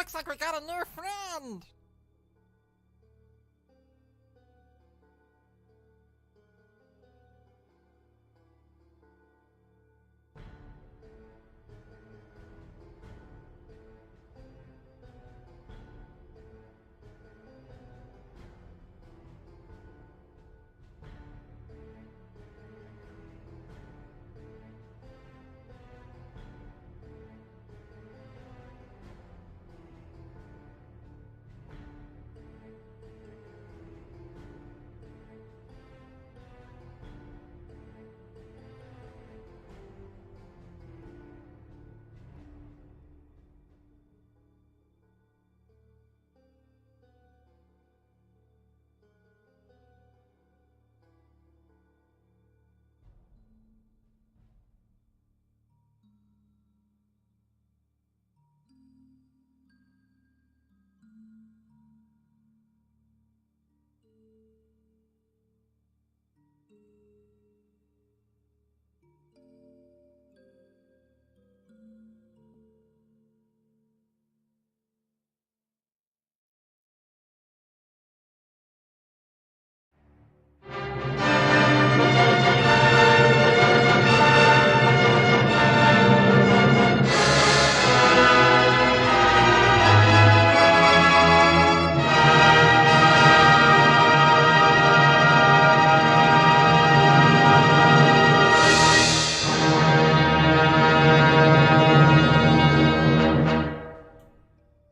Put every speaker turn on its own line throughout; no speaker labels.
looks like we got a new friend!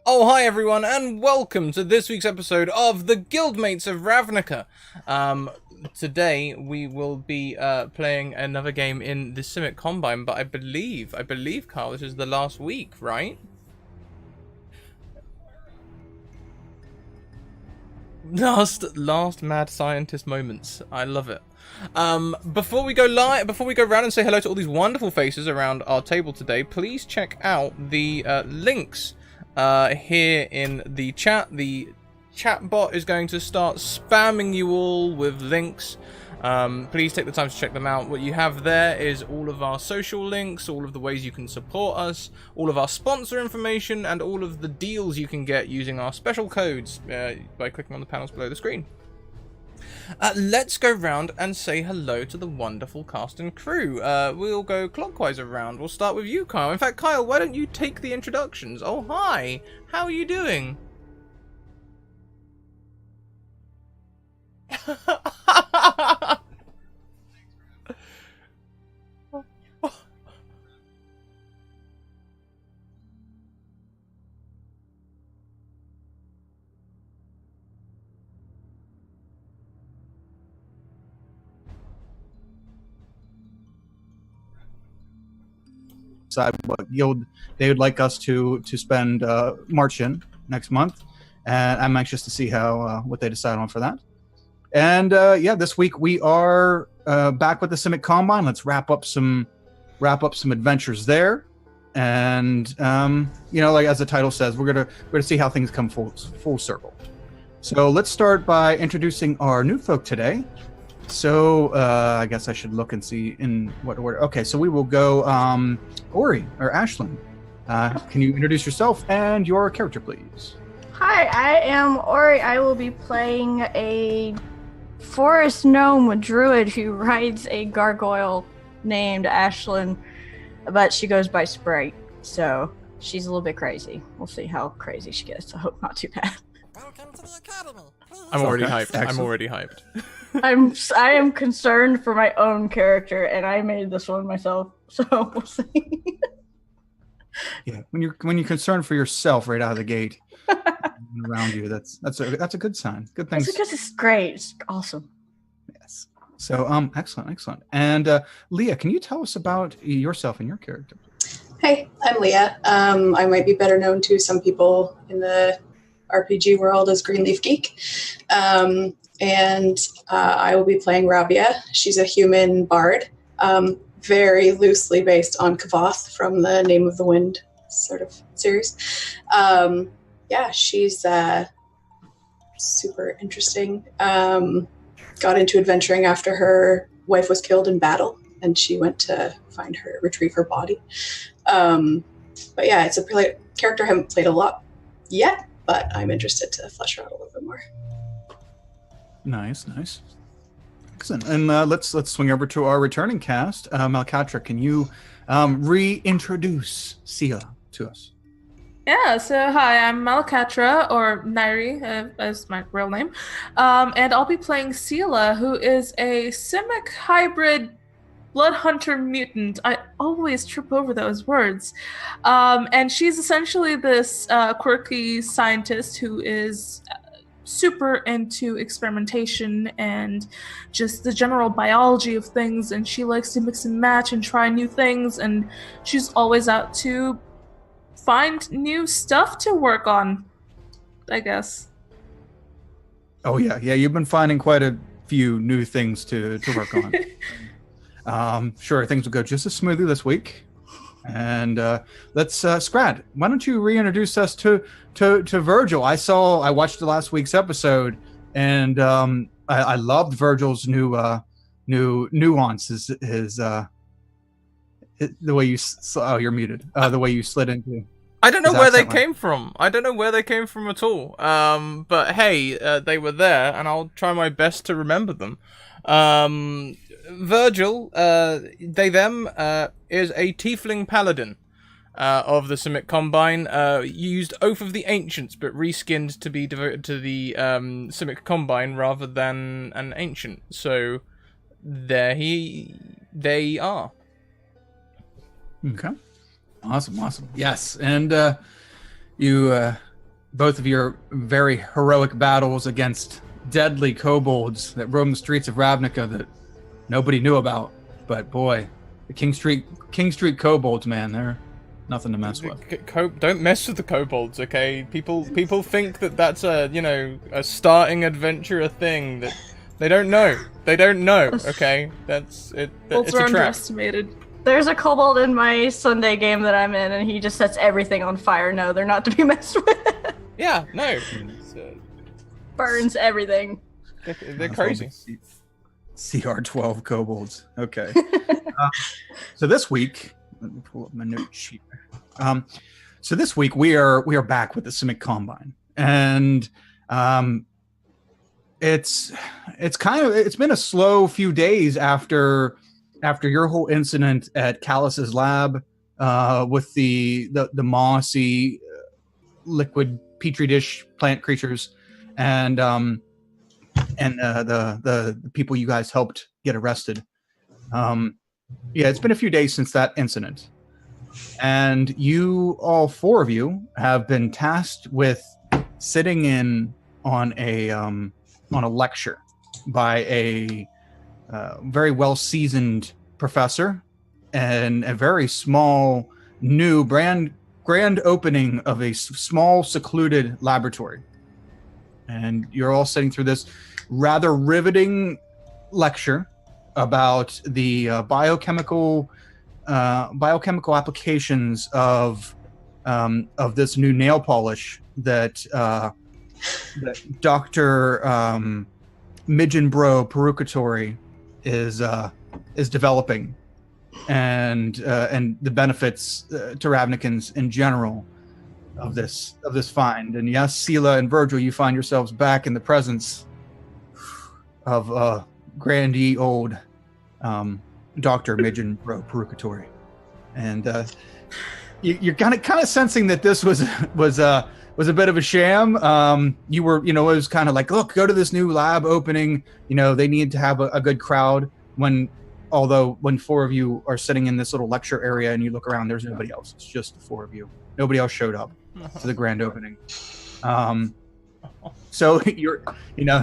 Oh, hi everyone, and welcome to this week's episode of the Guildmates of Ravnica. Today we will be playing another game in the Simic Combine, but I believe, Carl, this is the last week, right? Last mad scientist moments. I love it. Before we go around and say hello to all these wonderful faces around our table today, please check out the links here in the chat. The chat bot is going to start spamming you all with links. Please take the time to check them out. What you have there is all of our social links, all of the ways you can support us, all of our sponsor information, and all of the deals you can get using our special codes by clicking on the panels below the screen. Let's go round and say hello to the wonderful cast and crew. We'll go clockwise around. We'll start with you, Kyle. In fact, Kyle, why don't you take the introductions? Oh, hi. How are you doing?
What guild they would like us to spend March in next month, and I'm anxious to see how what they decide on for that. And yeah, this week we are back with the Simic Combine. Let's wrap up some adventures there, and you know, like as the title says, we're gonna see how things come full circle. So let's start by introducing our new folk today. So I guess I should look and see in what order. Okay, so we will go Ori or Ashlyn. Can you introduce yourself and your character, please?
Hi, I am Ori. I will be playing a forest gnome druid who rides a gargoyle named Ashlyn, but she goes by Sprite, so she's a little bit crazy. We'll see how crazy she gets. I hope not too bad.
Welcome to the academy.
I'm already hyped.
Excellent.
I'm already hyped.
I am concerned for my own character, and I made this one myself, so we'll see.
Yeah, when you're concerned for yourself right out of the gate, around you, that's a good sign. Good things.
It's because it's great. It's awesome.
Yes. So excellent. And Leah, can you tell us about yourself and your character?
Hey, I'm Leah. I might be better known to some people in the RPG world as Greenleaf Geek. And I will be playing Ravia. She's a human bard, very loosely based on Kavoth from the Name of the Wind sort of series. Yeah, she's super interesting. Got into adventuring after her wife was killed in battle, and she went to find her, retrieve her body. But yeah, it's a character I haven't played a lot yet, but I'm interested to flesh her out a little bit more.
Nice. Excellent. And let's swing over to our returning cast. Malcatra, can you reintroduce Sia to us?
Yeah, so hi, I'm Malcatra, or Nairi, as my real name, and I'll be playing Sela, who is a Simic hybrid blood hunter mutant. I always trip over those words. And she's essentially this quirky scientist who is super into experimentation and just the general biology of things, and she likes to mix and match and try new things, and she's always out to find new stuff to work on, I guess.
Oh yeah, you've been finding quite a few new things to work on. Sure, things will go just as smoothly this week. And let's Scrat, why don't you reintroduce us to Virgil? I watched the last week's episode, and I loved Virgil's new nuances, his the way you you're muted. The way you slid into.
I don't know where they came from. I don't know where they came from at all. But hey, they were there, and I'll try my best to remember them. Virgil, they them, is a tiefling paladin of the Simic Combine. Used Oath of the Ancients, but reskinned to be devoted to the Simic Combine rather than an ancient. So there they are.
Okay. Awesome. Yes, and you, both of your very heroic battles against deadly kobolds that roam the streets of Ravnica that nobody knew about. But boy, the King Street kobolds, man, they're nothing to mess with.
Don't mess with the kobolds, okay? People think that that's a starting adventurer thing that they don't know. They don't know, okay? That's it.
Kobolds
It's a
are
trap.
underestimated.
There's a kobold in my Sunday game that I'm in, and he just sets everything on fire. No, they're not to be messed with.
Yeah, no.
Burns everything.
They're crazy.
CR12 kobolds. Okay. So this week, let me pull up my note sheet. So this week we are back with the Simic Combine, and it's been a slow few days after your whole incident at Callus's lab with the mossy liquid petri dish plant creatures, and the people you guys helped get arrested. It's been a few days since that incident, and all four of you have been tasked with sitting in on a lecture by a very well-seasoned professor and a very small, new, grand opening of a small, secluded laboratory. And you're all sitting through this rather riveting lecture about the biochemical applications of this new nail polish that Dr. Midgenbro Perukatory is developing, and the benefits to Ravnicans in general of this find. And yes, Sela and Virgil, you find yourselves back in the presence of grandee old Dr. Midgenbro Perukatory, and you're kind of sensing that this was a bit of a sham. You were, it was kind of like, look, go to this new lab opening. They need to have a good crowd. When four of you are sitting in this little lecture area and you look around, there's nobody else. It's just the four of you. Nobody else showed up to the grand opening. So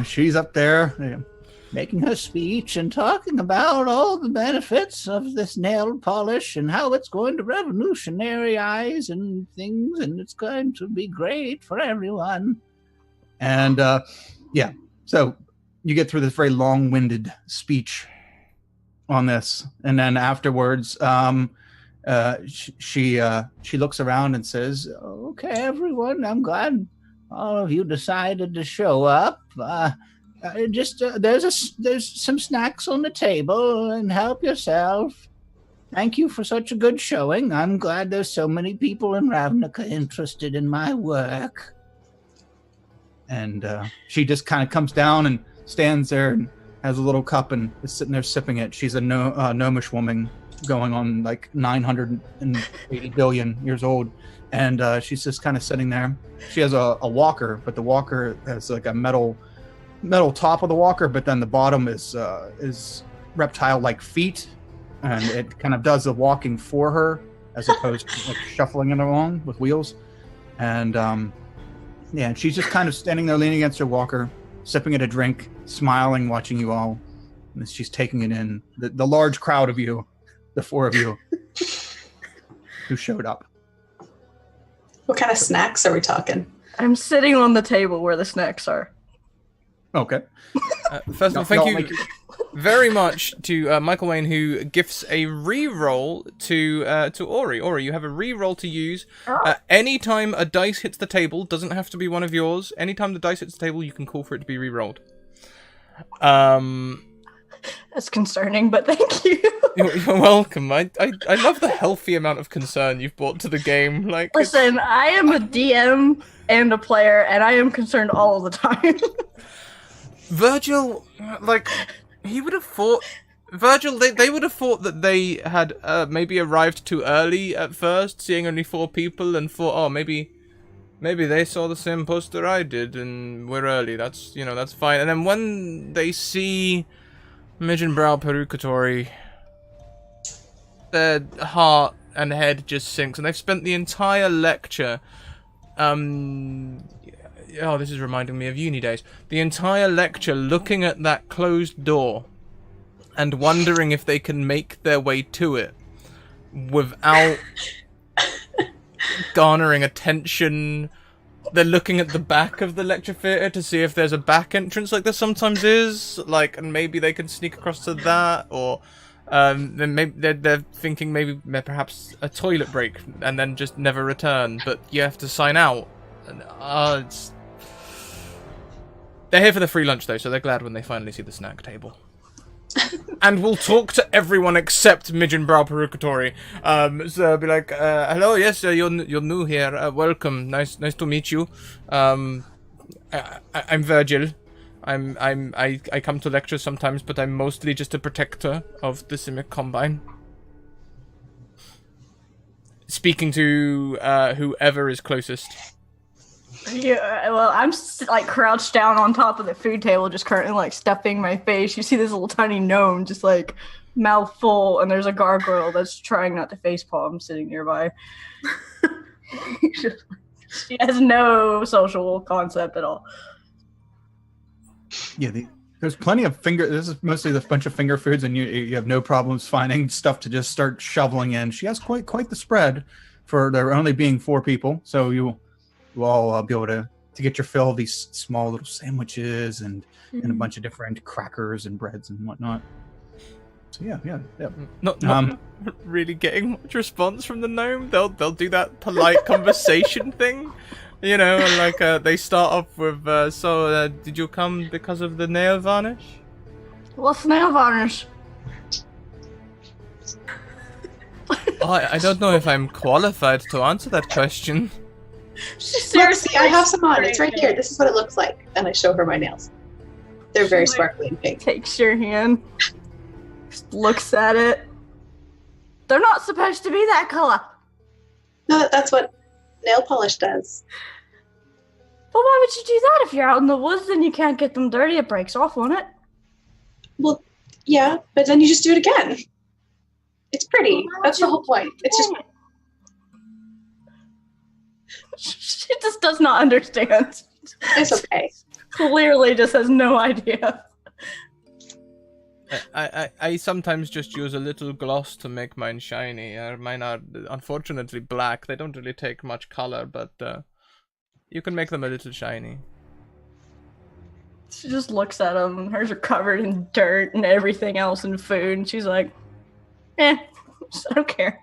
she's up there making her speech and talking about all the benefits of this nail polish and how it's going to revolutionize and things, and it's going to be great for everyone. And so you get through this very long-winded speech on this, and then afterwards she looks around and says, okay, everyone, I'm glad all of you decided to show up. There's some snacks on the table, and help yourself.
Thank you for such a good showing. I'm glad there's so many people in Ravnica interested in my work.
And she just kind of comes down and stands there and has a little cup and is sitting there sipping it. She's a gnomish woman going on like 980 billion years old. And she's just kind of sitting there. She has a walker, but the walker has like a metal top of the walker, but then the bottom is reptile-like feet. And it kind of does the walking for her as opposed to like shuffling it along with wheels. And and she's just kind of standing there leaning against her walker, sipping at a drink, smiling, watching you all. And she's taking it in. The large crowd of you, the four of you who showed up.
What kind of snacks are we talking?
I'm sitting on the table where the snacks are.
Okay.
First of all, thank you very much to Michael Wayne, who gifts a re-roll to Ori. Ori, you have a re-roll to use. Anytime a dice hits the table, doesn't have to be one of yours. Anytime the dice hits the table, you can call for it to be re-rolled.
That's concerning, but thank you.
You're welcome. I love the healthy amount of concern you've brought to the game. Like,
listen, I am a DM and a player, and I am concerned all the time.
Virgil, like, he would have thought... Virgil, they would have thought that they had maybe arrived too early at first, seeing only 4 people, and thought, oh, maybe they saw the same poster I did, and we're early. That's fine. And then when they see Midgenbrow Perukatory, their heart and head just sinks, and they've spent the entire lecture... Oh, this is reminding me of uni days. The entire lecture looking at that closed door and wondering if they can make their way to it without garnering attention. They're looking at the back of the lecture theatre to see if there's a back entrance like there sometimes is, like, and maybe they can sneak across to that, or then maybe they're thinking maybe perhaps a toilet break and then just never return, but you have to sign out. And, they're here for the free lunch, though, so they're glad when they finally see the snack table. And we'll talk to everyone except Midgenbrow Perukatory. So I'll be like, hello, yes, you're new here. Welcome. Nice to meet you. I'm Virgil. I come to lecture sometimes, but I'm mostly just a protector of the Simic Combine. Speaking to whoever is closest.
Yeah, well, I'm like crouched down on top of the food table, just currently like stuffing my face. You see this little tiny gnome, just like mouth full, and there's a gargoyle that's trying not to facepalm sitting nearby. She has no social concept at all.
Yeah, there's plenty of This is mostly the bunch of finger foods, and you have no problems finding stuff to just start shoveling in. She has quite the spread for there only being 4 people, so you all be able to get your fill of these small little sandwiches and a bunch of different crackers and breads and whatnot. So yeah.
Not really getting much response from the gnome. They'll do that polite conversation thing, you know, and like they start off with, did you come because of the nail varnish?
What's nail varnish?
I don't know if I'm qualified to answer that question.
Seriously, I have some on. It's right here. This is what it looks like. And I show her my nails. They're very sparkly and pink.
Takes your hand, just looks at it. They're not supposed to be that color.
No, that's what nail polish does.
Well, why would you do that if you're out in the woods and you can't get them dirty? It breaks off, won't it?
Well, yeah, but then you just do it again. It's pretty. That's the whole point. It's just...
She just does not understand.
It's okay.
Clearly just has no idea.
I sometimes just use a little gloss to make mine shiny. Mine are unfortunately black. They don't really take much color, but you can make them a little shiny.
She just looks at them. Hers are covered in dirt and everything else and food. And she's like, I don't care.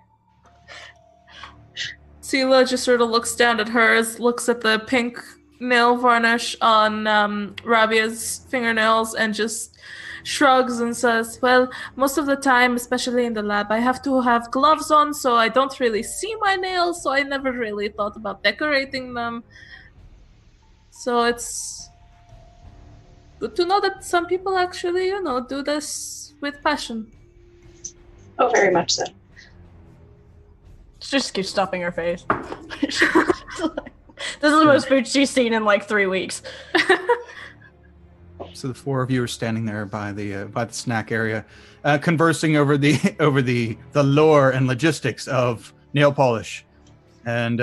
Sela just sort of looks down at hers, looks at the pink nail varnish on Rabia's fingernails and just shrugs and says, well, most of the time, especially in the lab, I have to have gloves on, so I don't really see my nails, so I never really thought about decorating them. So it's good to know that some people actually, do this with passion.
Oh, very much so.
She just keeps stuffing her face. This is the most food she's seen in like 3 weeks.
So the four of you are standing there by the snack area, conversing over the lore and logistics of nail polish, and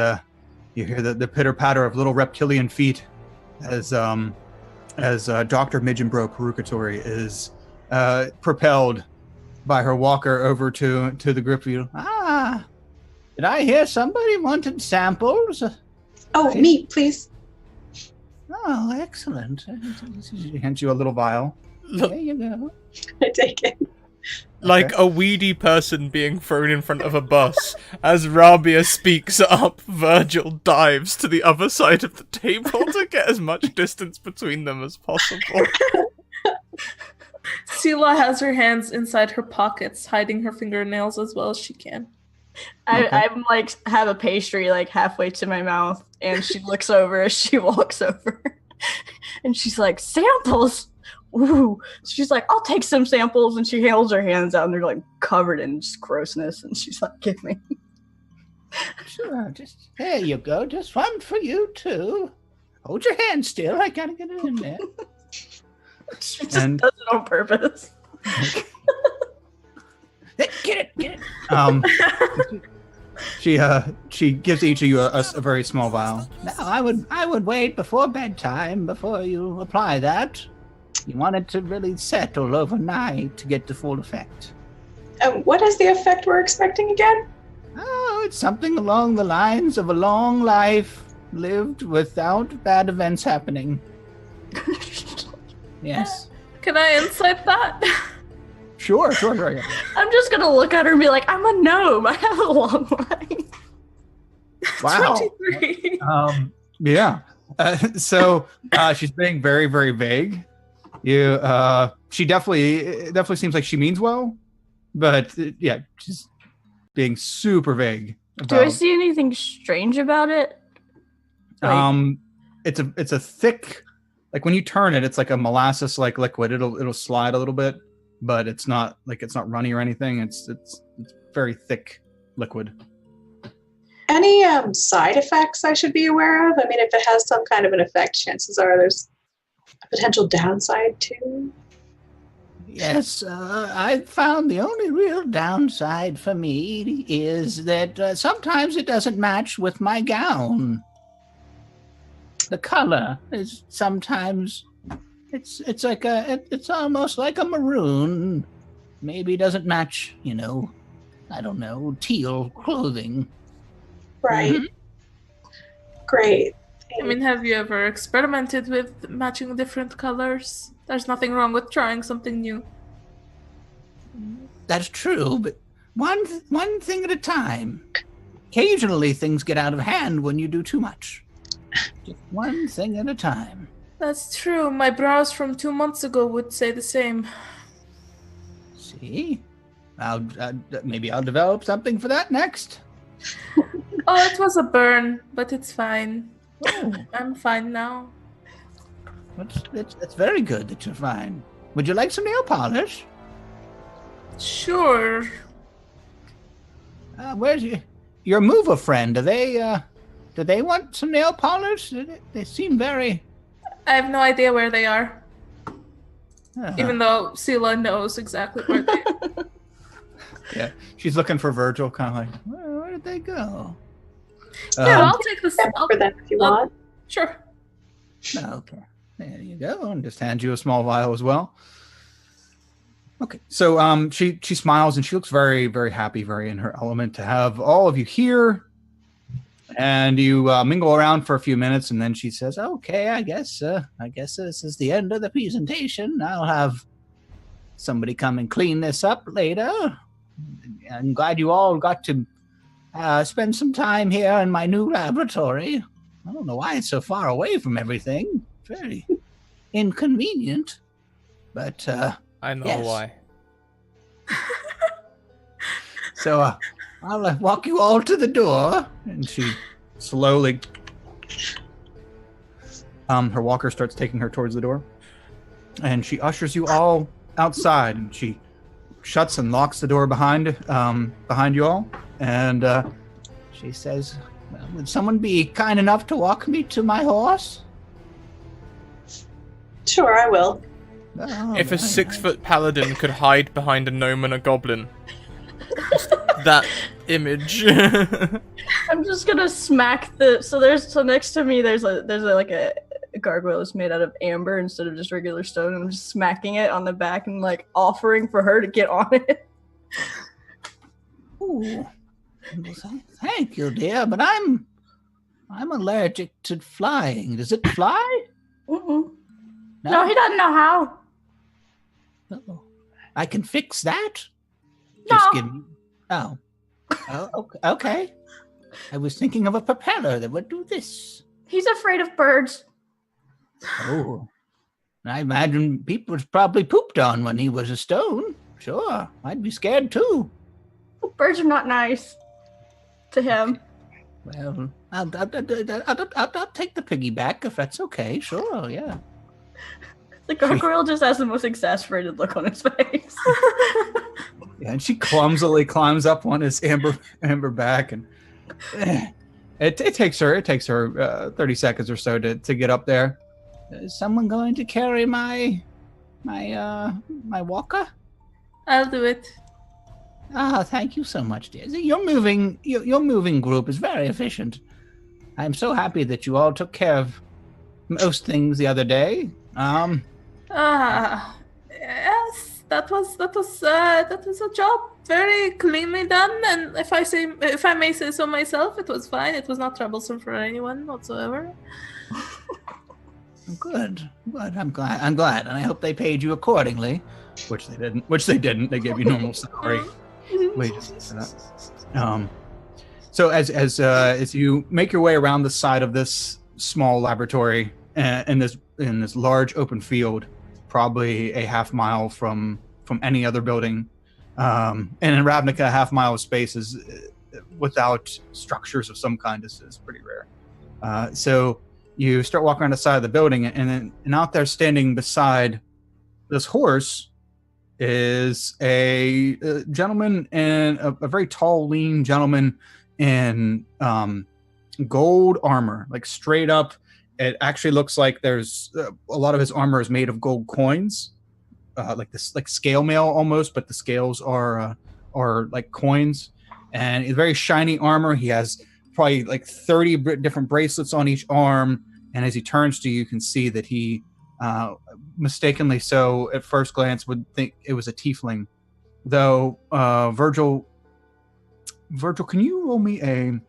you hear the pitter patter of little reptilian feet as Dr. Midgenbro Perukatory is propelled by her walker over to the group of you.
Ah, did I hear somebody wanted samples?
Oh, me, please.
Oh, excellent.
She hands you a little vial.
There you go.
I take it.
Like a weedy person being thrown in front of a bus. As Rabia speaks up, Virgil dives to the other side of the table to get as much distance between them as possible.
Sela has her hands inside her pockets, hiding her fingernails as well as she can.
I'm like, have a pastry like halfway to my mouth, and she looks over as she walks over. And she's like, samples? Ooh. She's like, I'll take some samples. And she holds her hands out, and they're like covered in just grossness. And she's like, give me.
Sure, just there you go. Just one for you too. Hold your hand still. I gotta get it in there.
She just does it on purpose.
Get it.
She gives each of you a very small vial.
Now I would wait before bedtime before you apply that. You want it to really settle overnight to get the full effect.
What is the effect we're expecting again?
Oh, it's something along the lines of a long life lived without bad events happening. Yes.
Can I insight that?
Sure. Yeah.
I'm just gonna look at her and be like, I'm a gnome. I have a long life.
Wow.
23.
Yeah. So she's being very, very vague. She definitely seems like she means well, but yeah, she's being super vague.
Do I see anything strange about it?
It's a thick, like when you turn it, it's like a molasses like liquid. It'll slide a little bit, but it's not runny or anything. It's very thick liquid.
Any side effects I should be aware of? I mean, if it has some kind of an effect, chances are there's a potential downside too.
Yes, I found the only real downside for me is that sometimes it doesn't match with my gown. The color is sometimes it's like it's almost like a maroon. Maybe it doesn't match, I don't know, teal clothing.
Right.
Mm-hmm.
Great.
I mean, have you ever experimented with matching different colors? There's nothing wrong with trying something new.
That's true, but one thing at a time. Occasionally things get out of hand when you do too much. Just one thing at a time.
That's true. My brows from 2 months ago would say the same.
See? Maybe I'll develop something for that next.
Oh, it was a burn, but it's fine.
Oh,
I'm fine now.
that's very good that you're fine. Would you like some nail polish?
Sure.
Where's your mover friend? Do they want some nail polish? They seem very...
I have no idea where they are.
Uh,
Even though Sela knows exactly where they are.
Yeah, she's looking for Virgil, kind of like.
where did they go?
Yeah, I'll take this
For them if you want.
Sure.
Okay, there you go.
And just hand you a small vial as well. Okay, so she smiles and she looks very, very happy, very in her element to have all of you here. And you mingle around for a few minutes, and then she says, "Okay, I guess this is the end of the presentation. I'll have somebody come and clean this up later. I'm glad you all got to spend some time here in my new laboratory.
I don't know why it's so far away from everything. Very inconvenient. But,
I know
yes.
why.
So, I'll walk you all to the door.
And she slowly, her walker starts taking her towards the door, and she ushers you all outside. And she shuts and locks the door behind you all. And
She says, well, would someone be kind enough to walk me to my horse?
Sure, I will.
Oh,
If a
very
6-foot paladin could hide behind a gnome and a goblin, that image.
I'm just gonna smack the. So next to me, there's a gargoyle that's made out of amber instead of just regular stone, and I'm just smacking it on the back and like offering for her to get on it.
Ooh. Well, thank you, dear, but I'm allergic to flying. Does it fly?
Mm-mm. No, he doesn't know how.
Oh, I can fix that.
No.
Just give me. Oh, okay. I was thinking of a propeller that would do this.
He's afraid of birds.
Oh, I imagine people was probably pooped on when he was a stone. Sure, I'd be scared too.
Birds are not nice to him.
Well, I'll take the piggyback if that's okay. Sure, yeah.
The gargoyle just has the most exasperated look on his face.
yeah, and she clumsily climbs up on his amber back, and it takes her 30 seconds or so to get up there.
Is someone going to carry my walker?
I'll do it.
Ah, thank you so much, dear. Your moving group is very efficient. I'm so happy that you all took care of most things the other day.
Yes, that was a job very cleanly done, and if I may say so myself, it was fine. It was not troublesome for anyone whatsoever.
Good. I'm glad, and I hope they paid you accordingly.
Which they didn't. They gave you normal salary. Wages for that. So as you make your way around the side of this small laboratory in this large open field, probably a half mile from any other building, and in Ravnica, a half mile of space is without structures of some kind is pretty rare. So you start walking around the side of the building, and out there, standing beside this horse, is a gentleman, and a very tall, lean gentleman in gold armor, like straight up. It actually looks like there's a lot of his armor is made of gold coins, like scale mail almost, but the scales are like coins, and it's very shiny armor. He has probably like 30 different bracelets on each arm, and as he turns to you, you can see that he mistakenly so at first glance would think it was a tiefling, though. Virgil, can you roll me a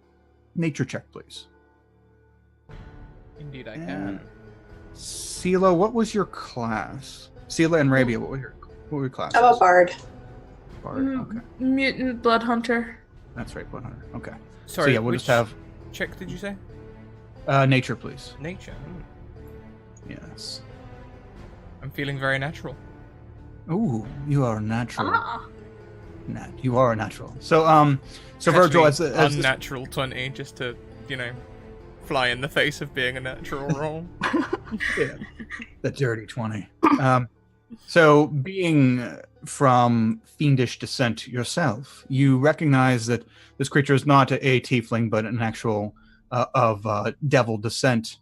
nature check, please?
Indeed, I can.
Sela, what was your class? Sela and Rabia, what were your classes?
I'm a bard.
Bard, okay.
Mutant blood hunter.
That's right, blood hunter. Okay.
Sorry,
So yeah, we'll just have
check. Did you say
nature, please.
nature?
Yes.
I'm feeling very natural.
Ooh, you are natural.
Ah.
You are a natural. So
Actually,
Virgil, as
unnatural 20, just to fly in the face of being a natural roll.
yeah, the dirty 20. So being from fiendish descent yourself, you recognize that this creature is not a tiefling, but an actual of devil descent,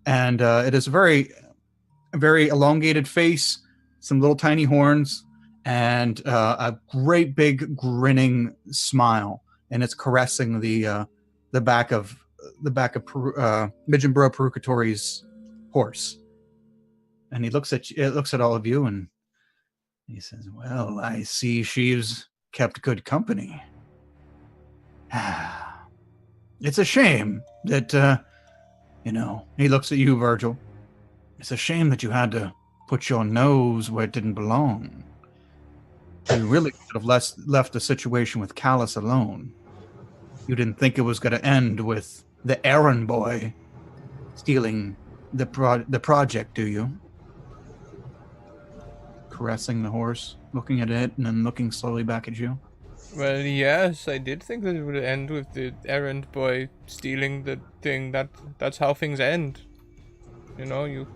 and it is a very elongated face, some little tiny horns, and a great big grinning smile, and it's caressing the back of Midgenborough Perukatory's horse. And he looks at all of you, and he says, "Well, I see she's kept good company. It's a shame that He looks at you, Virgil. It's a shame that you had to put your nose where it didn't belong. You really could have left the situation with Callus alone. You didn't think it was going to end with the errand boy stealing the project, do you? Caressing the horse, looking at it, and then looking slowly back at you.
Well, yes, I did think that it would end with the errand boy stealing the thing. That's how things end. You know, you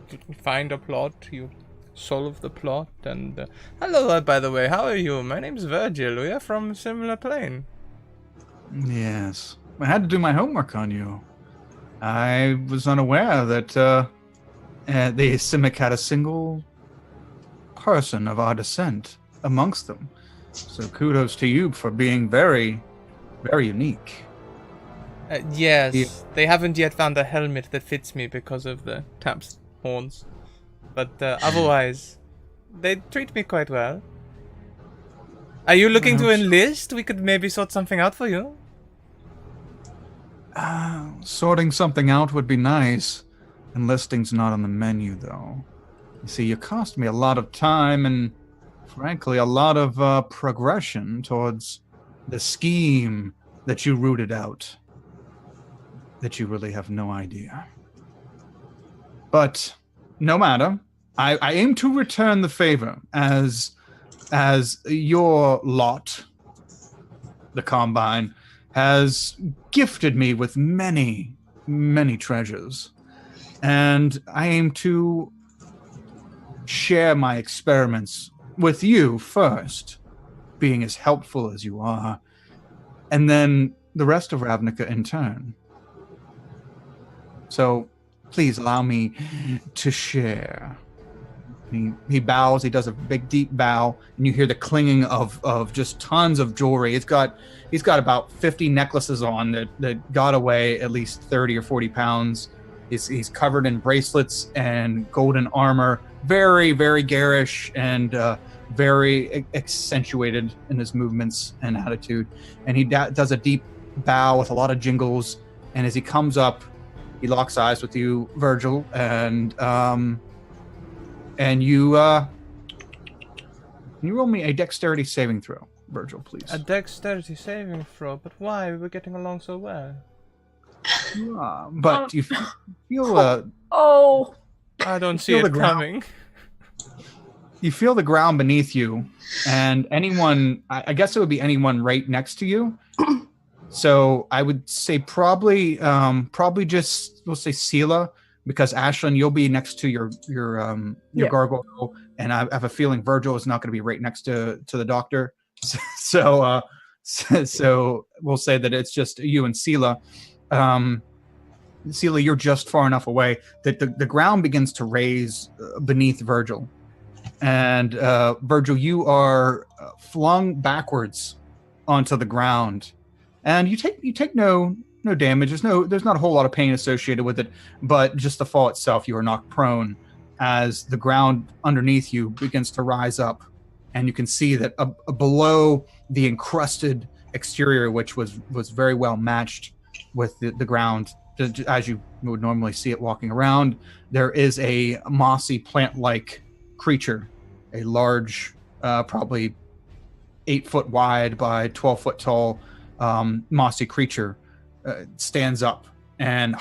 find a plot, you solve the plot, and... hello, by the way, how are you? My name's Virgil. We are from similar plane.
Yes. I had to do my homework on you. I was unaware that the Simic had a single person of our descent amongst them. So kudos to you for being very, very unique.
Yes,
Yeah.
they haven't yet found a helmet that fits me because of the tap's horns. But otherwise, they treat me quite well. Are you looking to enlist? We could maybe sort something out for you.
Sorting something out would be nice. Enlisting's not on the menu, though. You see, you cost me a lot of time and, frankly, a lot of progression towards the scheme that you rooted out. That you really have no idea. But, no matter. I aim to return the favor as your lot, the Combine, has gifted me with many, many treasures. And I aim to share my experiments with you first, being as helpful as you are, and then the rest of Ravnica in turn. So, please allow me to share. He bows, he does a big deep bow, and you hear the clinging of just tons of jewelry. He's got about 50 necklaces on that got away at least 30 or 40 pounds. He's covered in bracelets and golden armor, very, very garish and very accentuated in his movements and attitude. And he does a deep bow with a lot of jingles, and as he comes up, he locks eyes with you, Virgil, and you can you roll me a dexterity saving throw, Virgil, please?
A dexterity saving throw, but why? We were getting along so well.
But you feel
Oh.
I don't see it coming.
You feel the ground beneath you, and anyone, I guess it would be anyone right next to you. So I would say probably just, we'll say Sela, because Ashlyn, you'll be next to your gargoyle, and I have a feeling Virgil is not going to be right next to the doctor. So we'll say that it's just you and Sela. Sela, you're just far enough away that the ground begins to raise beneath Virgil. And Virgil, you are flung backwards onto the ground. And you take no damage. There's not a whole lot of pain associated with it, but just the fall itself, you are knocked prone as the ground underneath you begins to rise up, and you can see that below the encrusted exterior, which was very well matched with the ground, as you would normally see it walking around, there is a mossy plant-like creature, a large, probably 8 foot wide by 12 foot tall, mossy creature. Stands up and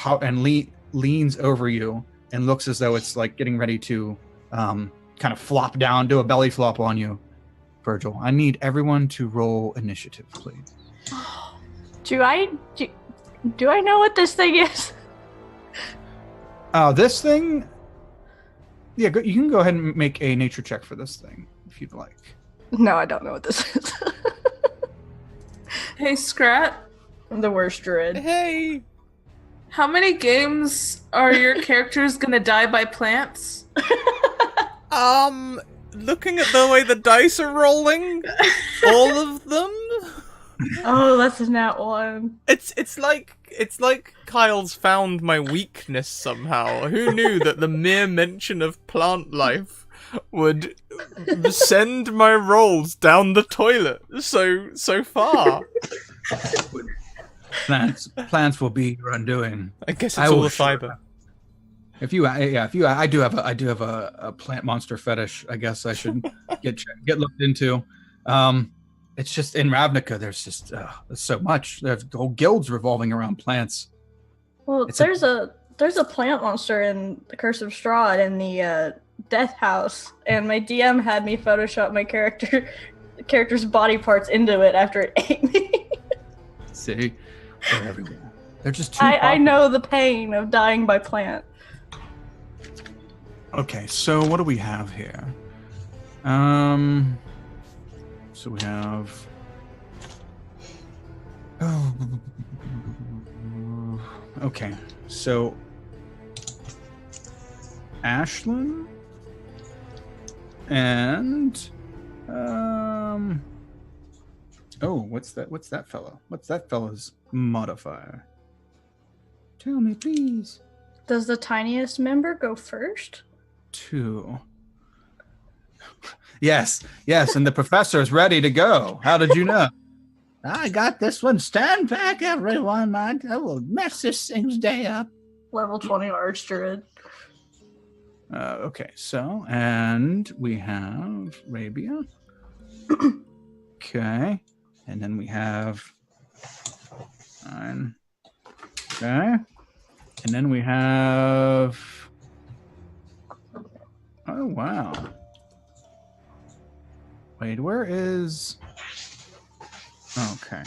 leans over you and looks as though it's like getting ready to kind of flop down, do a belly flop on you. Virgil, I need everyone to roll initiative, please.
Do I know what this thing is?
This thing? Yeah, you can go ahead and make a nature check for this thing if you'd like.
No, I don't know what this is.
Hey, Scrat.
I'm the worst druid.
Hey!
How many games are your characters gonna die by plants?
Looking at the way the dice are rolling, all of them.
Oh, that's not one.
It's like Kyle's found my weakness somehow. Who knew that the mere mention of plant life would send my rolls down the toilet so far?
Plants will be your undoing.
I guess it's all the fiber.
I do have a plant monster fetish. I guess I should get looked into. It's just in Ravnica. There's just so much. There's whole guilds revolving around plants.
Well, there's there's a plant monster in the Curse of Strahd in the Death House, and my DM had me Photoshop my character's body parts into it after it ate me.
See, they're everywhere. They're just too.
I know the pain of dying by plant.
Okay, so what do we have here? So we have. Oh. Okay, so Ashlyn and oh, what's that fellow? What's that fellow's modifier? Tell me, please.
Does the tiniest member go first?
2. Yes, and the professor is ready to go. How did you know?
I got this one. Stand back, everyone. I will mess this thing's day up.
Level 20 Archdruid.
Okay, so, and we have Rabia. Okay, and then we have 9. Okay, and then we have. Oh, wow. Wait, where is. Okay.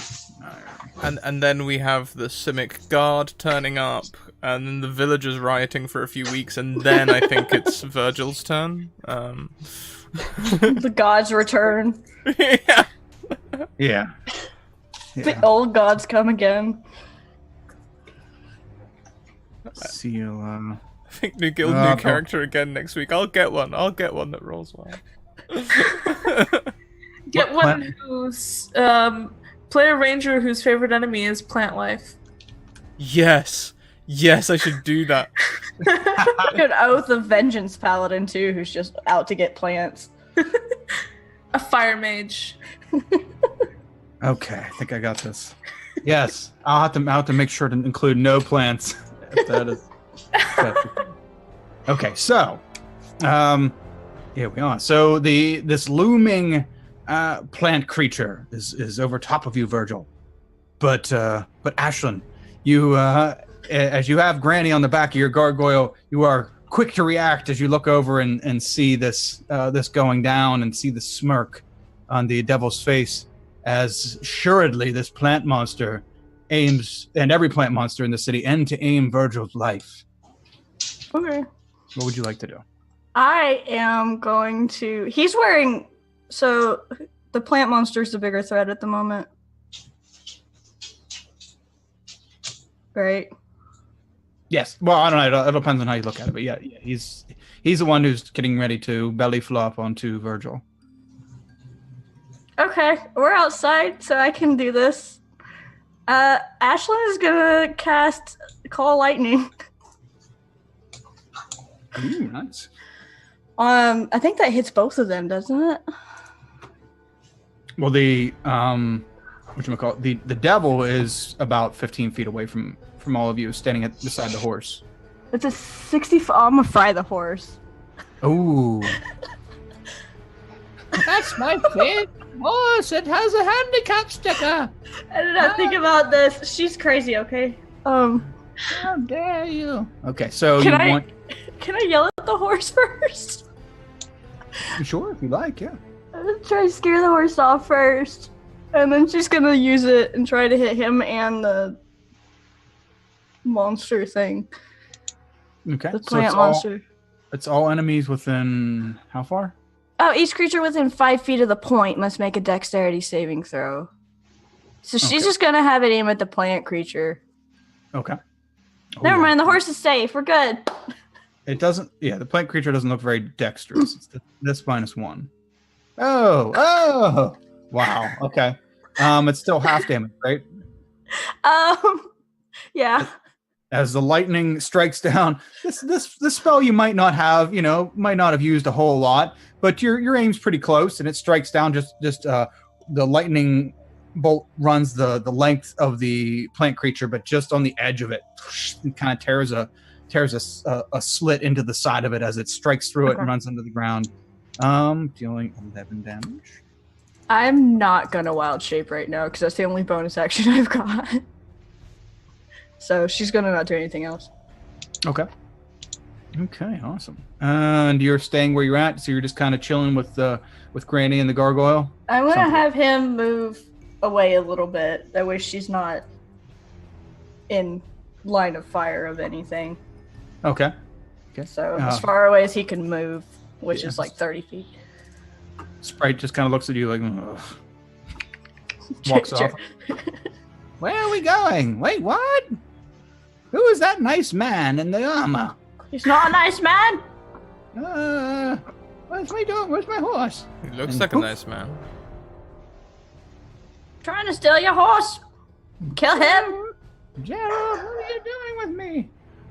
And then we have the Simic Guard turning up, and then the villagers rioting for a few weeks, and then I think it's Virgil's turn.
The gods return.
Yeah.
Yeah.
The old gods come again.
Seal.
I think new guild, new character again next week. I'll get one that rolls well.
Get one who's play a ranger whose favorite enemy is plant life.
Yes, I should do that.
An Oath of Vengeance paladin too, who's just out to get plants.
A fire mage.
Okay, I think I got this. Yes, I'll have to make sure to include no plants. If that is. Okay, so, here we are. So this looming plant creature is over top of you, Virgil. But Ashlyn, you as you have Granny on the back of your gargoyle, you are quick to react as you look over and see this going down and see the smirk on the devil's face, as assuredly this plant monster aims, and every plant monster in the city, to aim Virgil's life.
Okay.
What would you like to do?
I am going to. He's wearing. So the plant monster's the bigger threat at the moment, right?
Yes. Well, I don't know. It depends on how you look at it, but yeah, he's the one who's getting ready to belly flop onto Virgil.
Okay, we're outside, so I can do this. Ashlyn is gonna cast Call Lightning.
Ooh, nice.
I think that hits both of them, doesn't it?
Well, the the devil is about 15 feet away from all of you, standing beside the horse.
It's a 60. I'm gonna fry the horse.
Ooh.
That's my favorite horse. It has a handicap sticker.
I did not think about this. She's crazy. Okay.
How dare you?
Okay, so
Can I yell at the horse first?
Sure, if you like, yeah.
I'm gonna try to scare the horse off first, and then she's gonna use it and try to hit him and the monster thing.
Okay.
The plant monster.
It's all enemies within how far?
Oh, each creature within 5 feet of the point must make a dexterity saving throw. So she's just gonna have it aim at the plant creature.
Okay.
Never mind, the horse is safe. We're good.
It doesn't. Yeah, the plant creature doesn't look very dexterous. It's this -1. Oh! Wow. Okay. It's still half damage, right?
Yeah.
As the lightning strikes down, this spell you might not have used a whole lot, but your aim's pretty close, and it strikes down. Just the lightning bolt runs the length of the plant creature, but just on the edge of it, it kind of tears a slit into the side of it as it strikes through it and runs into the ground, dealing 11 damage.
I'm not gonna wild shape right now because that's the only bonus action I've got. So she's gonna not do anything else.
Okay. Okay, awesome. And you're staying where you're at, so you're just kind of chilling with Granny and the gargoyle?
I'm gonna
Something.
have him move away a little bit. That way she's not in line of fire of anything.
Okay. Okay.
So as far away as he can move, which is like 30 feet.
Sprite just kind of looks at you like, ugh. Walks off. Where are we going? Wait, what? Who is that nice man in the armor?
He's not a nice man.
What's he doing? Where's my horse?
He looks
And
like
poof.
a nice man.
Trying to steal your horse. Kill him.
Gerald, what are you doing with me?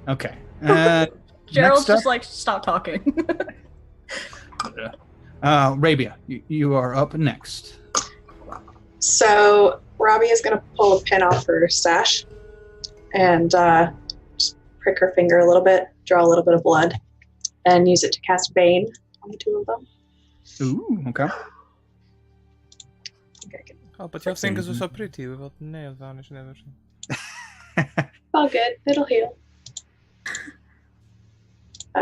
Okay.
Gerald's
next up,
just like, stop talking.
Rabia, you are up next.
So Robbie is going to pull a pin off her stash and just prick her finger a little bit, draw a little bit of blood, and use it to cast Bane on the two of them.
Ooh, okay.
Oh, but your fingers are so pretty without nail varnish and everything.
All good. It'll heal.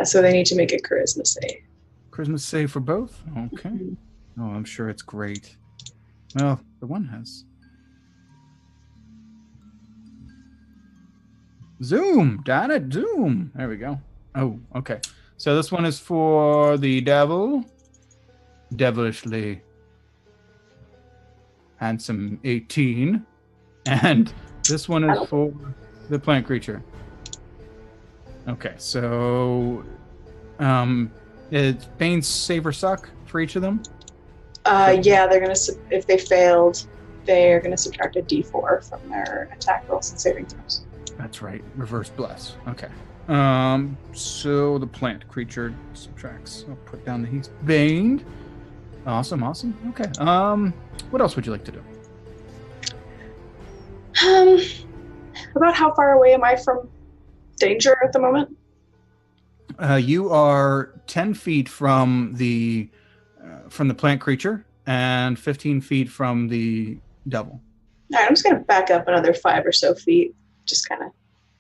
So they need to make a charisma save.
Christmas save for both? Okay. Oh, I'm sure it's great. Well, the one has. Zoom! Darn it, zoom! There we go. Oh, okay. So this one is for the devil. Devilishly handsome 18. And this one is for the plant creature. Okay, so it's Bane's save or suck for each of them?
Yeah, they're gonna. If they failed, they are gonna subtract a D4 from their attack rolls and saving throws.
That's right. Reverse bless. Okay. So the plant creature subtracts. I'll put down that he's baned. Awesome. Okay. What else would you like to do?
About how far away am I from danger at the moment?
You are 10 feet from the plant creature and 15 feet from the devil.
All right, I'm just gonna back up another 5 or so feet, just kind of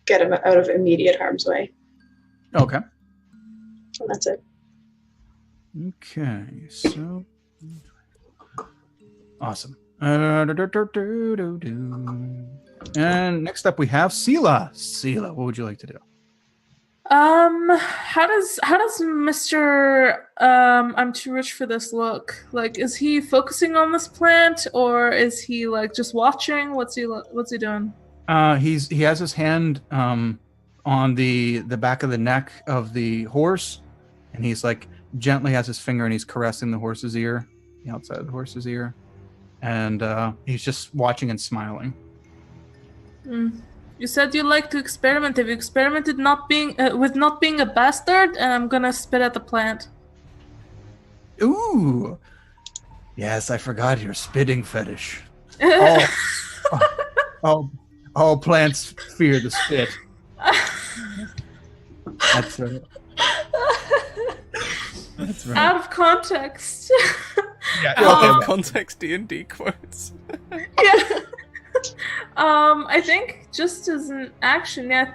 get him out of immediate harm's way.
Okay.
And that's it.
Okay. So awesome. And next up we have Sela. Sela, what would you like to do?
How does Mr. I'm too rich for this look? Like, is he focusing on this plant, or is he like just watching? What's he doing?
He has his hand on the back of the neck of the horse, and he's like gently has his finger and he's caressing the horse's ear, the outside of the horse's ear, and he's just watching and smiling.
You said you like to experiment. Have you experimented with not being a bastard? And I'm gonna spit at the plant.
Ooh, yes, I forgot your spitting fetish. All plants fear the spit. That's right. That's right.
Out of context.
Yeah,
Out of context D&D quotes.
Yeah. I think just as an action, yeah.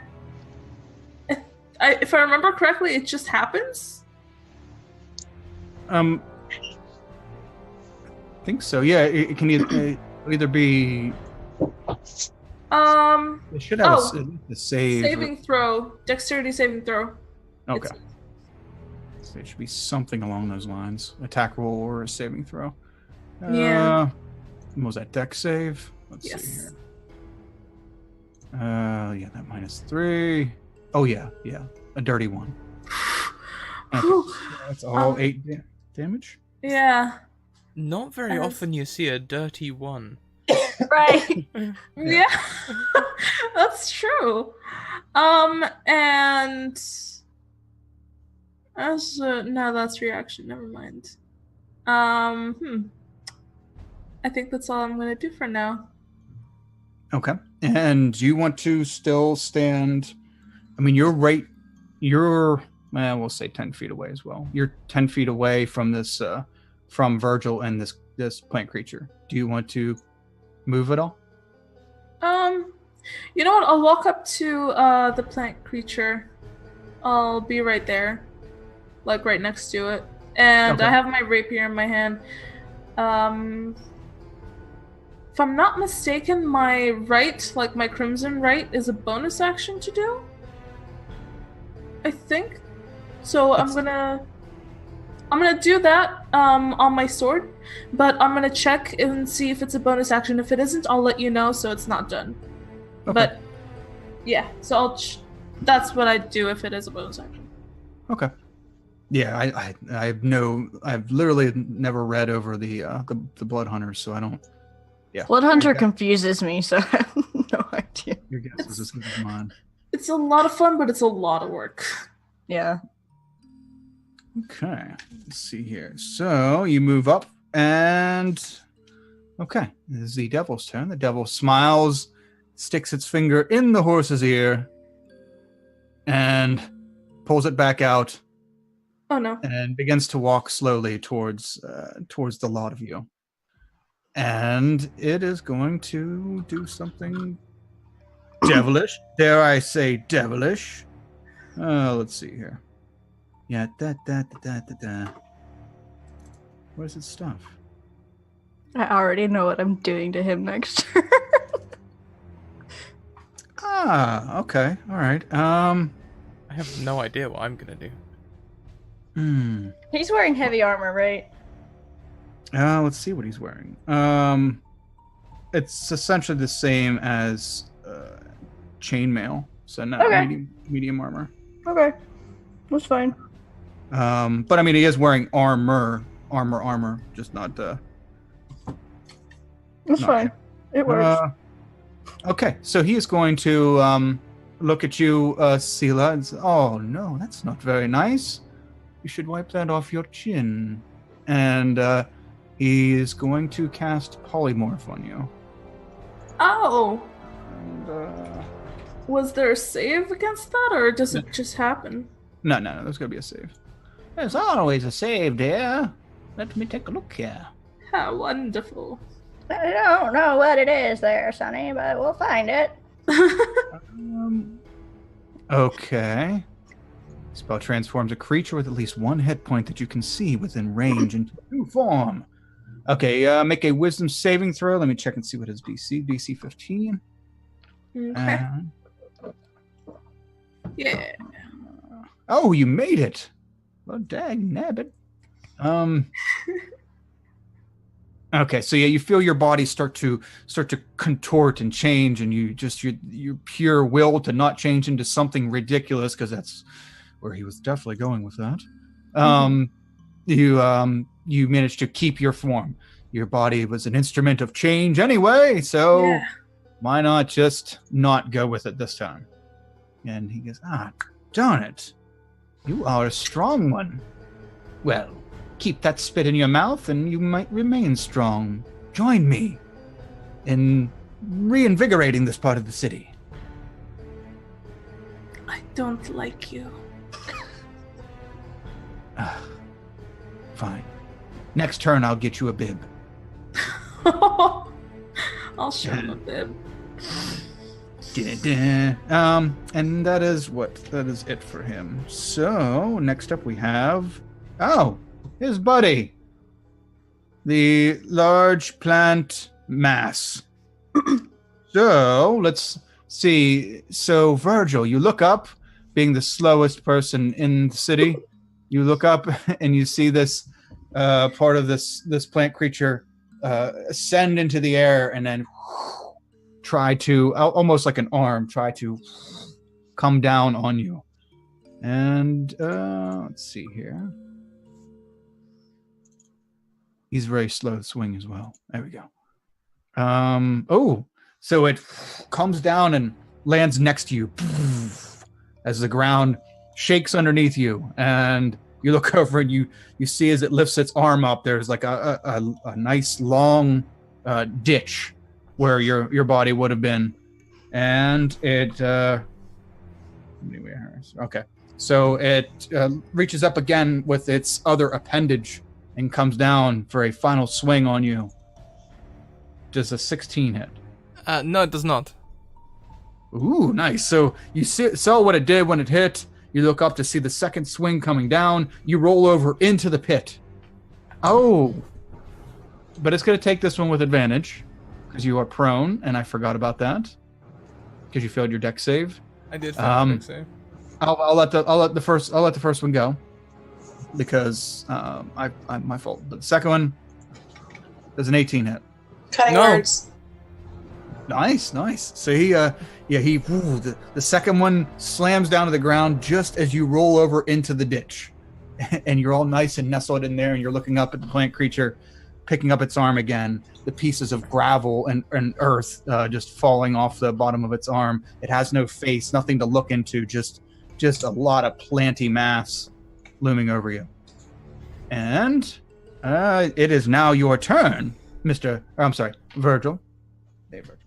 If I remember correctly, it just happens.
I think so. Yeah, it can either be. It should have a save.
Saving throw, dexterity saving throw.
Okay. So it should be something along those lines. Attack roll or a saving throw.
Yeah.
What was that? Dex save? Let's
Yes.
see here. Yeah, that -3. Oh yeah. A dirty one. Okay. That's all 8 damage.
Yeah.
Not very often you see a dirty one.
Right.
Yeah. That's true. And as no, that's reaction. Never mind. I think that's all I'm gonna do for now.
Okay. And you want to still stand? I mean, we'll say 10 feet away as well. You're 10 feet away from this, from Virgil and this plant creature. Do you want to move at all?
You know what? I'll walk up to the plant creature I'll be right there, like right next to it, and
Okay.
I have my rapier in my hand. If I'm not mistaken, my right, like my crimson right, is a bonus action to do. I think. So I'm gonna do that on my sword, but I'm gonna check and see if it's a bonus action. If it isn't, I'll let you know so it's not done.
Okay.
But yeah, so that's what I'd do if it is a bonus action.
Okay. Yeah, I've literally never read over the Blood Hunters, so I don't. Yeah.
Blood Hunter confuses me, so I have no idea.
Your guess is as good as mine.
It's a lot of fun, but it's a lot of work.
Yeah.
Okay, let's see here. So you move up, and okay, this is the devil's turn. The devil smiles, sticks its finger in the horse's ear, and pulls it back out.
Oh no!
And begins to walk slowly towards the lot of you. And it is going to do something devilish. Dare I say devilish? Let's see here. Yeah, Where's its stuff?
I already know what I'm doing to him next turn.
Okay. All right.
I have no idea what I'm gonna do.
He's wearing heavy armor, right?
Let's see what he's wearing. It's essentially the same as chainmail, so not
Okay.
medium armor.
Okay. That's fine.
But I mean, he is wearing armor, just not
That's
not
fine. It works.
Okay, so he is going to look at you, Sela, and say, "Oh no, that's not very nice. You should wipe that off your chin." And he is going to cast Polymorph on you.
Oh!
And,
Was there a save against that, or does it just happen?
no, there's going to be a save.
There's always a save, dear. Let me take a look here.
How wonderful.
I don't know what it is there, Sonny, but we'll find it.
Okay. Spell transforms a creature with at least one hit point that you can see within range into a new form. Okay, make a wisdom saving throw. Let me check and see what his DC. DC 15.
Okay. Yeah.
Oh, you made it. Well, dag nabbit. Okay, so yeah, you feel your body start to contort and change, and you just your pure will to not change into something ridiculous, because that's where he was definitely going with that. You managed to keep your form. Your body was an instrument of change anyway, so why not just not go with it this time? And he goes, darn it. You are a strong one. Well, keep that spit in your mouth and you might remain strong. Join me in reinvigorating this part of the city.
I don't like you.
Fine. Next turn, I'll get you a bib.
I'll show him a bib.
And that is it for him. So, next up we have... Oh, his buddy. The large plant mass. So, let's see. So, Virgil, you look up, being the slowest person in the city. You look up and you see this part of this plant creature ascend into the air and then try to, almost like an arm, try to come down on you. And let's see here. He's very slow to swing as well. There we go. So it comes down and lands next to you as the ground shakes underneath you, and you look over and you see as it lifts its arm up, there's like a nice long ditch where your body would have been, and it okay, so it reaches up again with its other appendage and comes down for a final swing on you. Does a 16 hit?
No, it does not.
Ooh, nice. So you saw what it did when it hit. You look up to see the second swing coming down. You roll over into the pit. Oh. But it's going to take this one with advantage because you are prone, and I forgot about that because you failed your deck save.
I did fail my deck save.
I'll let the first one go because my fault. But the second one does an 18 hit.
Cutting words.
Nice. So the second one slams down to the ground just as you roll over into the ditch, and you're all nice and nestled in there, and you're looking up at the plant creature, picking up its arm again. The pieces of gravel and earth just falling off the bottom of its arm. It has no face, nothing to look into, just a lot of planty mass looming over you. And it is now your turn, Virgil. Hey, Virgil.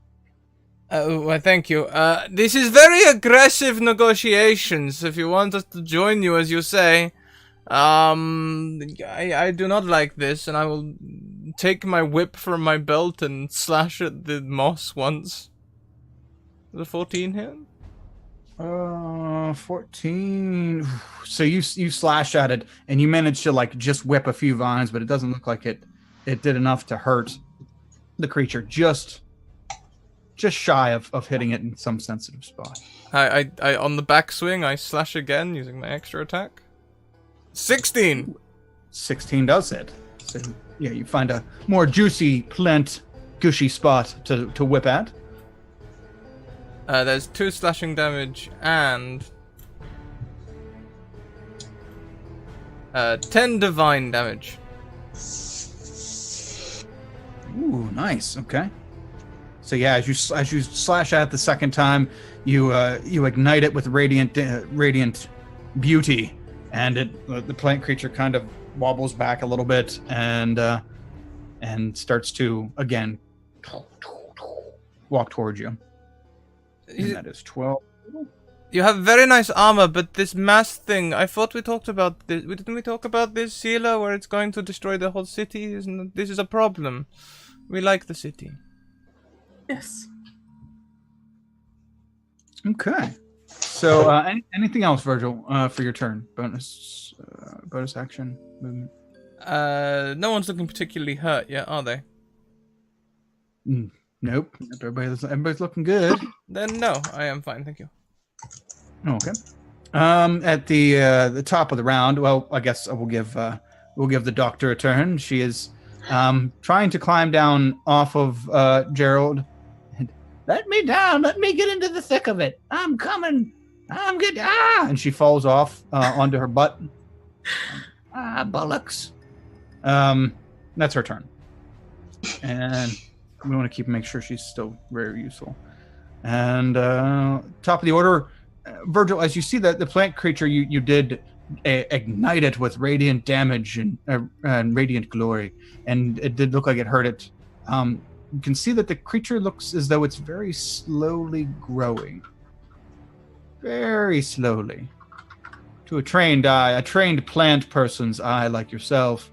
Well, thank you. This is very aggressive negotiations. If you want us to join you, as you say, I do not like this, and I will take my whip from my belt and slash at the moss once. The 14 hit?
14. So you slash at it, and you manage to just whip a few vines, but it doesn't look like it did enough to hurt the creature. Just shy of hitting it in some sensitive spot.
I on the backswing, I slash again using my extra attack. 16.
16 does hit. So yeah, you find a more juicy, plant, gushy spot to whip at.
There's 2 slashing damage and 10 divine damage.
Ooh, nice. Okay. So yeah, as you slash at it the second time, you ignite it with radiant beauty, and the plant creature kind of wobbles back a little bit and starts to again walk towards you. And that is 12.
You have very nice armor, but this mass thing, I thought we talked about this. Didn't we talk about this, Sheila, where it's going to destroy the whole city? This is a problem. We like the city.
Yes.
Okay. So, anything else, Virgil, for your turn? Bonus action movement.
No one's looking particularly hurt yet, are they?
Nope. Everybody's looking good.
Then no, I am fine, thank you.
Okay. At the top of the round, well, I guess we'll give the doctor a turn. She is trying to climb down off of Gerald.
Let me down. Let me get into the thick of it. I'm coming. I'm good.
And she falls off onto her butt.
Bullocks.
That's her turn. And we want to make sure she's still very useful. And top of the order, Virgil, as you see that the plant creature, you did ignite it with radiant damage and radiant glory, and it did look like it hurt it. You can see that the creature looks as though it's very slowly growing. Very slowly. To a trained eye, a trained plant person's eye like yourself,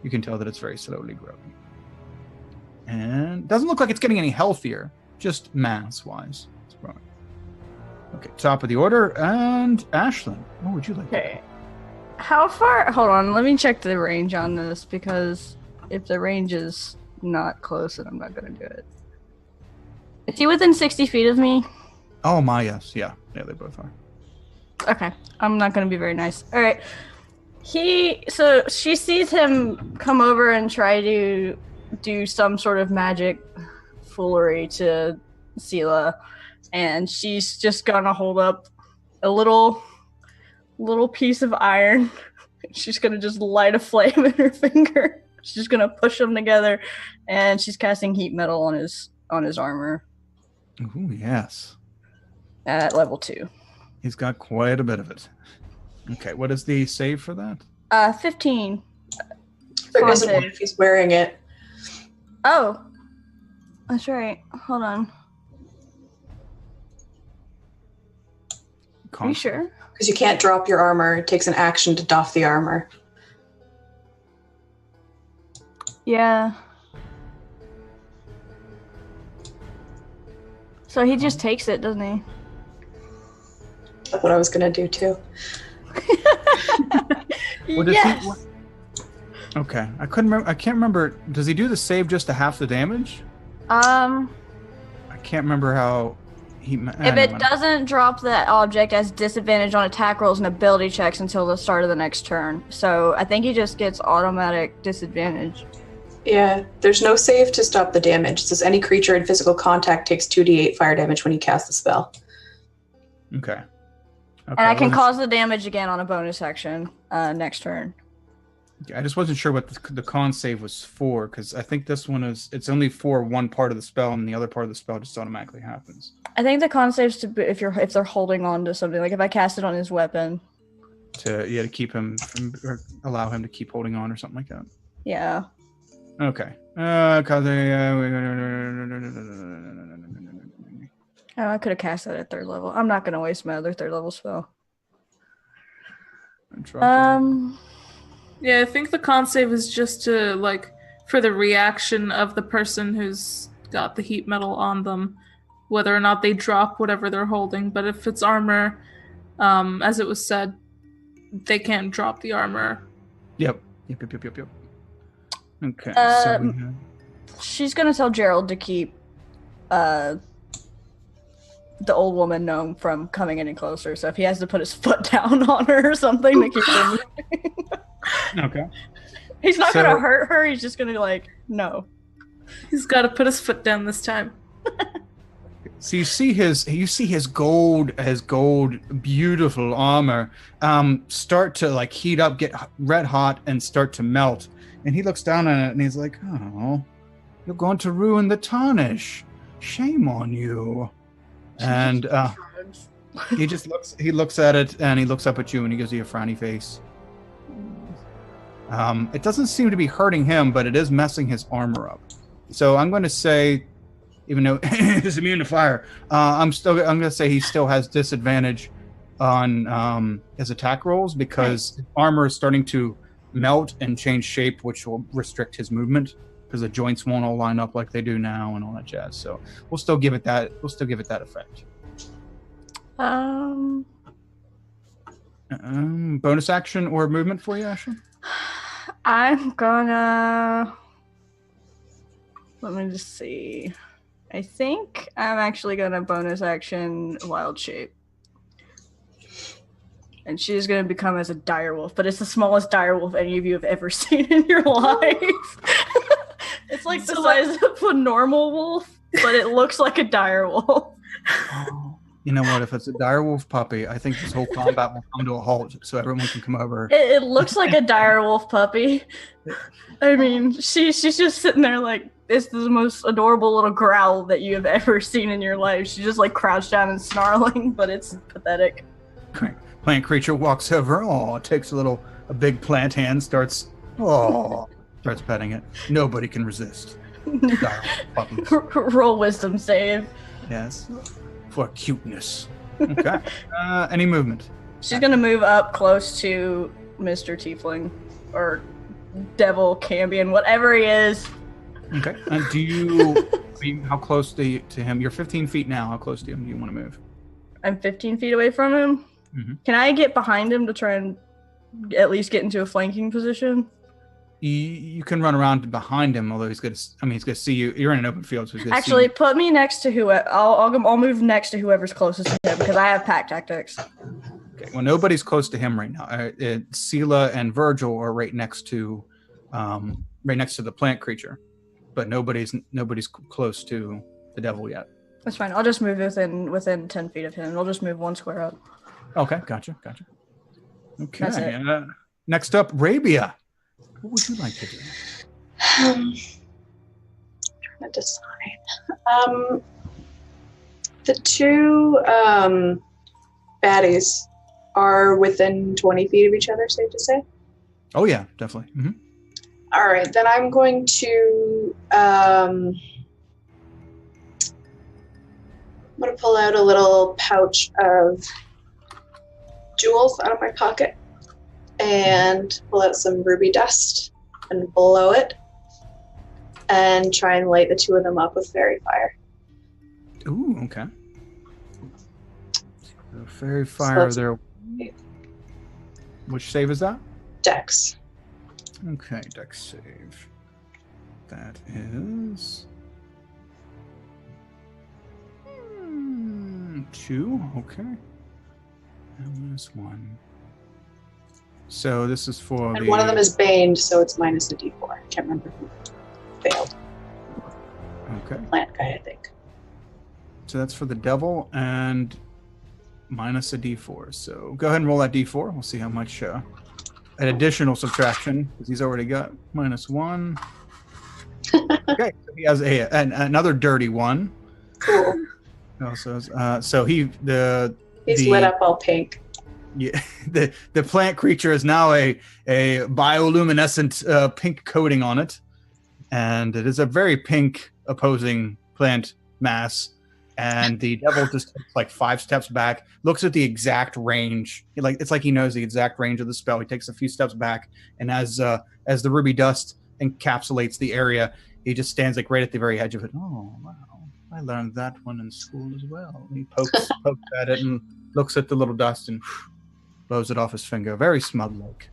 you can tell that it's very slowly growing. And it doesn't look like it's getting any healthier, just mass-wise. It's growing. Okay, top of the order, and Ashlyn, what would you like?
Okay. How far? Hold on, let me check the range on this, because if the range is not close, then I'm not going to do it. Is he within 60 feet of me?
Oh my, yes. Yeah, they both are.
Okay, I'm not going to be very nice. All right. So she sees him come over and try to do some sort of magic foolery to Sela, and she's just going to hold up a little piece of iron. She's going to just light a flame in her finger. She's just going to push them together, and she's casting heat metal on his armor.
Ooh, yes.
At level 2.
He's got quite a bit of it. Okay, what is the save for that?
15.
It doesn't matter if he's wearing it.
Oh, that's right. Hold on. Are you sure?
Because you can't drop your armor. It takes an action to doff the armor.
Yeah. So he just takes it, doesn't he?
what I was going to do too.
What does
Yes.
Okay, I couldn't remember. I can't remember. Does he do the save just to half the damage? I can't remember how he.
If it doesn't drop that object as disadvantage on attack rolls and ability checks until the start of the next turn. So I think he just gets automatic disadvantage.
Yeah, there's no save to stop the damage. It says any creature in physical contact takes 2d8 fire damage when you cast the spell.
Okay.
And I can cause the damage again on a bonus action next turn.
I just wasn't sure what the con save was for, because I think this one it's only for one part of the spell, and the other part of the spell just automatically happens.
I think the con saves to be if they're holding on to something, like if I cast it on his weapon.
To keep him from, or allow him to keep holding on or something like that.
Yeah.
Okay.
Oh, I could have cast that at 3rd level. I'm not gonna waste my other 3rd level spell.
Yeah, I think the con save is just to, like, for the reaction of the person who's got the heat metal on them, whether or not they drop whatever they're holding. But if it's armor, as it was said, they can't drop the armor.
Yep. Okay, so we have...
She's gonna tell Gerald to keep the old woman gnome from coming any closer. So if he has to put his foot down on her or something to keep her moving.
Okay.
He's not gonna hurt her, he's just gonna no.
He's got to put his foot down this time.
So you see his gold beautiful armor start to like heat up, get red hot, and start to melt. And he looks down on it and he's like, "Oh, you're going to ruin the tarnish. Shame on you." And he looks at it, and he looks up at you, and he gives you a frowny face. It doesn't seem to be hurting him, but it is messing his armor up. So I'm going to say, even though he's immune to fire, I'm going to say he still has disadvantage on his attack rolls because his armor is starting to melt and change shape, which will restrict his movement because the joints won't all line up like they do now and all that jazz. So we'll still give it that effect. Bonus action or movement for you, Ashley?
I'm gonna... Let me just see. I think I'm actually gonna bonus action Wild Shape. And she's gonna become as a direwolf, but it's the smallest direwolf any of you have ever seen in your life. It's like the size of a normal wolf, but it looks like a direwolf.
Oh, you know what? If it's a direwolf puppy, I think this whole combat will come to a halt so everyone can come over.
It looks like a direwolf puppy. I mean, she's just sitting there like, it's the most adorable little growl that you have ever seen in your life. She's just like crouched down and snarling, but it's pathetic.
Plant creature walks over. Oh, takes a big plant hand, starts petting it. Nobody can resist.
Roll wisdom save.
Yes, for cuteness. Okay. Any movement?
She's gonna move up close to Mr. Tiefling or Devil Cambion, whatever he is.
Okay. Do you? How close to him? You're 15 feet now. How close to him do you want to move?
I'm 15 feet away from him. Mm-hmm. Can I get behind him to try and at least get into a flanking position?
You can run around behind him, although he's gonna see you. You're in an open field, so he's gonna
actually
see you.
Put me next to whoever. I'll move next to whoever's closest to him because I have pack tactics.
Okay. Well, nobody's close to him right now. Sela and Virgil are right next to the plant creature, but nobody's close to the devil yet.
That's fine. I'll just move within 10 feet of him. I'll just move one square up.
Okay, gotcha. Okay. Next up, Rabia. What would you like to do?
Trying to decide. The two baddies are within 20 feet of each other, safe to say?
Oh, yeah, definitely. Mm-hmm.
All right, then I'm going to... I'm going to pull out a little pouch of jewels out of my pocket and pull out some ruby dust and blow it and try and light the two of them up with fairy fire.
Ooh, okay. The fairy
So
fire
it's
there. Which save is that?
Dex.
Okay, dex save. That is 2. Okay. And -1. So this is for
And
the.
one of them is baned, so it's minus a d4. I can't remember who failed.
Okay.
Plant guy, I think.
So that's for the devil and minus a d4. So go ahead and roll that d4. We'll see how much an additional subtraction, because he's already got -1. Okay, so he has another dirty 1.
Cool.
Also, so
He's
the
lit up all pink.
Yeah, the plant creature is now a bioluminescent pink coating on it, and it is a very pink opposing plant mass. And the devil just takes like 5 steps back, looks at the exact range. It's like he knows the exact range of the spell. He takes a few steps back, and as the ruby dust encapsulates the area, he just stands like right at the very edge of it. Oh wow, I learned that one in school as well. He pokes at it and looks at the little dust and blows it off his finger, very smug-like.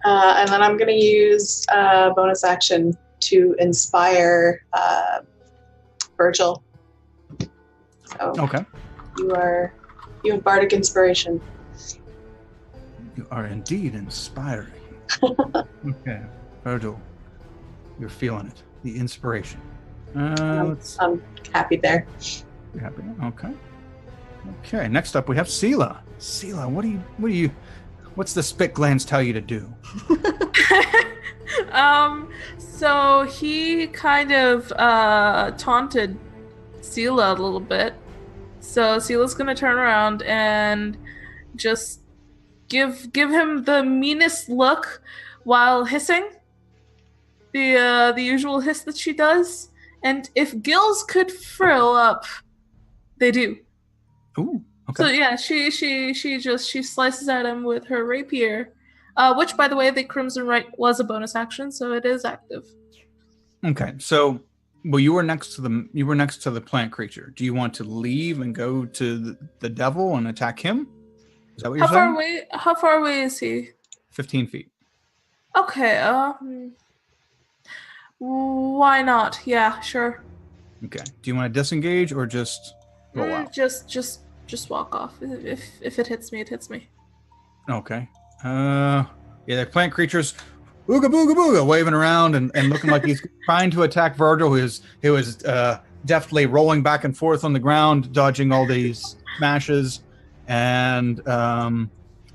And then I'm going to use a bonus action to inspire Virgil. So
Okay.
you have bardic inspiration.
You are indeed inspiring. Okay. Virgil, you're feeling it. The inspiration.
I'm happy there.
You're happy now? Okay. Okay, next up we have Sela. Sela, what's the spit glands tell you to do?
So he kind of taunted Sela a little bit. So Sela's gonna turn around and just give him the meanest look while hissing. The usual hiss that she does. And if gills could frill up, they do.
Ooh, okay.
So yeah, she slices at him with her rapier, which by the way, the Crimson Right was a bonus action, so it is active.
Okay, so you were next to the plant creature. Do you want to leave and go to the devil and attack him? Is that what you're saying?
How far away is he?
15 feet.
Okay. Why not? Yeah, sure.
Okay. Do you want to disengage or just roll out?
Just walk off. If it hits me, it hits me.
Okay. Yeah, the plant creature's booga booga booga waving around and looking like he's trying to attack Virgil, who is deftly rolling back and forth on the ground, dodging all these smashes. And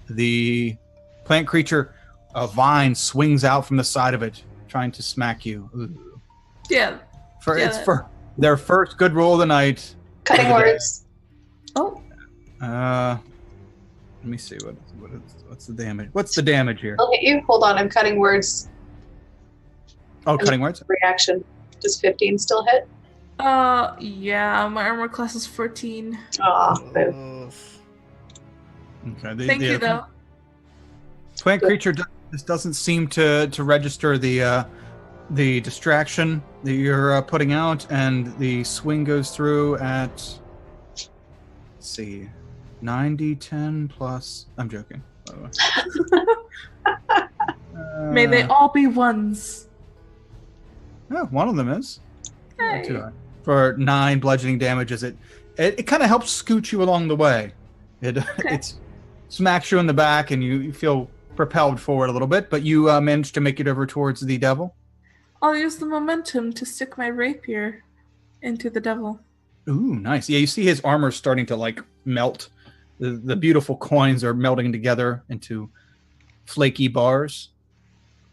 the plant creature, a vine swings out from the side of it, trying to smack you. Ooh.
Yeah.
It's for their first good roll of the night.
Cutting words.
Oh.
Let me see what's the damage. What's the damage here?
I'll hit you. Hold on, I'm cutting words.
Oh, cutting words.
Reaction. Does 15 still hit?
Yeah. My armor class is 14.
Oh,
Okay.
Thank you, though.
Plant creature doesn't seem to register the distraction that you're putting out, and the swing goes through at, let's see, 9d10 plus. I'm joking. By the way.
May they all be ones.
Yeah, one of them is.
Hey.
Not too high. For 9 bludgeoning damage, it kind of helps scoot you along the way. It smacks you in the back, and you feel propelled forward a little bit, but you manage to make it over towards the devil.
I'll use the momentum to stick my rapier into the devil.
Ooh, nice. Yeah, you see his armor starting to like melt. The beautiful coins are melting together into flaky bars.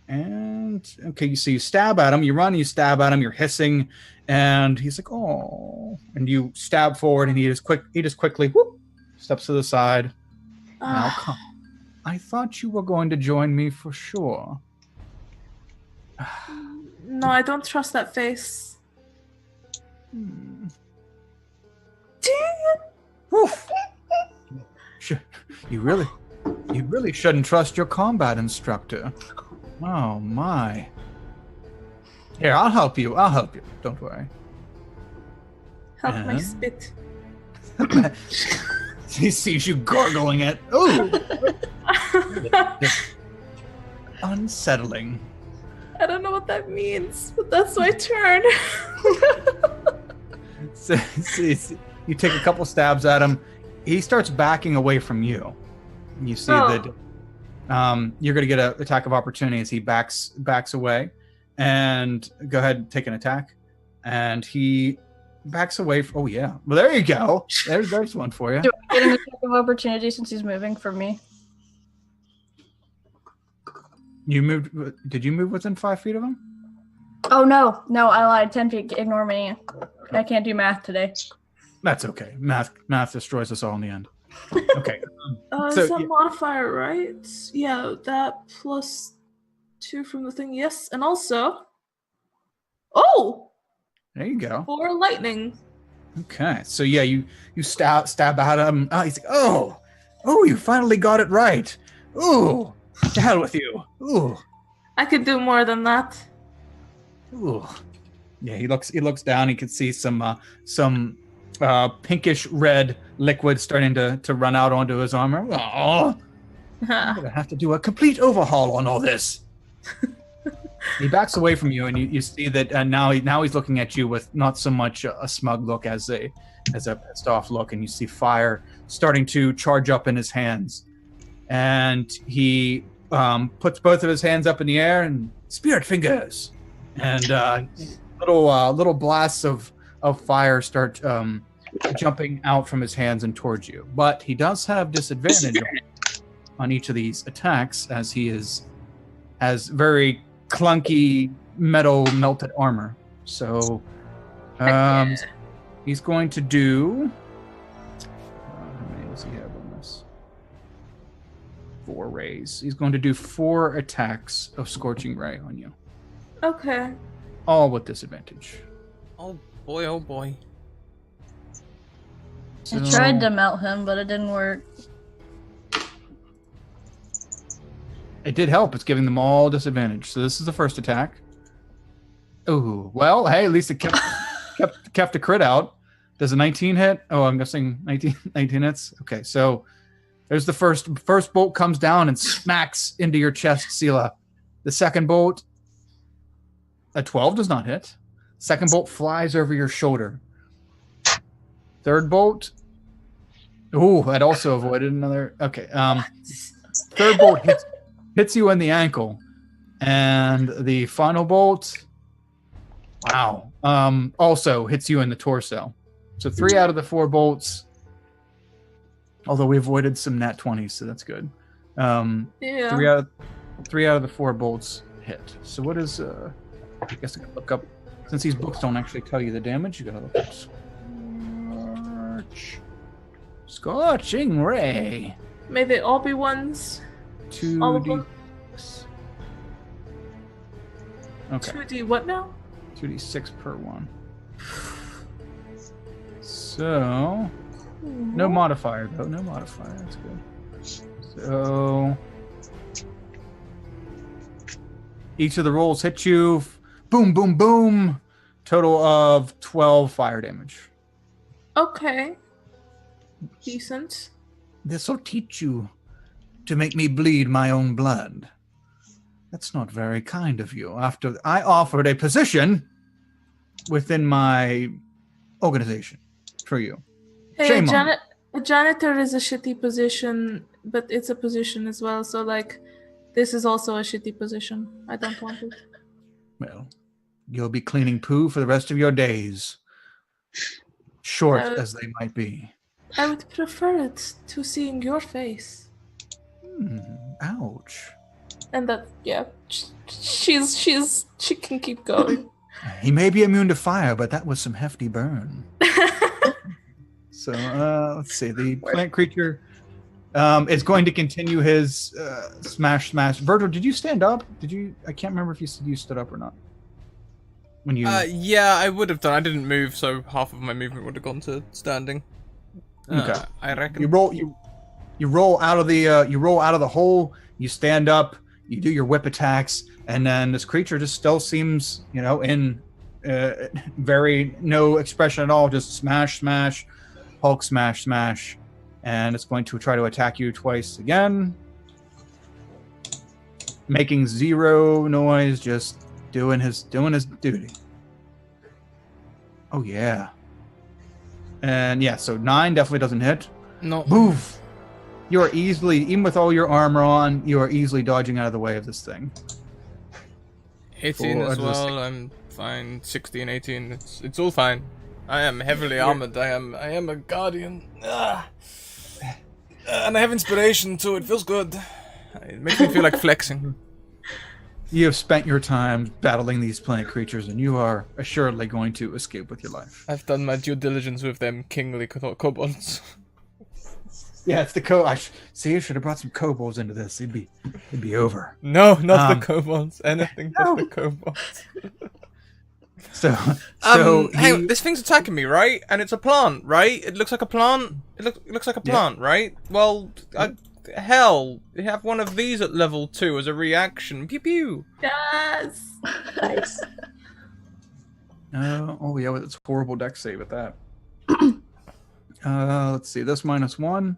And okay, you stab at him, you run, you stab at him, you're hissing, and he's like, oh, and you stab forward, and he just quickly whoop, steps to the side. Now come. I thought you were going to join me for sure.
No, I don't trust that face.
Hmm.
Dang it!
You really shouldn't trust your combat instructor. Oh my. Here, I'll help you. Don't worry.
Help my spit.
He sees you gargling it. Ooh! Unsettling.
I don't know what that means, but that's my turn.
So, you take a couple stabs at him. He starts backing away from you. You see that you're going to get an attack of opportunity as he backs away. And go ahead and take an attack. And he backs away. Oh, yeah. Well, there you go. There's one for you.
Do I get an attack of opportunity since he's moving from me?
You moved. Did you move within 5 feet of him?
Oh, no, I lied. 10 feet. Ignore me. I can't do math today.
That's okay. Math destroys us all in the end. Okay.
It's a modifier, right? Yeah, that +2 from the thing. Yes, and also... Oh!
There you go.
4 lightning.
Okay. So, yeah, you stab at him. Oh, he's like, oh, you finally got it right. Ooh. To hell with you. Ooh.
I could do more than that.
Ooh. Yeah, he looks down. He can see some pinkish red liquid starting to run out onto his armor. Oh, I'm gonna have to do a complete overhaul on all this. He backs away from you, and you see that now he's looking at you with not so much a smug look as a pissed off look, and you see fire starting to charge up in his hands. And he puts both of his hands up in the air and spirit fingers, and little blasts of fire start jumping out from his hands and towards you. But he does have disadvantage on each of these attacks, as he has very clunky metal melted armor. So he's going to do. How many does he have on this? 4 rays. He's going to do 4 attacks of Scorching Ray on you.
Okay.
All with disadvantage.
Oh boy, oh boy.
I tried to melt him, but it didn't work.
It did help. It's giving them all disadvantage. So this is the first attack. Ooh, well, hey, at least it kept a crit out. Does a 19 hit? Oh, I'm guessing 19 hits. Okay, so there's the first bolt comes down and smacks into your chest, Sela. The second bolt, a 12 does not hit. Second bolt flies over your shoulder. Third bolt. Ooh, that also avoided another. Okay. Third bolt hits you in the ankle, and the final bolt. Wow. Also hits you in the torso. So 3 out of the 4 bolts. Although we avoided some nat 20s, so that's good.
Yeah.
3 out of the 4 bolts hit. So what is? I guess I gotta look up. Since these books don't actually tell you the damage, you gotta look up. Scorching Ray.
May they all be ones.
2d. Okay.
2d what now?
2d6 per one. So no modifier though. No modifier. That's good. So each of the rolls hit you. Boom, boom, boom. Total of 12 fire damage.
Okay. Decent.
This'll teach you to make me bleed my own blood. That's not very kind of you. After I offered a position within my organization for you.
Hey,
Shame on you.
a janitor is a shitty position, but it's a position as well. So, like, this is also a shitty position. I don't want it.
Well, you'll be cleaning poo for the rest of your days. Short as they might be.
I would prefer it to seeing your face.
Ouch.
And that, yeah, she can keep going.
He may be immune to fire, but that was some hefty burn. So, let's see. The plant creature is going to continue his smash. Virgil, did you stand up? I can't remember if you said you stood up or not. When you...
Yeah, I would have done. I didn't move, so half of my movement would have gone to standing.
Okay.
I reckon.
You roll out of the hole. You stand up. You do your whip attacks, and then this creature just still seems, in very no expression at all. Just smash, smash, Hulk smash, smash, and it's going to try to attack you twice again, making zero noise, just doing his duty. Oh yeah. And yeah, so 9 definitely doesn't hit.
No.
Move. You are easily, even with all your armor on, you are easily dodging out of the way of this thing.
18 as well. I'm fine. 16, 18. It's all fine. I am heavily armored. I am a guardian. And I have inspiration too. It feels good. It makes me feel like flexing.
You have spent your time battling these plant creatures, and you are assuredly going to escape with your life.
I've done my due diligence with them kingly kobolds.
Yeah, it's the See, I should have brought some kobolds into this. It'd be over.
No, not the kobolds. Anything but the kobolds.
So
hang on, this thing's attacking me, right? And it's a plant, right? It looks like a plant. It looks like a plant, right? Well, hell, you have one of these at level 2 as a reaction. Pew pew.
Yes.
Nice.
Oh yeah, it's horrible deck save at that. Let's see. This -1,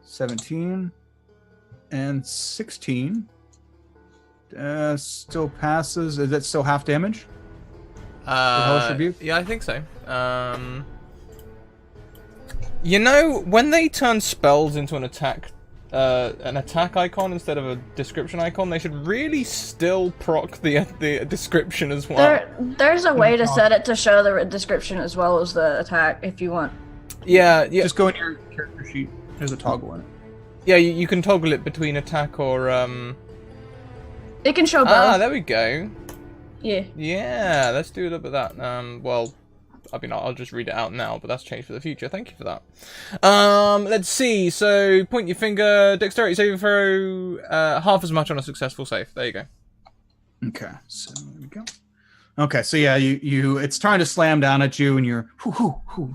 17, and 16. Still passes. Is that still half damage?
Yeah, I think so. You know, when they turn spells into an attack icon instead of a description icon, they should really still proc the description as well.
There's a way to set it to show the description as well as the attack if you want.
Yeah.
Just go in your character sheet. There's a toggle in it.
Yeah, you can toggle it between attack or
It can show both.
Ah, there we go.
Yeah.
Yeah, let's do a little bit of that. Well, I mean, I'll just read it out now, but that's changed for the future. Thank you for that. Let's see. So, point your finger, dexterity saving throw, half as much on a successful save. There you go.
Okay, so there we go. Okay, so yeah, it's trying to slam down at you, and you're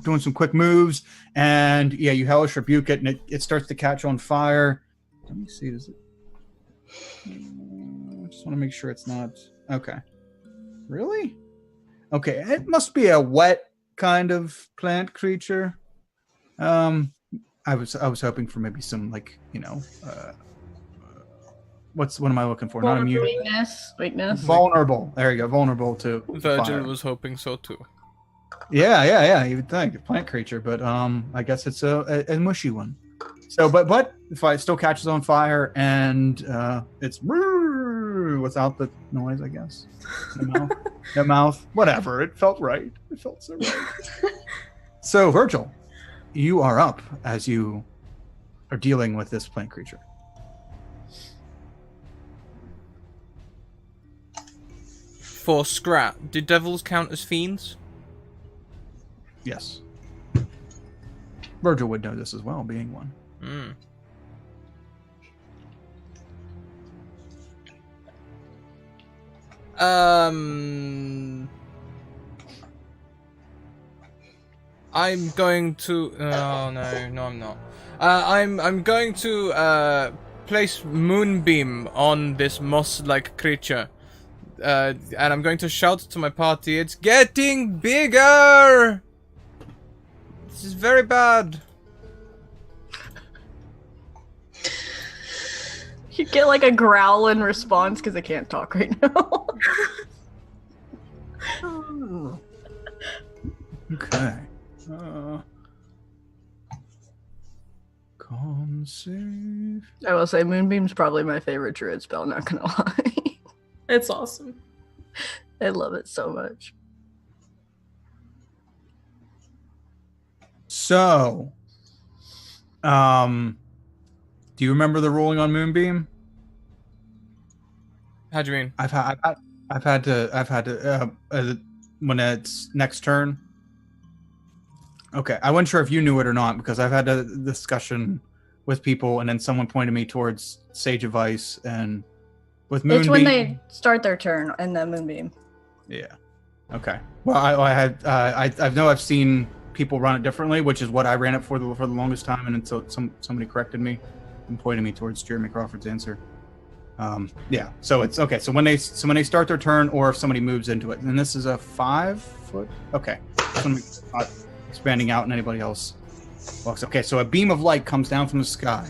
doing some quick moves, and yeah, you hellish rebuke it, and it starts to catch on fire. Let me see, does it? I just want to make sure it's not. Okay, really? Okay, it must be a wet kind of plant creature. I was hoping for maybe some what am I looking for? Not immune.
Weakness.
Vulnerable. There you go. Vulnerable to
Virgil
fire.
was hoping so too.
Yeah. You would think a plant creature, but I guess it's a mushy one. So, but if it still catches on fire and it's without the noise, I guess. No mouth. Whatever. It felt right. It felt so right. So, Virgil, you are up as you are dealing with this plant creature.
For Scrat, do devils count as fiends?
Yes. Virgil would know this as well, being one.
Hmm. I'm going to. Oh no, I'm not. I'm going to place Moonbeam on this moss-like creature, and I'm going to shout to my party. It's getting bigger. This is very bad.
You get like a growl in response because I can't talk right now.
Okay. Con save.
I will say Moonbeam's probably my favorite druid spell, not gonna lie.
It's awesome.
I love it so much.
So, do you remember the rolling on Moonbeam?
How do you mean?
I've had to when it's next turn. Okay, I wasn't sure if you knew it or not because I've had a discussion with people, and then someone pointed me towards Sage of Ice and with Moonbeam.
It's when they start their turn in the Moonbeam.
Yeah. Okay. Well, I know I've seen people run it differently, which is what I ran it for the longest time, and until somebody corrected me and pointed me towards Jeremy Crawford's answer. Yeah. So it's okay. So when they start their turn, or if somebody moves into it, and this is a 5 foot. Okay. Expanding out, and anybody else Okay, so a beam of light comes down from the sky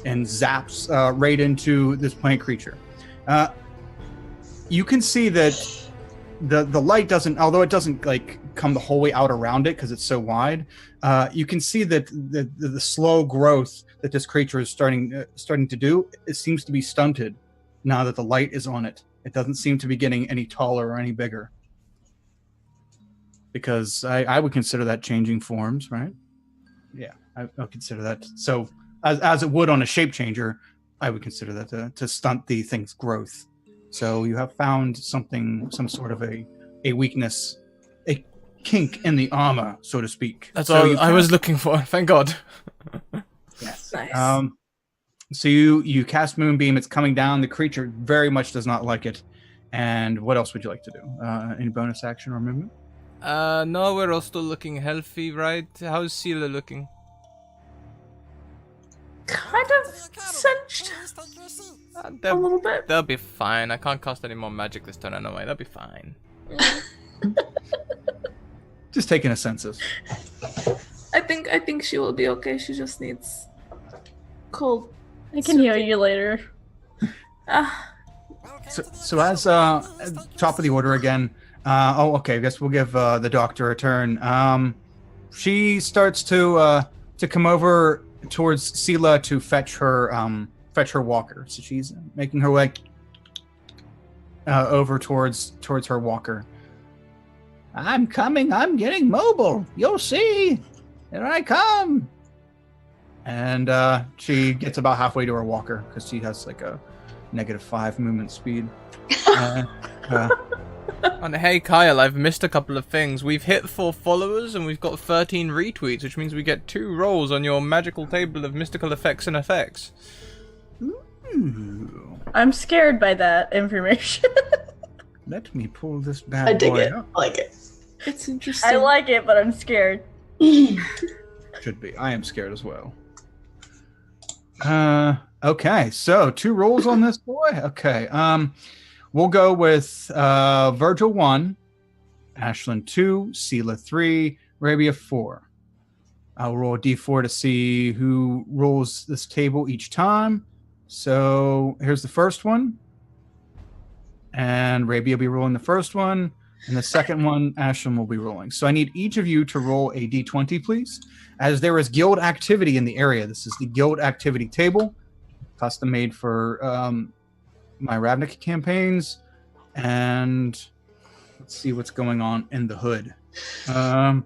and zaps right into this plant creature. You can see that the light doesn't, although it doesn't like come the whole way out around it because it's so wide. You can see that the slow growth that this creature is starting to do, it seems to be stunted now that the light is on it. It doesn't seem to be getting any taller or any bigger. Because I would consider that changing forms, right? Yeah, I'll consider that. So as it would on a shape changer, I would consider that to stunt the thing's growth. So you have found some sort of a weakness, a kink in the armor, so to speak.
That's
so
all I was looking for. Thank God.
Yes.
Nice.
So you cast Moonbeam. It's coming down. The creature very much does not like it. And what else would you like to do? Any bonus action or movement?
No, we're all still looking healthy, right? How's Sela looking?
Kind of cinched
Please take your seat.
a little bit.
They'll be fine. I can't cast any more magic this turn anyway. They'll be fine.
Just taking a census.
I think she will be okay. She just needs cold.
I can heal you later.
Welcome to the
So as top of the order again. Okay. I guess we'll give the doctor a turn. She starts to come over towards Sela to fetch her walker. So she's making her way over towards her walker.
I'm coming. I'm getting mobile. You'll see. Here I come.
And she gets about halfway to her walker because she has like a -5 movement speed.
And hey, Kyle, I've missed a couple of things. We've hit 4 followers and we've got 13 retweets, which means we get 2 rolls on your magical table of mystical effects and effects.
Ooh.
I'm scared by that information.
Let me pull this bad
I dig
boy
it.
up.
I like it.
It's interesting.
I like it, but I'm scared.
Should be. I am scared as well. Okay, so 2 rolls on this boy. Okay. We'll go with Virgil 1, Ashlyn 2, Sela 3, Arabia 4. I'll roll a d4 to see who rolls this table each time. So here's the first one. And Arabia will be rolling the first one. And the second one, Ashlyn will be rolling. So I need each of you to roll a d20, please. As there is guild activity in the area. This is the guild activity table. Custom made for my Ravnica campaigns. And let's see what's going on in the hood. Oh,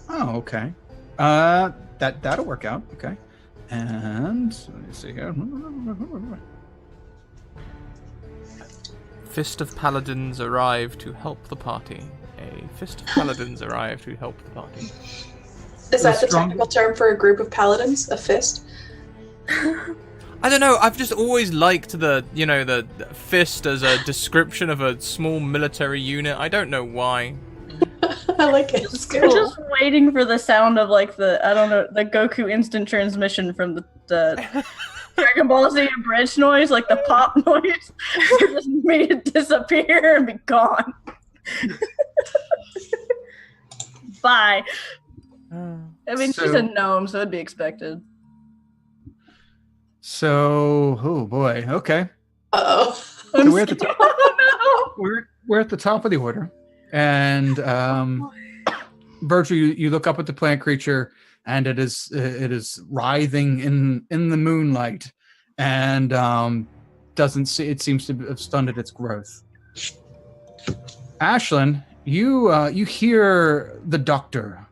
okay. That'll work out. Okay. And let me see here.
Fist of Paladins arrive to help the party. A Fist of Paladins arrive to help the party.
Is that the technical term for a group of paladins? A fist?
I don't know, I've just always liked the fist as a description of a small military unit. I don't know why.
I like it. It's
We're
cool.
just waiting for the sound of like the Goku instant transmission from the Dragon Ball Z bridge noise, like the pop noise. It just made it disappear and be gone. Bye. I mean, she's a gnome, so it'd be expected.
So, oh boy, okay.
Uh-oh.
So we're at the top.
Oh,
We're at the top of the order, and Virgil, you look up at the plant creature, and it is writhing in the moonlight, and it seems to have stunted its growth. Ashlyn, you hear the doctor.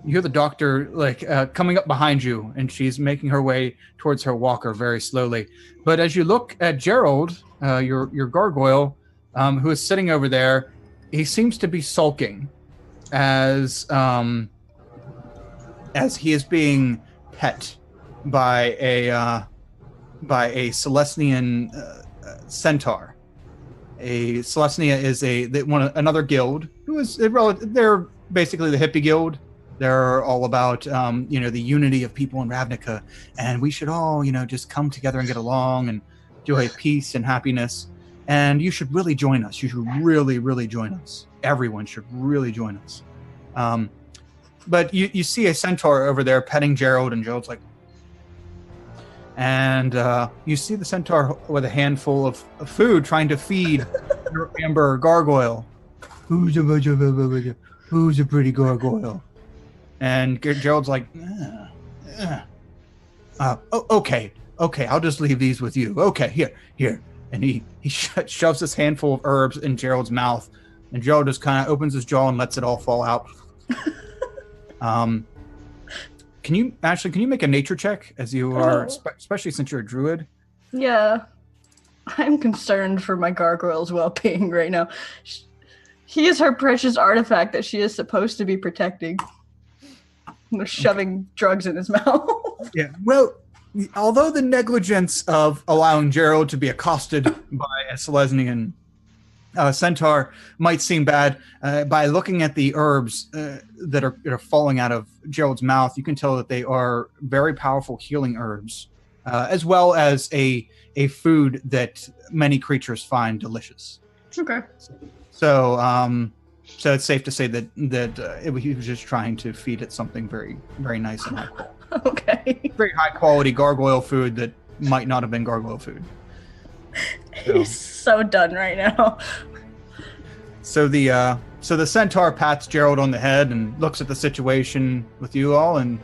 You hear the doctor coming up behind you, and she's making her way towards her walker very slowly. But as you look at Gerald, your gargoyle, who is sitting over there, he seems to be sulking as he is being pet by a Celestian centaur. A Celestia is another guild who is they're basically the hippie guild. They're all about the unity of people in Ravnica, and we should all just come together and get along and enjoy peace and happiness. and you should really join us. You should really, really join us. Everyone should really join us. But you see a centaur over there petting Gerald, and Gerald's like, and you see the centaur with a handful of food trying to feed your amber gargoyle. Who's a pretty gargoyle? And Gerald's like, okay, I'll just leave these with you. Okay, here. And he shoves this handful of herbs in Gerald's mouth, and Gerald just kind of opens his jaw and lets it all fall out. Can you make a nature check as you are, especially since you're a druid?
Yeah. I'm concerned for my gargoyle's well-being right now. He is her precious artifact that she is supposed to be protecting. Shoving drugs in his mouth.
Yeah, well, although the negligence of allowing Gerald to be accosted by a Selesnian centaur might seem bad, by looking at the herbs that are falling out of Gerald's mouth, you can tell that they are very powerful healing herbs, as well as a food that many creatures find delicious.
Okay.
So it's safe to say that he was just trying to feed it something very, very nice and high quality.
Okay.
Very high quality gargoyle food that might not have been gargoyle food.
He's so done right now.
So the centaur pats Gerald on the head and looks at the situation with you all and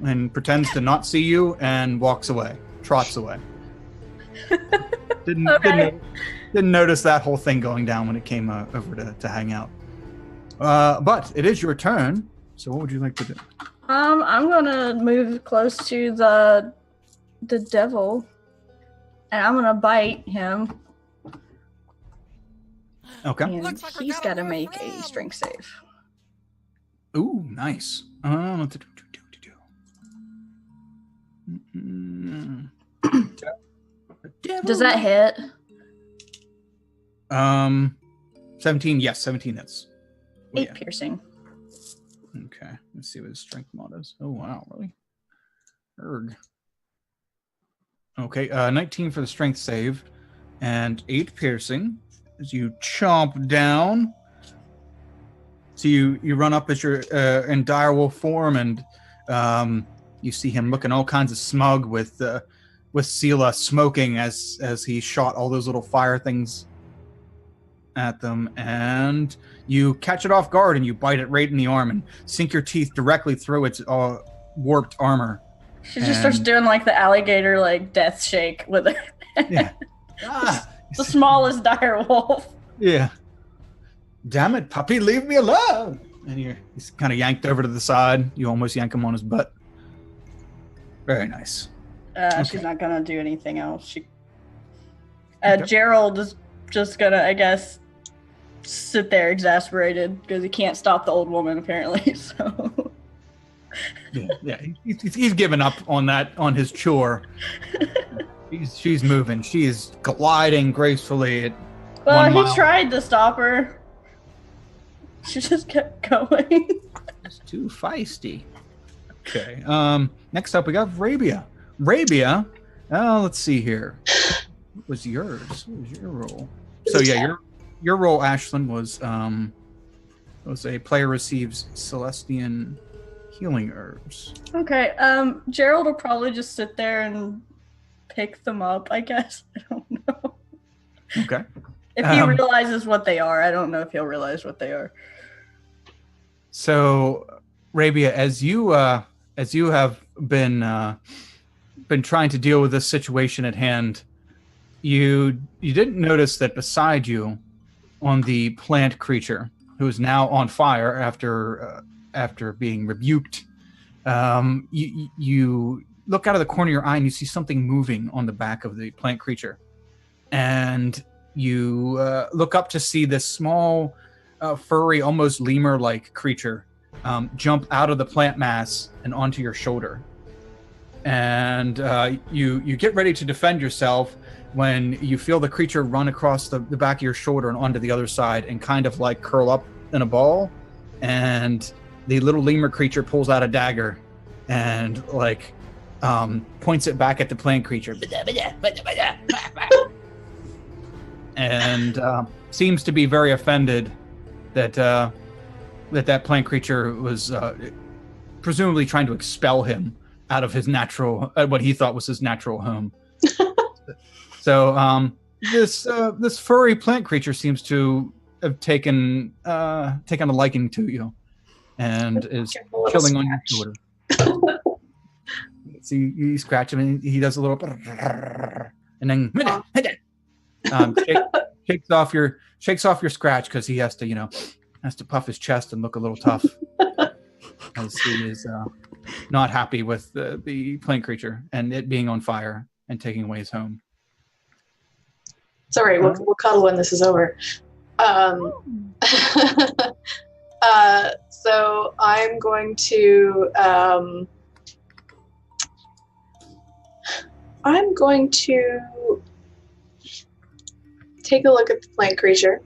and pretends to not see you and walks away, trots away. Didn't notice that whole thing going down when it came over to hang out. But it is your turn. So what would you like to do?
I'm gonna move close to the devil, and I'm gonna bite him.
Okay.
And
Looks like we
he's
got
got to
a new
make a
friend.
strength save.
Ooh, nice.
Does that hit?
17. Yes, 17 hits. Oh,
8 piercing.
Okay. Let's see what his strength mod is. Oh wow, really? Erg. Okay, 19 for the strength save, and 8 piercing as you chomp down. So you run up as you're in direwolf form, and you see him looking all kinds of smug with Sela smoking as he shot all those little fire things at them, and you catch it off guard and you bite it right in the arm and sink your teeth directly through its warped armor.
She just starts doing like the alligator like death shake with it.
Yeah.
The smallest dire wolf.
Yeah. Damn it, puppy, leave me alone. And he's kind of yanked over to the side. You almost yank him on his butt. Very nice.
She's not gonna do anything else. Gerald is just gonna, I guess, sit there exasperated because he can't stop the old woman apparently. So
yeah, he's given up on his chore. She's moving. She is gliding gracefully.
Well, he tried to stop her. She just kept going.
It's too feisty.
Okay. Next up we got Rabia. Rabia. Let's see here. What was yours? What was your role? So yeah, your role, Ashlyn, was a player receives Celestian healing herbs.
Okay. Gerald will probably just sit there and pick them up, I guess. I don't know.
Okay.
If he realizes what they are, I don't know if he'll realize what they are.
So, Rabia, as you have been trying to deal with this situation at hand, you didn't notice that beside you, on the plant creature who is now on fire after being rebuked, you look out of the corner of your eye and you see something moving on the back of the plant creature, and you look up to see this small, furry, almost lemur-like creature jump out of the plant mass and onto your shoulder. And you get ready to defend yourself when you feel the creature run across the back of your shoulder and onto the other side and kind of like curl up in a ball. And the little lemur creature pulls out a dagger and like points it back at the plant creature. and seems to be very offended that that plant creature was presumably trying to expel him out of his natural, what he thought was his natural home. So this furry plant creature seems to have taken a liking to you, and is chilling on your shoulder. So you scratch him, and he does a little, and then shakes off your scratch because he has to puff his chest and look a little tough, as he is not happy with the plant creature and it being on fire and taking away his home.
It's all right. We'll cuddle when this is over. So I'm going to take a look at the plant creature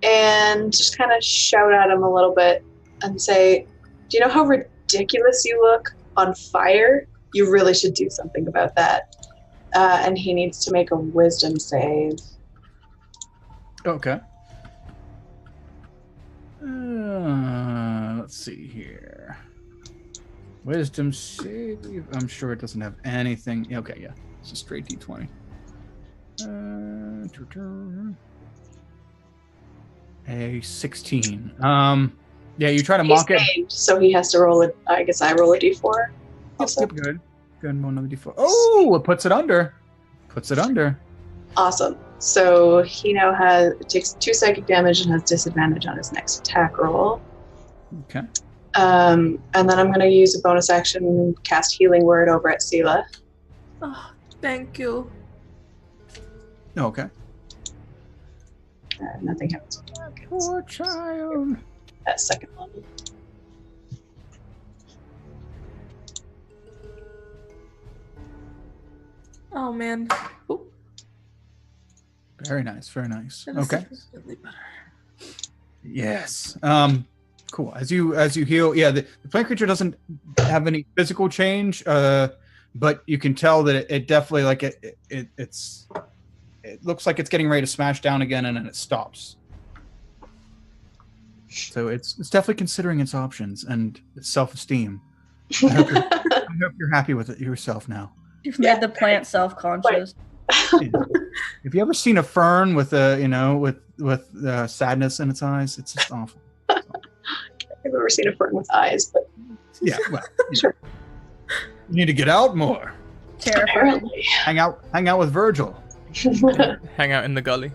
and just kind of shout at him a little bit and say, "Do you know how ridiculous you look on fire? You really should do something about that." And he needs to make a wisdom save.
Okay. Let's see here. Wisdom save. I'm sure it doesn't have anything. Okay, yeah. It's a straight D20. A 16. Yeah, you try to mock it.
Saved, so he has to roll it. I guess I roll a D4. Also.
Yep, good. Good, roll another D4. Oh, it puts it under.
Awesome. So he now takes 2 psychic damage and has disadvantage on his next attack roll.
Okay.
And then I'm going to use a bonus action and cast Healing Word over at Sela.
Oh, thank you.
Okay.
Nothing happens.
Poor child.
At second level.
Oh man. Ooh.
Very nice. Very nice.
That is
Okay.
significantly better.
Yes. Cool. As you heal, yeah, the plant creature doesn't have any physical change, but you can tell that it definitely it looks like it's getting ready to smash down again, and then it stops. So it's definitely considering its options and its self-esteem. I hope you're happy with it yourself now.
You've made the plant self-conscious.
Yeah. Have you ever seen a fern with sadness in its eyes? It's just awful.
I've never seen a fern with eyes, but
Yeah, well,
sure.
You need to get out more.
Terrifying.
Apparently.
Hang out with Virgil.
Hang out in the gully.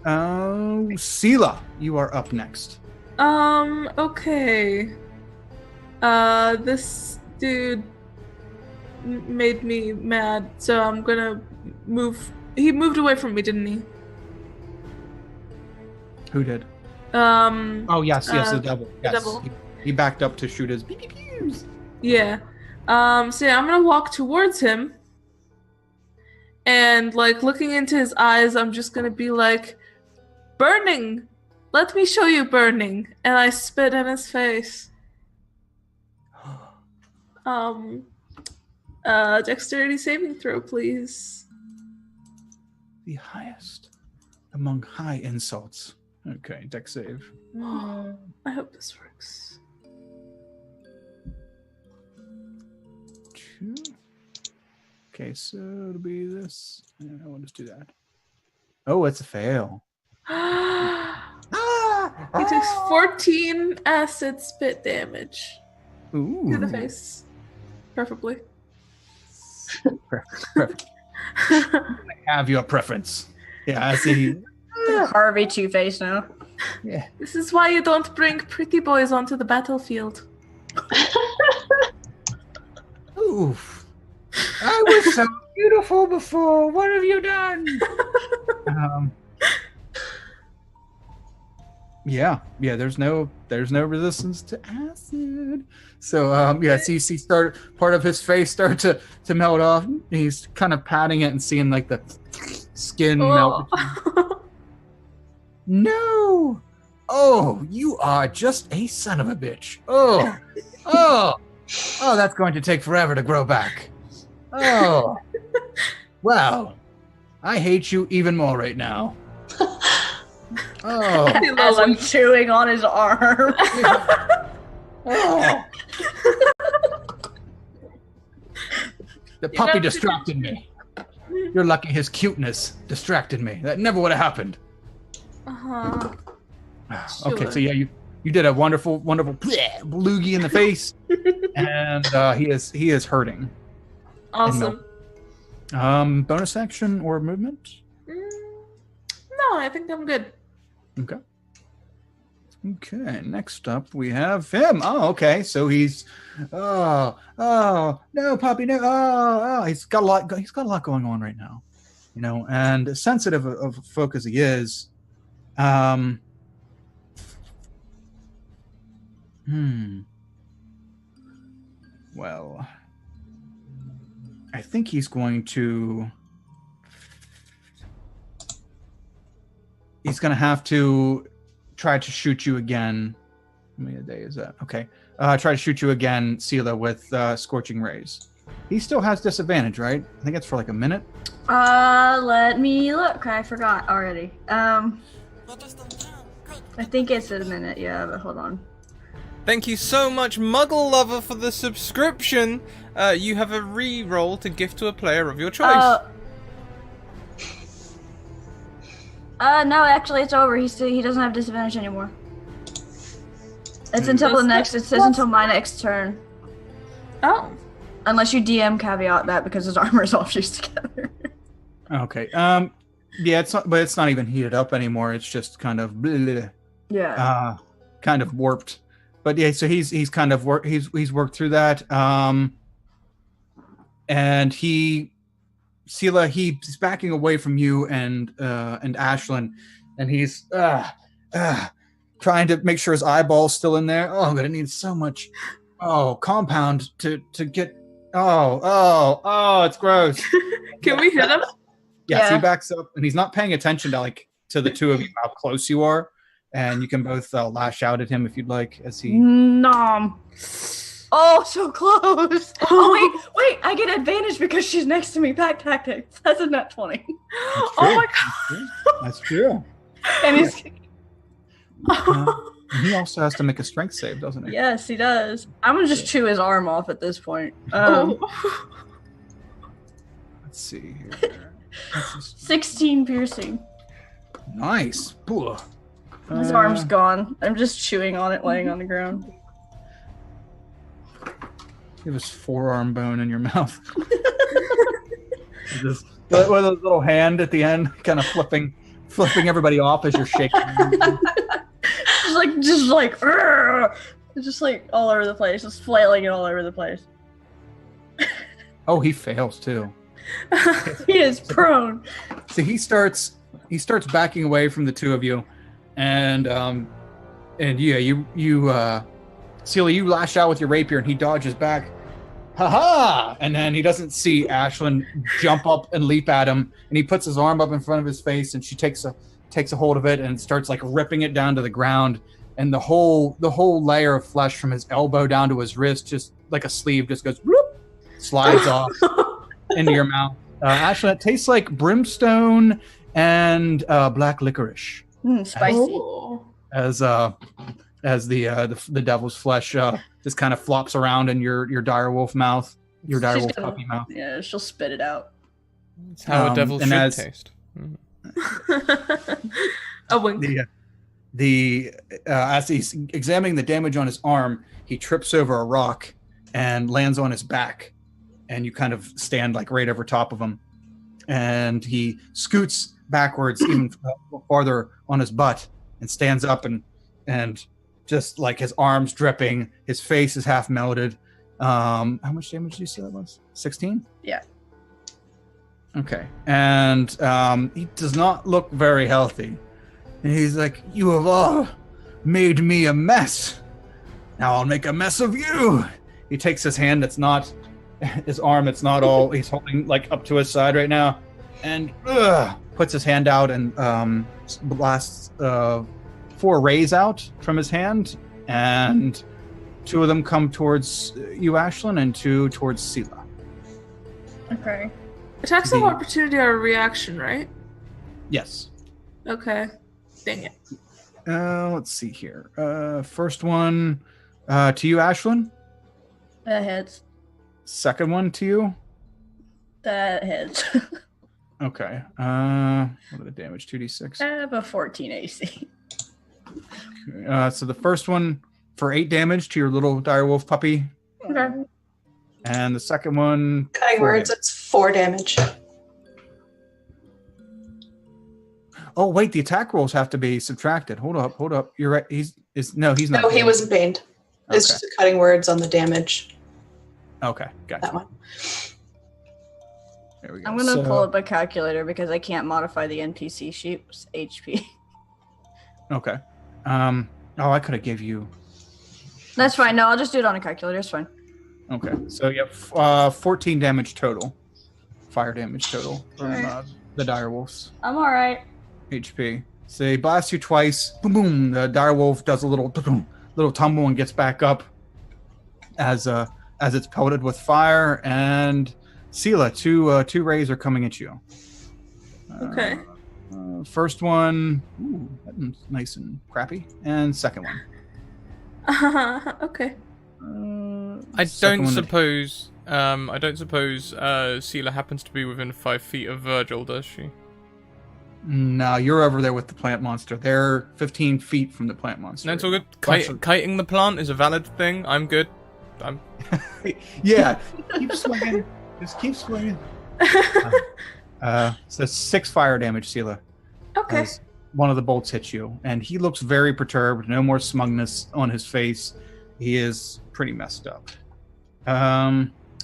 Sela, you are up next.
Okay. This dude made me mad, so I'm gonna move. He moved away from me, didn't he?
Who did?
Oh
yes, the devil. Yes.
The devil.
He backed up to shoot his pew-pew-pews.
Yeah. So yeah, I'm gonna walk towards him, and looking into his eyes, I'm just gonna be like, "Burning! Let me show you burning!" And I spit in his face. Dexterity saving throw, please.
The highest among high insults. Okay, dex save.
I hope this works.
2. Okay, so it'll be this. Yeah, I'll just do that. Oh, it's a fail.
He takes 14 acid spit damage
Ooh.
to the face. Preferably.
Perfect. Have your preference. Yeah, I see.
Harvey Two-Face now.
Yeah.
This is why you don't bring pretty boys onto the battlefield.
Oof. I was so beautiful before. What have you done? Yeah. There's no resistance to acid. So so you see part of his face start to melt off. He's kind of patting it and seeing the skin melt. No. Oh, you are just a son of a bitch. Oh, that's going to take forever to grow back. Oh, wow. I hate you even more right now. Oh.
As I'm chewing on his arm.
Oh. The puppy distracted me. You're lucky his cuteness distracted me. That never would have happened.
Uh-huh.
Okay, so yeah, you did a wonderful loogie in the face, and he is hurting.
Awesome.
Bonus action or movement?
No, I think I'm good.
Okay. Okay, next up we have him. Oh, okay. So he's no, puppy, no. Oh, he's got a lot going on right now. You know, and as sensitive of folk as he is, well, I think he's going to have to try to shoot you again. How many a day is that? Okay. Try to shoot you again, Sela, with Scorching Rays. He still has disadvantage, right? I think it's for like a minute.
Let me look. I forgot already.
You're just in time. Quick.
I think it's a minute, yeah, but hold on.
Thank you so much, Muggle Lover, for the subscription. You have a re-roll to gift to a player of your choice.
No, actually, it's over. He doesn't have disadvantage anymore. It's until the next. It says until my next turn.
Oh.
Unless you DM caveat that because his armor is all fused together.
Okay. Yeah, it's not, but it's not even heated up anymore. It's just kind of
Yeah.
kind of warped. But yeah, so he's kind of he's worked through that. And Sela, he's backing away from you and Ashlyn, and he's trying to make sure his eyeball's still in there. Oh, but it needs so much compound to get. Oh, it's gross.
Can we hit him?
Yes,
Yeah.
he backs up, and he's not paying attention to the two of you, how close you are, and you can both lash out at him if you'd like, as he.
Nom. Oh, so close. Oh, wait, I get advantage because she's next to me. Pack tactics. That's a nat 20.
Oh my god.
That's true.
And he's
He also has to make a strength save, doesn't he?
yes, he does. I'm gonna just chew his arm off at this point.
Oh.
Let's see here.
16 piercing.
Nice. Ooh.
His arm's gone. I'm just chewing on it, laying on the ground.
You have his forearm bone in your mouth. Just with a little hand at the end, kind of flipping everybody off as you're shaking.
just like all over the place, just flailing it all over the place.
Oh, he fails too.
He is prone.
So he starts backing away from the two of you, and yeah, you Celia, you lash out with your rapier, and he dodges back. Ha! And then he doesn't see Ashlyn jump up and leap at him, and he puts his arm up in front of his face, and she takes a hold of it and starts like ripping it down to the ground, and the whole layer of flesh from his elbow down to his wrist, just like a sleeve, just goes whoop, slides off into your mouth. Ashlyn, it tastes like brimstone and black licorice.
Spicy.
Oh.
As the devil's flesh just kind of flops around in your direwolf mouth, your direwolf puppy mouth.
Yeah, she'll spit it out.
That's how a devil
and
should
as-
taste.
A wink.
As he's examining the damage on his arm, he trips over a rock and lands on his back, and you kind of stand like right over top of him, and he scoots backwards even farther on his butt and stands up and just like his arms dripping, his face is half melted. How much damage did you say that was? 16?
Yeah.
Okay. And he does not look very healthy. And he's like, "You have all made me a mess. Now I'll make a mess of you." He takes his hand, it's not his arm, it's not all he's holding like up to his side right now, and puts his hand out and blasts 4 rays out from his hand, and 2 of them come towards you, Ashlyn, and 2 towards Sela.
Okay.
Attacks of opportunity are a reaction, right?
Yes.
Okay. Dang it.
Let's see here. First one to you, Ashlyn.
That hits.
Second one to you.
That hits.
Okay. What are the damage? 2d6.
I have a 14 AC.
So the first one for 8 damage to your little direwolf puppy.
Okay.
And the second one.
Cutting words, it's 4 damage.
Oh wait, the attack rolls have to be subtracted. Hold up. You're right. He's not.
No, he wasn't pained. It's
Okay.
just the cutting words on the damage.
Okay, gotcha.
That one.
There we go.
I'm gonna pull up a calculator because I can't modify the NPC sheet's HP.
Okay. Oh, I could have give you.
That's fine. No, I'll just do it on a calculator. It's fine.
Okay. So yep, 14 damage total. Fire damage total from the direwolves.
I'm all right.
HP. So he blasts you twice. Boom, boom. The direwolf does a little tumble and gets back up as it's pelted with fire. And Sela, two rays are coming at you.
Okay.
First one, that one's nice and crappy, and second one.
Okay.
I don't suppose Sela happens to be within 5 feet of Virgil, does she?
No, you're over there with the plant monster. They're 15 feet from the plant monster.
No, it's all good. Kiting the plant is a valid thing. I'm good.
Yeah, keep swinging. Just keep swinging. So 6 fire damage, Sela.
Okay.
As one of the bolts hits you, and he looks very perturbed. No more smugness on his face. He is pretty messed up.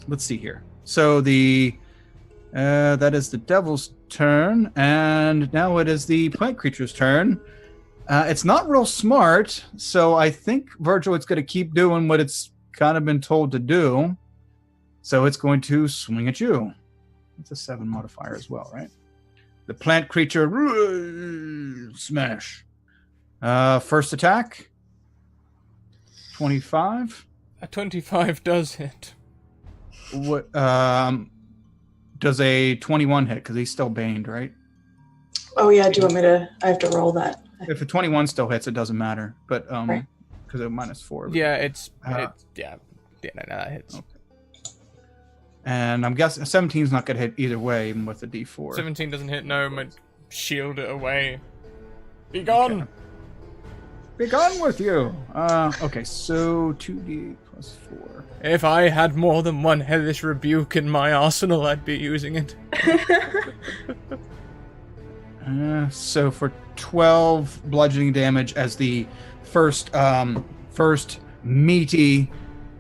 Let's see here. So that is the devil's turn, and now it is the plant creature's turn. It's not real smart, so I think Virgil is going to keep doing what it's kind of been told to do. So it's going to swing at you. It's a 7 modifier as well, right? The plant creature smash. First attack. 25.
A 25 does hit.
What? Does a 21 hit? Because he's still baned, right?
Oh yeah, do you want me to? I have to roll that.
If a 21 still hits, it doesn't matter. But
Right.
because of -4.
Yeah, it's no, that hits.
Okay. And I'm guessing 17's not gonna hit either way, even with the D4.
17 doesn't hit. No, my shield it away. Be gone.
Okay. Be gone with you. Okay, so 2d plus 4.
If I had more than one hellish rebuke in my arsenal, I'd be using it.
So for 12 bludgeoning damage as the first meaty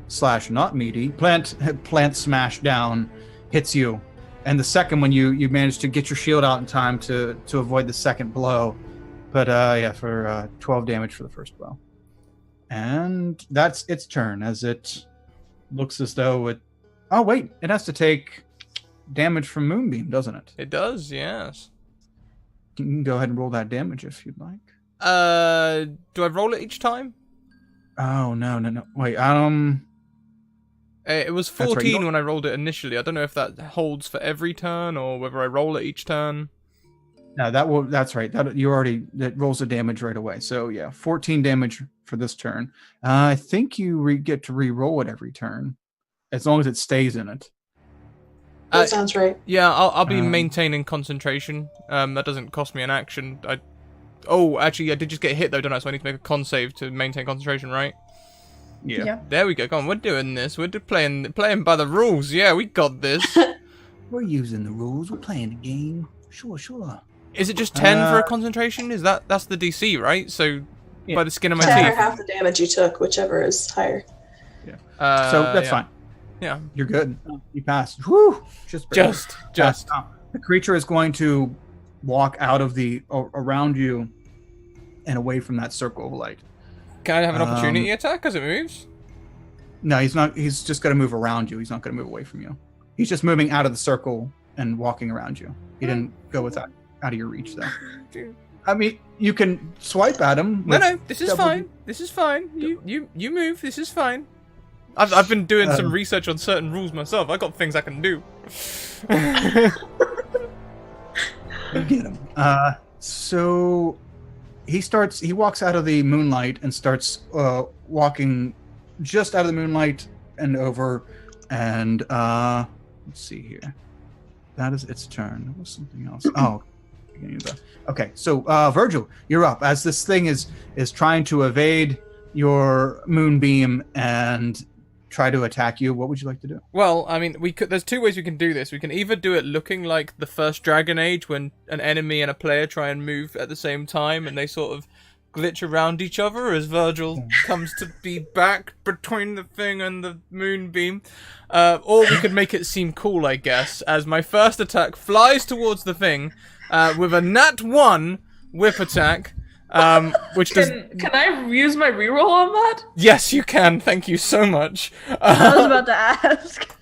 / not meaty plant smash down hits you, and the second one you managed to get your shield out in time to avoid the second blow, but for 12 damage for the first blow, and that's its turn as it looks as though it has to take damage from Moonbeam, doesn't it?
It does, yes.
You can go ahead and roll that damage if you'd like.
Do I roll it each time?
Oh no wait,
it was
That's right,
14 when I rolled it initially. I don't know if that holds for every turn or whether I roll it each turn.
No, that's right. That rolls the damage right away. So yeah, 14 damage for this turn. I think you get to re-roll it every turn, as long as it stays in it.
That sounds right.
Yeah, I'll be maintaining concentration. That doesn't cost me an action. Actually, I did just get hit though, don't I? So I need to make a con save to maintain concentration, right?
Yeah.
There we go. Come on, we're doing this. We're playing by the rules. Yeah, we got this.
We're using the rules. We're playing the game. Sure.
Is it just 10 for a concentration? That's the DC, right? So by the skin of my
10 or
teeth.
half the damage you took, whichever is higher.
Yeah. So that's fine.
Yeah.
You're good. You passed. Whew. Just.
Just.
The creature is going to walk out of around you and away from that circle of light.
Can I have an opportunity attack as it moves?
No, he's not. He's just going to move around you. He's not going to move away from you. He's just moving out of the circle and walking around you. He didn't go with that out of your reach, though. I mean, you can swipe at him.
No, this is fine. This is fine. You move. This is fine. I've been doing some research on certain rules myself. I got things I can do.
You get him. So he walks out of the moonlight and starts walking just out of the moonlight and over, and let's see here. That is its turn. There was something else. Oh, okay. So Virgil, you're up. As this thing is trying to evade your moonbeam and try to attack you, what would you like to do?
Well, I mean, there's two ways we can do this. We can either do it looking like the first Dragon Age, when an enemy and a player try and move at the same time, and they sort of glitch around each other as Virgil comes to be back between the thing and the moonbeam. Or we could make it seem cool, I guess, as my first attack flies towards the thing with a nat 1 whip attack. Which
Can I use my reroll on that?
Yes, you can. Thank you so much.
I was about to ask.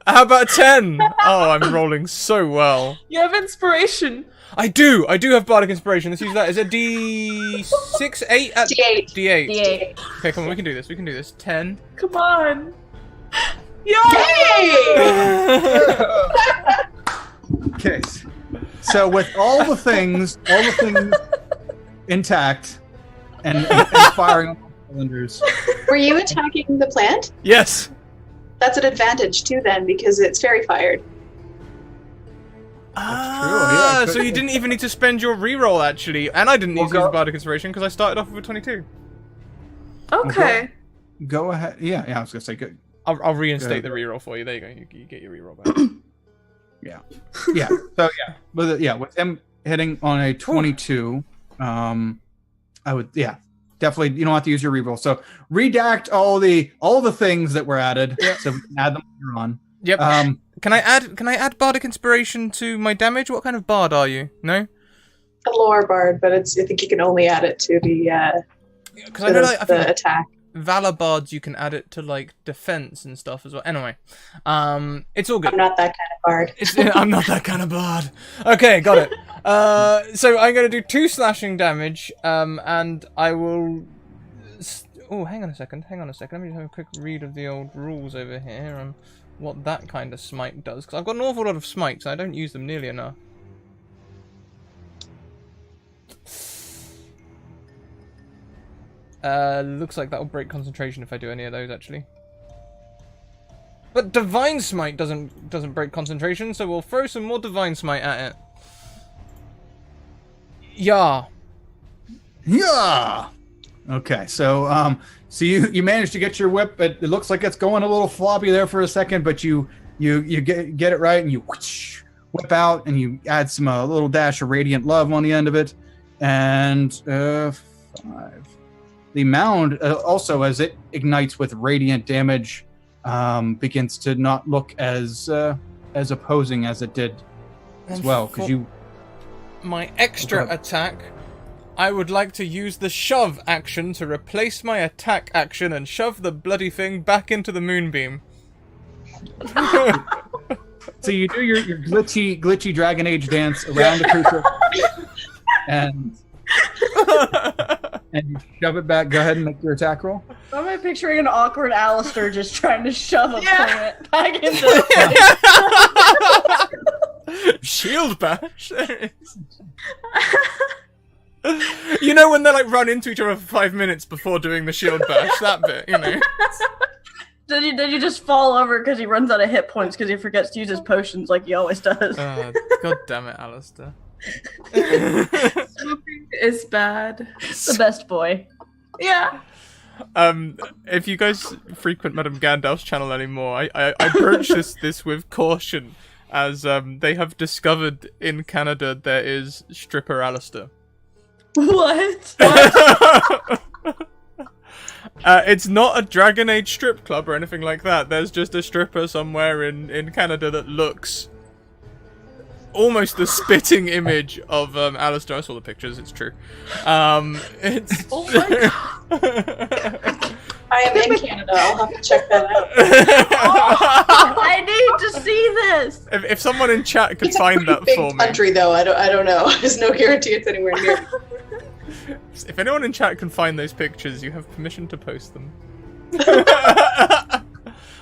How about 10? Oh, I'm rolling so well.
You have inspiration.
I do have Bardic Inspiration. Let's use that. Is it D6, 8?
D8.
D8.
D8.
Okay, come on, we can do this. 10.
Come on. Yay!
Okay. So with all the things intact and firing on all cylinders.
Were you attacking the plant?
Yes.
That's an advantage too, then, because it's fairy fired.
Yeah,
so you didn't even need to spend your reroll, actually. And I didn't need to
go-
use Bardic Inspiration because I started off with a 22.
Okay.
Go ahead. Yeah, I was gonna say good.
I'll reinstate the reroll for you. There you go. You get your reroll back.
Yeah. So with him hitting on a 22, I would definitely. You don't have to use your reroll. So redact all the things that were added, so we can add them later on.
Yep. Can I add Bardic Inspiration to my damage? What kind of bard are you? No.
A lore bard, but I think you can only add it to the
Because I know I think
attack.
Valor bards you can add it to like defense and stuff as well. Anyway, it's all good.
I'm not that kind of bard.
I'm not that kind of bard. Okay, got it. So I'm going to do 2 slashing damage, and I will... Oh, hang on a second. Let me just have a quick read of the old rules over here on what that kind of smite does. Because I've got an awful lot of smites, and I don't use them nearly enough. Looks like that'll break concentration if I do any of those, actually. But Divine Smite doesn't break concentration, so we'll throw some more Divine Smite at it. Yeah.
Okay, so you managed to get your whip, but it looks like it's going a little floppy there for a second, but you get it right, and you whip out, and you add some a little dash of radiant love on the end of it, and 5. The mound also, as it ignites with radiant damage, begins to not look as opposing as it did as well. Because
my extra attack, I would like to use the shove action to replace my attack action and shove the bloody thing back into the moonbeam.
So you do your glitchy Dragon Age dance around the creature, and you shove it back. Go ahead and make your attack roll.
Am I picturing an awkward Alistair just trying to shove a plant back into the
Shield bash. You know when they like run into each other for 5 minutes before doing the shield bash? That bit, you know.
Did you just fall over because he runs out of hit points because he forgets to use his potions like he always does?
God damn it, Alistair.
Smoking is bad.
The best boy.
Yeah.
If you guys frequent Madame Gandalf's channel anymore, I broach this with caution, as they have discovered in Canada there is stripper Alistair.
What?
It's not a Dragon Age strip club or anything like that. There's just a stripper somewhere in Canada that looks almost the spitting image of Alistair. I saw the pictures, it's true. It's...
Oh my god.
I am in Canada. I'll have to check that out.
I need to see this.
If someone in chat could
It's
find
a
that
pretty
for
big
me.
country, though. I don't know. There's no guarantee it's anywhere near.
If anyone in chat can find those pictures, you have permission to post them.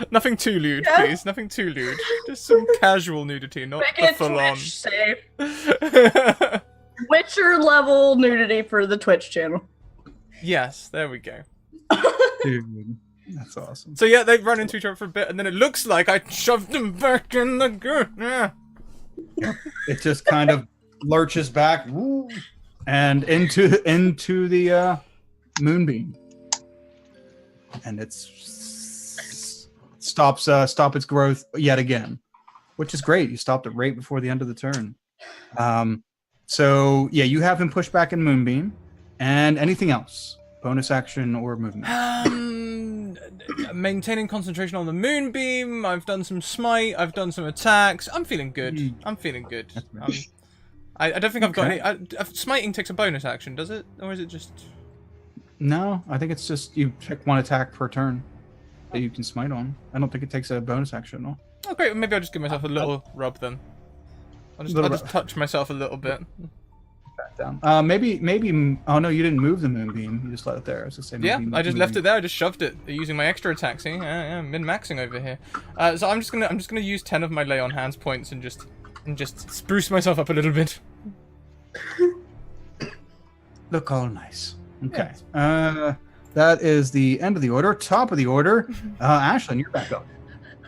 Nothing too lewd,
Yeah.
please. Nothing too lewd. Just some casual nudity, not
Make
the
it
full on.
Twitch safe. Witcher level nudity for the Twitch channel.
Yes, there we go.
Dude, that's awesome.
So yeah, they run into each other for a bit, and then it looks like I shoved them back in the gun.
It just kind of lurches back and into the moonbeam, and stop its growth yet again, which is great. You stopped it right before the end of the turn. So yeah, you have him pushed back in moonbeam, and anything else, bonus action or movement.
Maintaining concentration on the moonbeam. I've done some smite. I've done some attacks. I'm feeling good. I'm feeling good. I don't think I've got any. Smiting takes a bonus action, does it, or is it just?
No, I think it's just you pick one attack per turn that you can smite on. I don't think it takes a bonus action. No.
Oh great, maybe I'll just give myself a little rub then. I'll just touch myself a little bit.
Back down. Maybe. Oh no, you didn't move the moonbeam. You just let it there. I was just saying.
Yeah, I just left it there. I just shoved it using my extra attack. See, yeah, min-maxing over here. So I'm just gonna use 10 of my lay on hands points and just spruce myself up a little bit.
Look all nice. Okay. That is the end of the order. Top of the order. Ashlyn, you're back up.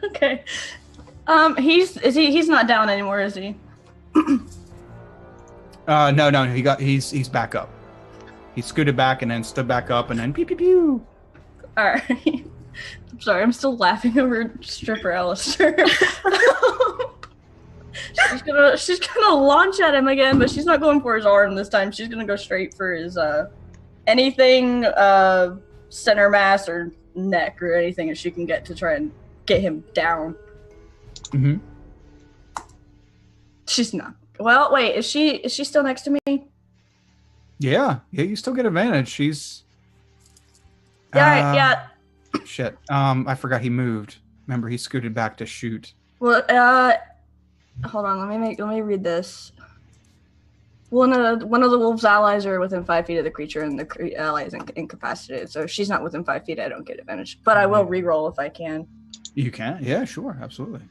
Okay. He's not down anymore, is he?
No. He's back up. He scooted back and then stood back up and then pew pew pew.
All right. I'm sorry. I'm still laughing over stripper Alistair. She's gonna launch at him again, but she's not going for his arm this time. She's gonna go straight for his anything center mass or neck or anything that she can get to try and get him down.
Mm-hmm.
She's not. Well, wait. Is she still next to me?
Yeah. You still get advantage. She's.
Yeah. Yeah.
Shit. I forgot he moved. Remember, he scooted back to shoot.
Well, hold on. Let me read this. One of the wolf's allies are within 5 feet of the creature, and the ally is incapacitated. So if she's not within 5 feet, I don't get advantage. But I will re-roll if I can.
You can? Yeah, sure, absolutely.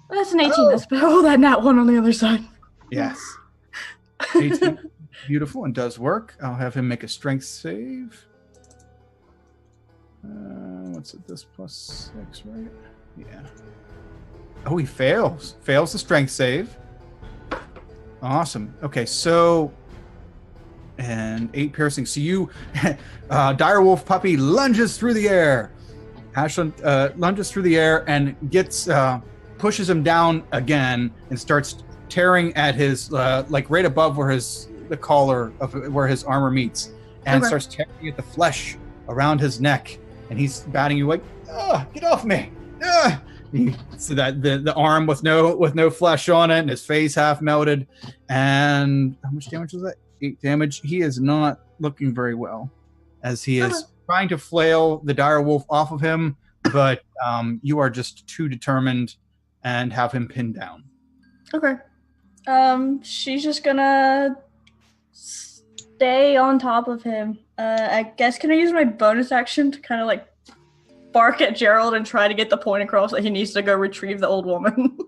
That's an 18. That's that nat one on the other side.
Yes. 18. Beautiful and does work. I'll have him make a strength save. What's it? This plus 6, right? Yeah. Oh, he fails. Fails the strength save. Awesome. Okay, so and 8 piercing. So you, direwolf puppy lunges through the air. Ashlyn lunges through the air and gets pushes him down again and starts tearing at his like right above where the collar of where his armor meets, and starts tearing at the flesh around his neck. And he's batting you like, get off me! So that the arm with no flesh on it, and his face half melted. And how much damage was that? 8 damage. He is not looking very well, as he is trying to flail the dire wolf off of him, but you are just too determined and have him pinned down.
Okay. She's just gonna stay on top of him. I guess, can I use my bonus action to kind of like bark at Gerald and try to get the point across that he needs to go retrieve the old woman?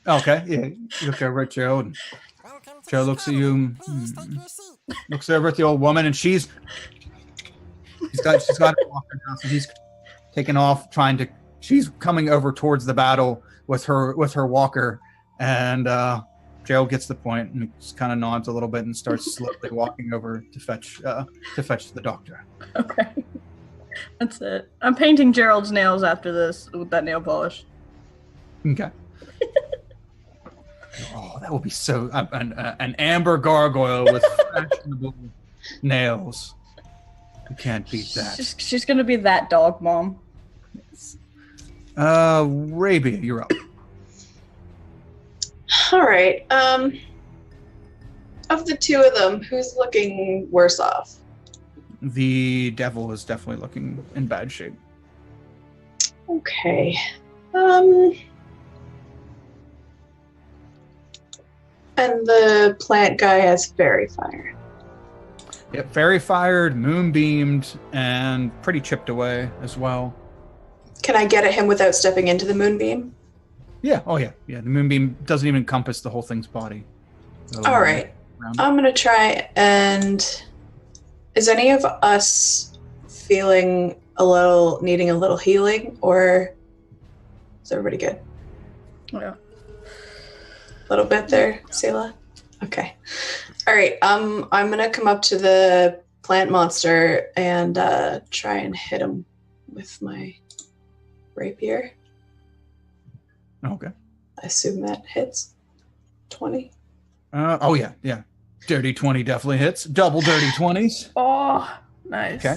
Okay, yeah. You look over at Gerald. Gerald looks at you. Looks over at the old woman, and she's got a walker now, so he's taken off she's coming over towards the battle with her walker, and Gerald gets the point and just kind of nods a little bit and starts slowly walking over to fetch the doctor.
Okay. That's it. I'm painting Gerald's nails after this with that nail polish.
Okay. Oh, that would be so an amber gargoyle with fashionable nails. You can't beat that.
She's gonna be that dog mom.
Rabia, you're up.
All right. Of the two of them, who's looking worse off?
The devil is definitely looking in bad shape.
Okay. And the plant guy has fairy fire.
Yeah, fairy fired, moonbeamed, and pretty chipped away as well.
Can I get at him without stepping into the moonbeam?
Yeah. Oh yeah. Yeah. The moonbeam doesn't even encompass the whole thing's body. So,
All right.
around it.
I'm gonna try and. Is any of us feeling needing a little healing, or is everybody good?
Yeah.
A little bit there, Seela? Okay. All right. I'm gonna come up to the plant monster and try and hit him with my rapier.
Okay.
I assume that hits. 20.
Oh yeah. Yeah. Dirty 20 definitely hits. Double dirty 20s.
Oh, nice.
Okay.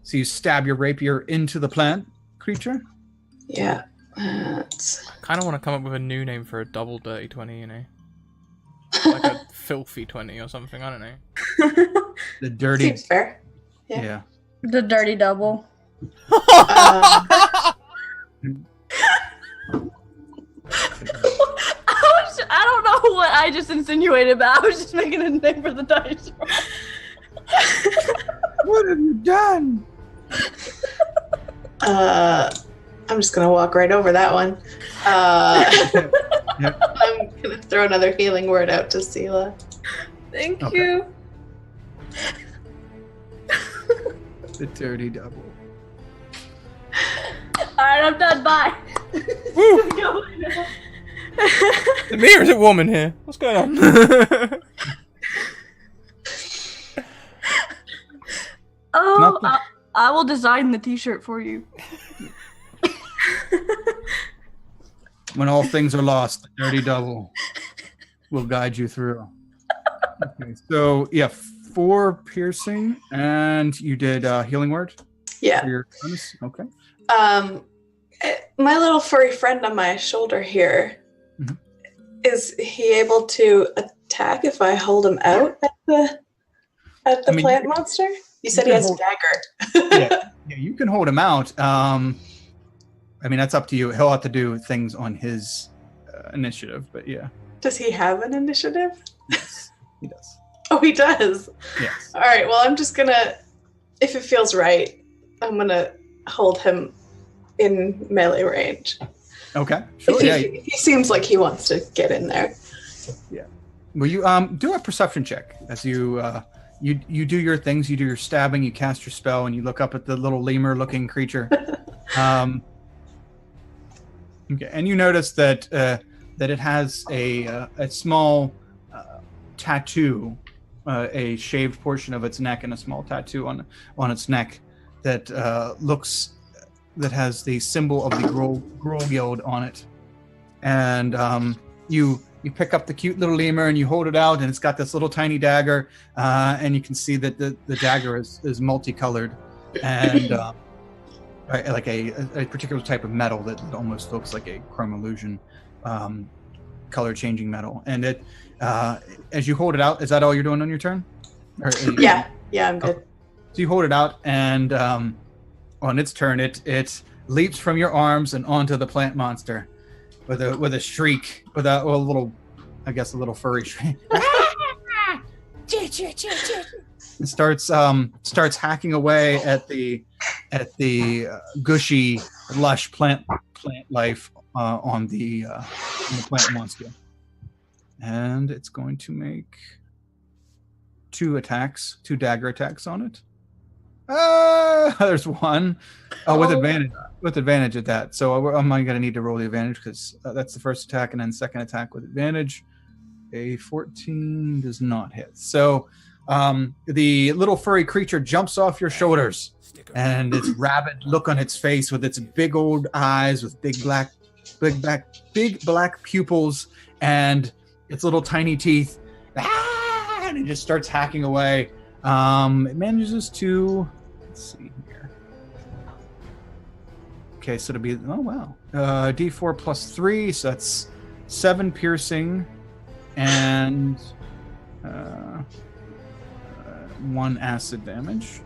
So you stab your rapier into the plant creature.
Yeah.
I kind of want to come up with a new name for a double dirty 20, you know? Like a filthy 20 or something, I don't know.
The dirty.
Seems fair.
Yeah.
The dirty double. I don't know what I just insinuated, but I was just making a name for the dice roll.
What have you done?
I'm just gonna walk right over that one.
Yep.
I'm gonna throw another healing word out to Seela.
Thank
Okay.
you.
The dirty double.
Alright, I'm done. Bye.
Amir, is it warm in here? What's going on?
Oh,
Nothing.
I will design the t-shirt for you.
When all things are lost, the dirty double will guide you through. Okay, so yeah, 4 piercing, and you did healing word
Yeah.
for your bonus? Okay.
My little furry friend on my shoulder here,
Mhm.
is he able to attack if I hold him out at the
I mean,
plant monster? You said he
can
has a
hold-
dagger.
Yeah, you can hold him out. I mean, that's up to you. He'll have to do things on his initiative, but yeah,
Does he have an initiative?
yes, he does.
Oh, he does.
Yes.
All right. Well, I'm just gonna, if it feels right, I'm gonna hold him in melee range.
Okay. Sure.
If he,
Yeah.
if he seems like he wants to get in there.
Will you do a perception check as you you do your things? You do your stabbing. You cast your spell, and you look up at the little lemur-looking creature. Okay, and you notice that that it has a small tattoo, a shaved portion of its neck, and a small tattoo on its neck that that has the symbol of the Gruul Guild on it. And you pick up the cute little lemur and you hold it out, and it's got this little tiny dagger, and you can see that the dagger is multicolored, and like a particular type of metal that almost looks like a chrome illusion, color changing metal. And it as you hold it out, is that all you're doing on your turn? Or,
Yeah, I'm good.
So you hold it out, and on its turn, it leaps from your arms and onto the plant monster with a shriek, with a little, I guess, a little furry shriek. It starts hacking away at the gushy, lush plant life on the plant monster, and it's going to make 2 dagger attacks on it. There's one. With advantage. With advantage at that. So I'm going to need to roll the advantage because that's the first attack, and then second attack with advantage. A 14 does not hit. So the little furry creature jumps off your shoulders, and its rabid look on its face with its big old eyes with big black pupils and its little tiny teeth. And it just starts hacking away. It manages to, let's see here. Okay, so it'll be, oh wow, D4 plus 3, so that's 7 piercing and 1 acid damage.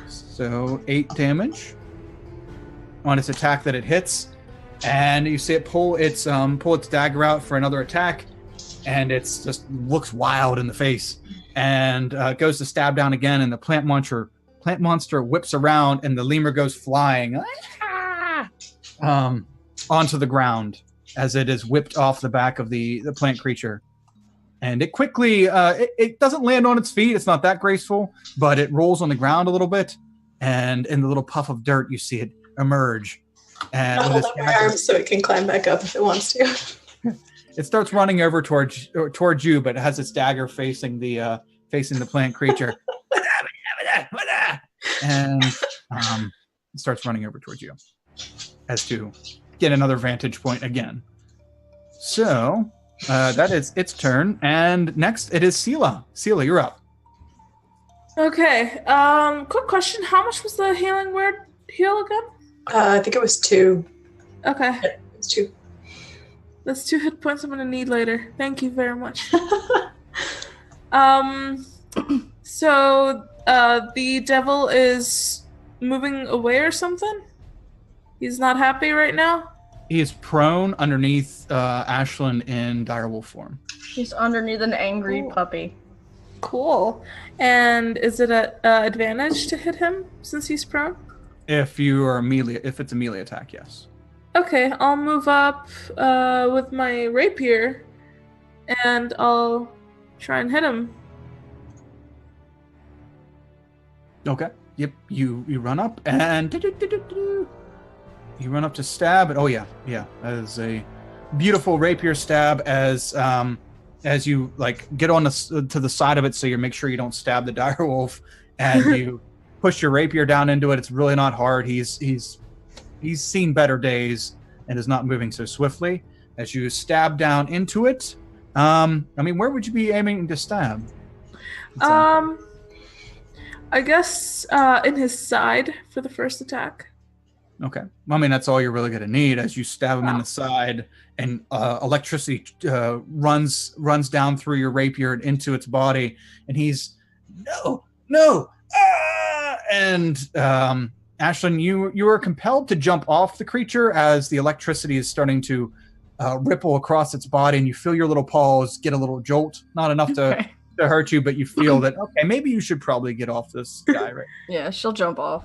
So 8 damage on its attack that it hits, and you see it pull its dagger out for another attack, and it's just looks wild in the face, and goes to stab down again, and the plant monster whips around, and the lemur goes flying onto the ground as it is whipped off the back of the plant creature. And it quickly, it doesn't land on its feet. It's not that graceful, but it rolls on the ground a little bit. And in the little puff of dirt, you see it emerge. And
I'll hold up my arms so it can climb back up if it wants to.
It starts running over towards you, but it has its dagger facing the plant creature. And it starts running over towards you as to get another vantage point again. So that is its turn, and next it is Sela. Sela, you're up.
Okay. Quick question: how much was the healing word heal again?
I think it was 2.
Okay.
It was 2.
That's 2 hit points I'm gonna need later. Thank you very much. So the devil is moving away or something? He's not happy right now?
He is prone underneath Ashlyn in direwolf form.
He's underneath an angry puppy.
Cool. And is it an advantage to hit him since he's prone?
If it's a melee attack, yes.
Okay, I'll move up with my rapier, and I'll try and hit him.
Okay. Yep. You run up and you run up to stab. And, oh yeah. That is a beautiful rapier stab as you like get on to the side of it, so you make sure you don't stab the direwolf, and you push your rapier down into it. It's really not hard. He's seen better days and is not moving so swiftly. As you stab down into it, where would you be aiming to stab?
I guess in his side for the first attack.
Okay. That's all you're really going to need as you stab him in the side, and electricity runs down through your rapier and into its body, and he's no. And Ashlyn, you are compelled to jump off the creature as the electricity is starting to ripple across its body, and you feel your little paws get a little jolt. Not enough to hurt you, but you feel that, okay, maybe you should probably get off this guy, right?
Yeah, she'll jump off.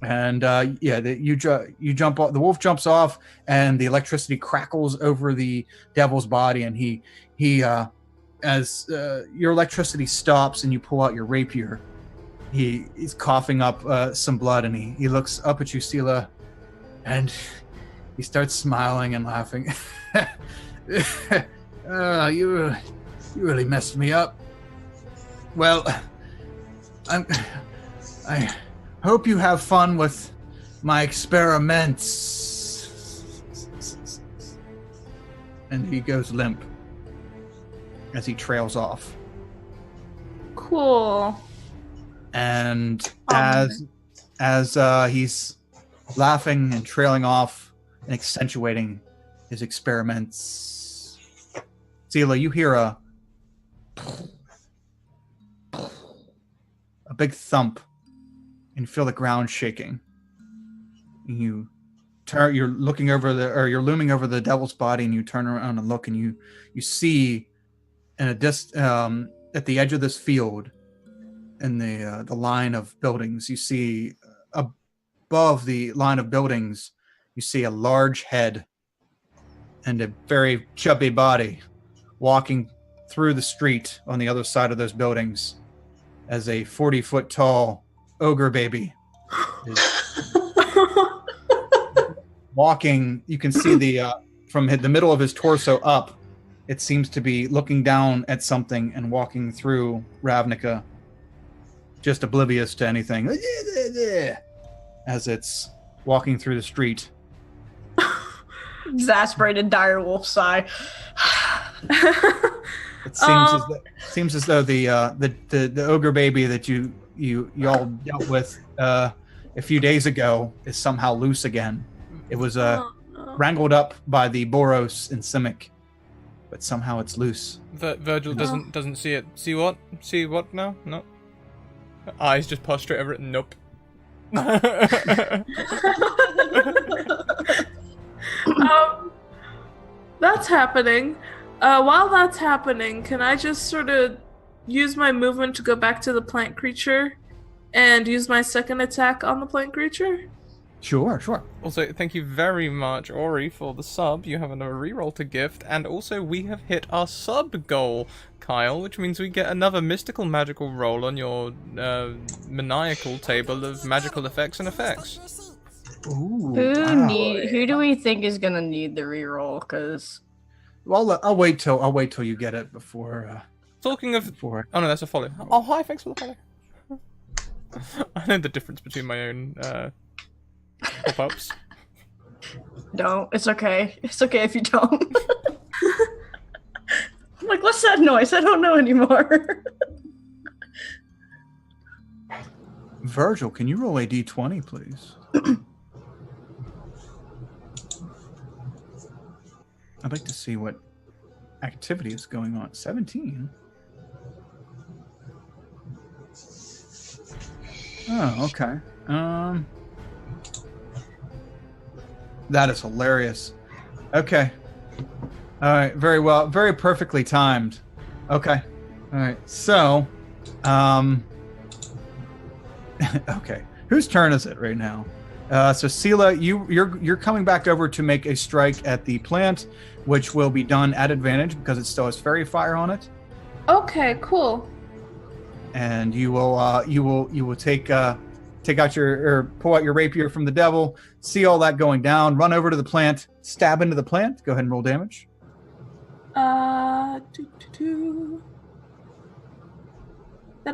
And you jump off. The wolf jumps off, and the electricity crackles over the devil's body, and he as your electricity stops and you pull out your rapier, he's coughing up some blood, and he looks up at you, Sela, and he starts smiling and laughing. You really messed me up. Well, I hope you have fun with my experiments. And he goes limp as he trails off.
Cool.
And as he's laughing and trailing off and accentuating his experiments, Sela, you hear a big thump, and you feel the ground shaking. And you're looming over the devil's body, and you turn around and look, and you see at the edge of this field, in the line of buildings, you see above the line of buildings, you see a large head and a very chubby body walking through the street on the other side of those buildings as a 40-foot tall ogre baby is walking. You can see from the middle of his torso up, it seems to be looking down at something and walking through Ravnica, just oblivious to anything, as it's walking through the street.
Exasperated direwolf sigh.
It seems as though the ogre baby that you all dealt with a few days ago is somehow loose again. It was wrangled up by the Boros and Simic, but somehow it's loose.
Virgil doesn't see it. See what? See what now? No. Eyes just prostrate over it. Nope.
That's happening. While that's happening, can I just sort of use my movement to go back to the plant creature and use my second attack on the plant creature?
Sure, sure.
Also, thank you very much, Ori, for the sub. You have a reroll to gift, and also we have hit our sub goal, Kyle, which means we get another magical roll on your maniacal table of magical effects and effects.
Ooh,
Who do we think is gonna need the reroll? Because
Well, I'll wait till you get it before.
Talking of,
Before.
oh no, that's a follow. Oh hi, thanks for the follow. I know the difference between my own pop-ups.
don't. It's okay. It's okay if you don't. I'm like, what's that noise? I don't know anymore.
Virgil, can you roll a d20, please? I'd like to see what activity is going on. 17. Oh, okay. That is hilarious. Okay. All right. Very well. Very perfectly timed. Okay. All right. So, okay. Whose turn is it right now? So Sela, you're coming back over to make a strike at the plant, which will be done at advantage because it still has fairy fire on it.
Okay, cool.
And you will take out pull out your rapier from the devil, see all that going down, run over to the plant, stab into the plant. Go ahead and roll damage.
That'd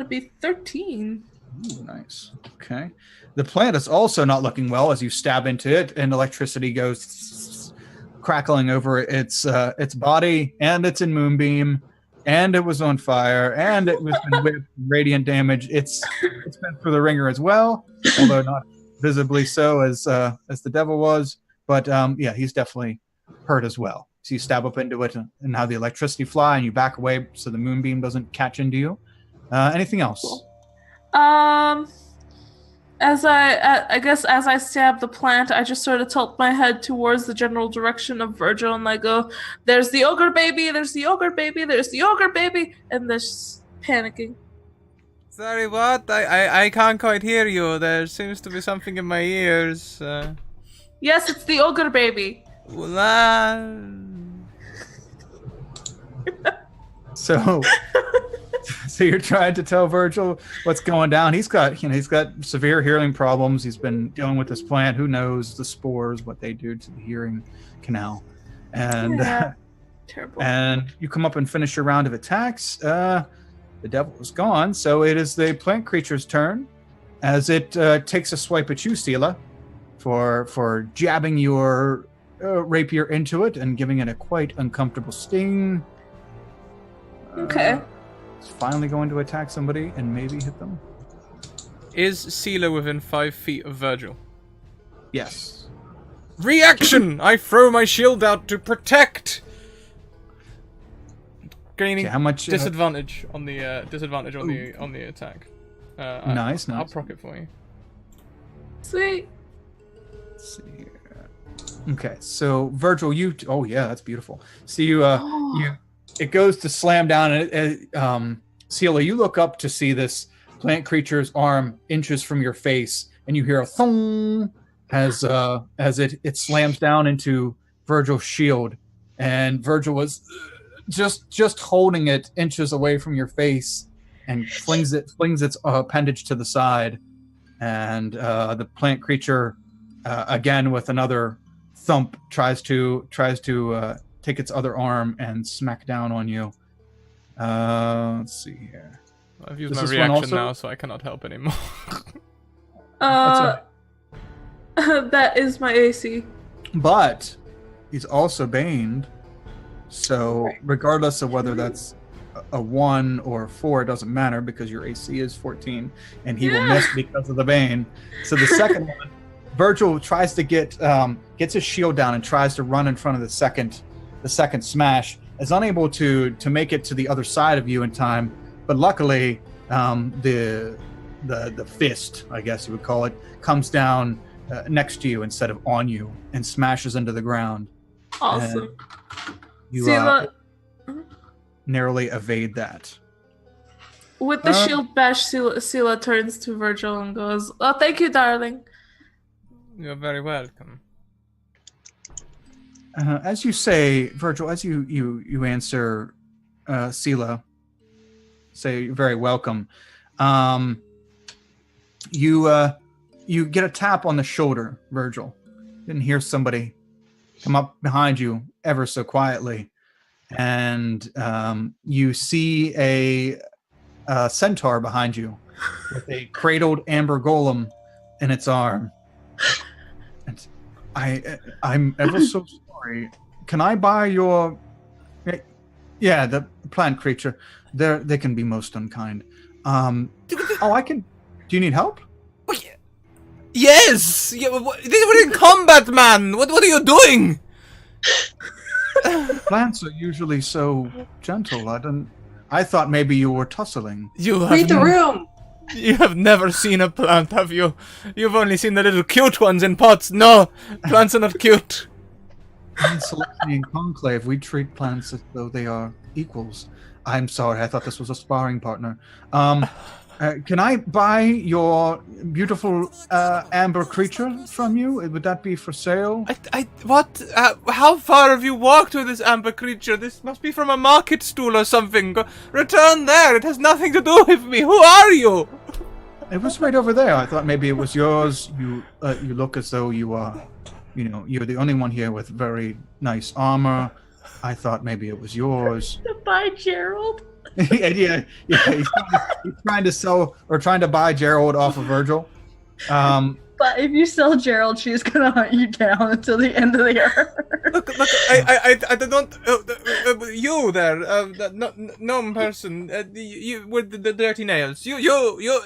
be 13.
Ooh, nice. Okay. The plant is also not looking well as you stab into it, and electricity goes crackling over its body, and it's in moonbeam, and it was on fire, and it was with radiant damage. It's been through the ringer as well, although not visibly so as the devil was. But yeah, he's definitely hurt as well. So you stab up into it, and have the electricity fly, and you back away so the moonbeam doesn't catch into you. Anything else?
Cool. As I stab the plant, I just sort of tilt my head towards the general direction of Virgil, and I go, "There's the ogre baby! There's the ogre baby! There's the ogre baby!" And they're just panicking.
Sorry, what? I can't quite hear you. There seems to be something in my ears.
Yes, it's the ogre baby.
So you're trying to tell Virgil what's going down. He's got severe hearing problems. He's been dealing with this plant. Who knows the spores, what they do to the hearing canal. And
terrible.
And you come up and finish your round of attacks. The devil is gone, so it is the plant creature's turn as it takes a swipe at you, Sela, for jabbing your rapier into it and giving it a quite uncomfortable sting.
Okay.
It's finally going to attack somebody and maybe hit them.
Is Sela within 5 feet of Virgil?
Yes.
Reaction! I throw my shield out to protect. Gaining
how much
disadvantage on the on the attack.
Nice.
I'll proc it for you.
Sweet.
Let's see here. Okay, so Virgil, oh yeah, that's beautiful. So it goes to slam down, and Sela, you look up to see this plant creature's arm inches from your face, and you hear a thong as it slams down into Virgil's shield, and Virgil was just holding it inches away from your face, and flings its appendage to the side, and the plant creature again with another thump tries to take its other arm and smack down on you. Let's see here.
I've used my reaction now, so I cannot help anymore.
That is my AC.
But he's also baned, so regardless of whether that's a 1 or a 4, it doesn't matter because your AC is 14, and he will miss because of the bane. So the second one, Virgil tries to gets his shield down and tries to run in front of the second smash, is unable to make it to the other side of you in time, but luckily the fist, I guess you would call it, comes down next to you instead of on you and smashes into the ground.
Awesome.
You,
Sela,
narrowly evade that.
With the shield bash, Sela turns to Virgil and goes, "Oh, thank you, darling."
You're very welcome.
As you say, Virgil, as you answer, Sela, say you're very welcome. You get a tap on the shoulder, Virgil. Didn't hear somebody come up behind you ever so quietly, and you see a centaur behind you with a cradled amber golem in its arm. And I'm ever so sorry. Can I buy your? Yeah, the plant creature. They can be most unkind. I can. Do you need help?
Yes! Yeah, we're in combat, man! What are you doing?
Plants are usually so gentle. I thought maybe you were tussling.
Read the room!
You have never seen a plant, have you? You've only seen the little cute ones in pots. No! Plants are not cute.
In Celestian Conclave, we treat plants as though they are equals. I'm sorry, I thought this was a sparring partner. Can I buy your beautiful amber creature from you? Would that be for sale?
What? How far have you walked with this amber creature? This must be from a market stall or something. Return there. It has nothing to do with me. Who are you?
It was right over there. I thought maybe it was yours. You look as though you are, you're the only one here with very nice armor. I thought maybe it was yours.
By Gerald.
yeah. He's trying to sell or trying to buy Gerald off of Virgil.
But if you sell Gerald, she's gonna hunt you down until the end of the earth.
Look! I don't. You there, gnome person. You with the dirty nails. You.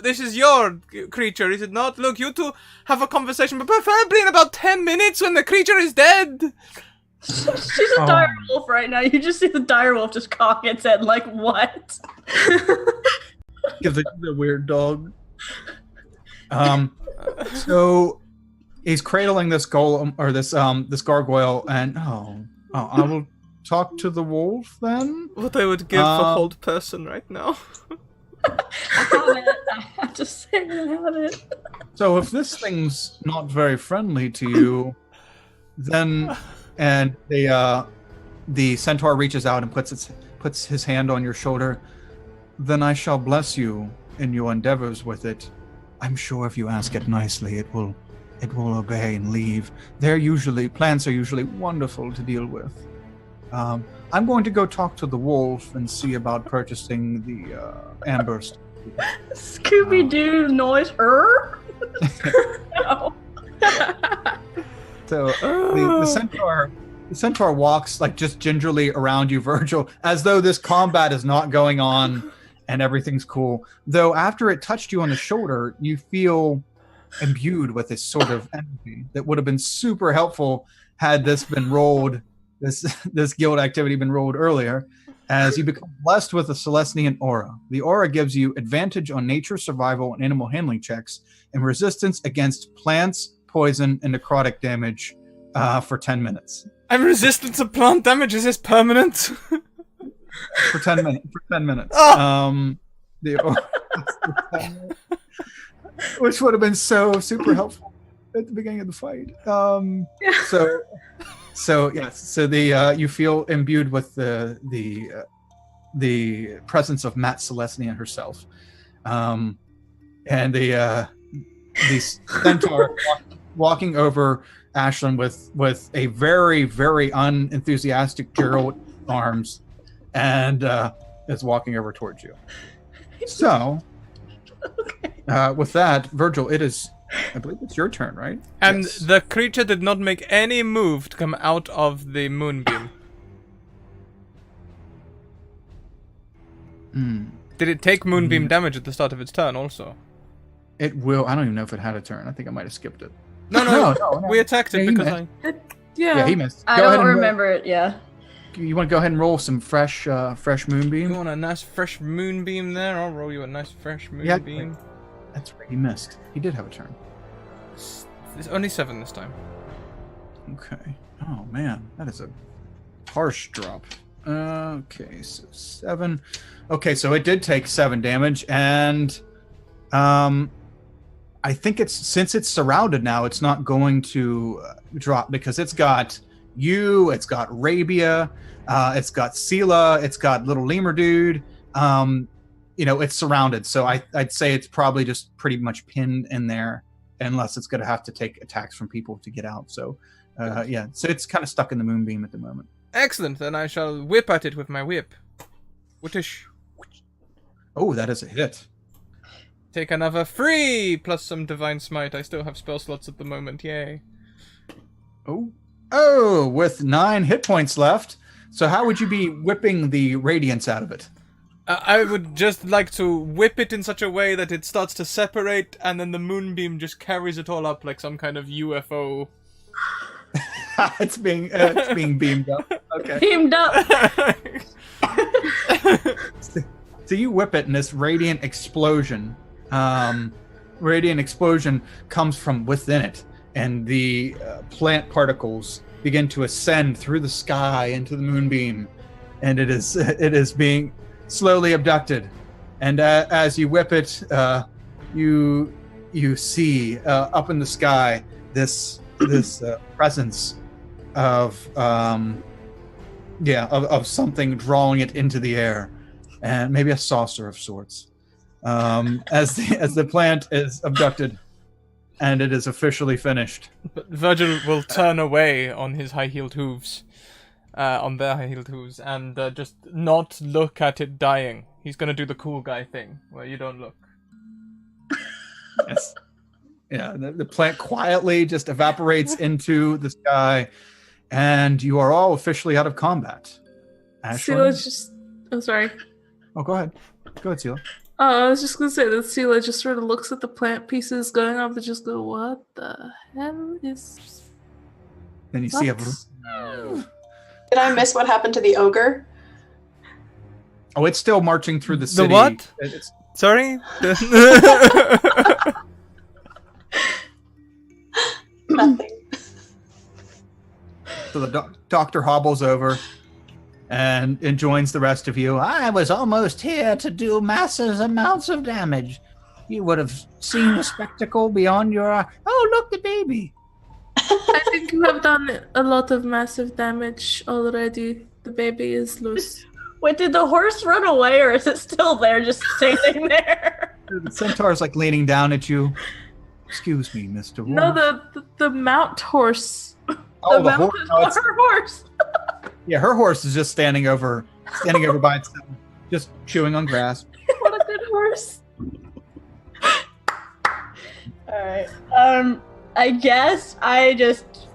This is your creature, is it not? Look, you two have a conversation, but preferably in about 10 minutes when the creature is dead.
She's a dire wolf right now. You just see the dire wolf just cock its head like, what?
Give the weird dog. So he's cradling this golem or this gargoyle, and I will talk to the wolf then.
What I would give for hold person right now.
I have to say I have it.
So if this thing's not very friendly to you, then. And the centaur reaches out and puts his hand on your shoulder. Then I shall bless you in your endeavors with it. I'm sure if you ask it nicely, it will obey and leave. Plants are usually wonderful to deal with. I'm going to go talk to the wolf and see about purchasing the amber.
Scooby-Doo noise. No.
So the centaur walks like just gingerly around you, Virgil, as though this combat is not going on and everything's cool. Though after it touched you on the shoulder, you feel imbued with this sort of energy that would have been super helpful had this been rolled, this guild activity been rolled earlier, as you become blessed with a Celestian aura. The aura gives you advantage on nature, survival, and animal handling checks, and resistance against plants, poison, and necrotic damage for 10 minutes.
I'm resistant to plant damage. Is this permanent?
For 10 minutes.
Oh!
Which would have been so super helpful at the beginning of the fight. So you feel imbued with the presence of Matt Celestia herself, and the centaur walking over Ashlyn with a very, very unenthusiastic Gerald arms, and is walking over towards you. So, with that, Virgil, I believe it's your turn, right?
And
yes.
The creature did not make any move to come out of the moonbeam. Did it take moonbeam damage at the start of its turn also?
It will. I don't even know if it had a turn. I think I might have skipped it.
No. We attacked it because
Yeah, he missed.
I don't remember it, yeah.
You want to go ahead and roll some fresh moonbeam?
You want a nice fresh moonbeam there? I'll roll you a nice fresh moonbeam.
Yeah, that's right. He missed. He did have a turn.
It's only 7 this time.
Okay. Oh man, that is a harsh drop. Okay, so 7. Okay, so it did take 7 damage, and I think since it's surrounded now, it's not going to drop because it's got you, it's got Rabia, it's got Sela, it's got little lemur dude. It's surrounded, so I'd say it's probably just pretty much pinned in there, unless it's going to have to take attacks from people to get out. So, so it's kind of stuck in the moonbeam at the moment.
Excellent. Then I shall whip at it with my whip. Whitish.
Oh, that is a hit.
Take another 3 plus some divine smite. I still have spell slots at the moment. Yay.
Oh, with 9 hit points left. So how would you be whipping the radiance out of it?
I would just like to whip it in such a way that it starts to separate, and then the moonbeam just carries it all up like some kind of UFO.
It's being beamed up. Okay.
Beamed up.
So you whip it, and this radiant explosion comes from within it, and the plant particles begin to ascend through the sky into the moonbeam, and it is being slowly abducted. And as you whip it, you see up in the sky this presence of something drawing it into the air, and maybe a saucer of sorts. As the plant is abducted, and it is officially finished.
But Virgil will turn away on his high-heeled hooves, and just not look at it dying. He's gonna do the cool guy thing, where you don't look.
Yes. Yeah, the plant quietly just evaporates into the sky, and you are all officially out of combat.
Sela's I'm sorry.
Oh, go ahead. Go ahead, Sela.
Oh, I was just gonna say that Sela just sort of looks at the plant pieces going off and just go, "What the hell is?"
Then you see a.
Did I miss what happened to the ogre?
Oh, it's still marching through the city.
The what? Sorry.
Nothing.
So the doctor hobbles over and joins the rest of you.
I was almost here to do massive amounts of damage. You would have seen the spectacle beyond your eye. Oh, look, the baby.
I think you have done a lot of massive damage already. The baby is loose.
Wait, did the horse run away, or is it still there, just standing there?
The centaur's like leaning down at you. Excuse me, Mr. Wolf.
No, the mount horse.
Oh, the
mount
horse.
is
No, it's-
her horse.
yeah, her horse is just standing over by itself, just chewing on grass.
What a good horse.
Alright. I guess I just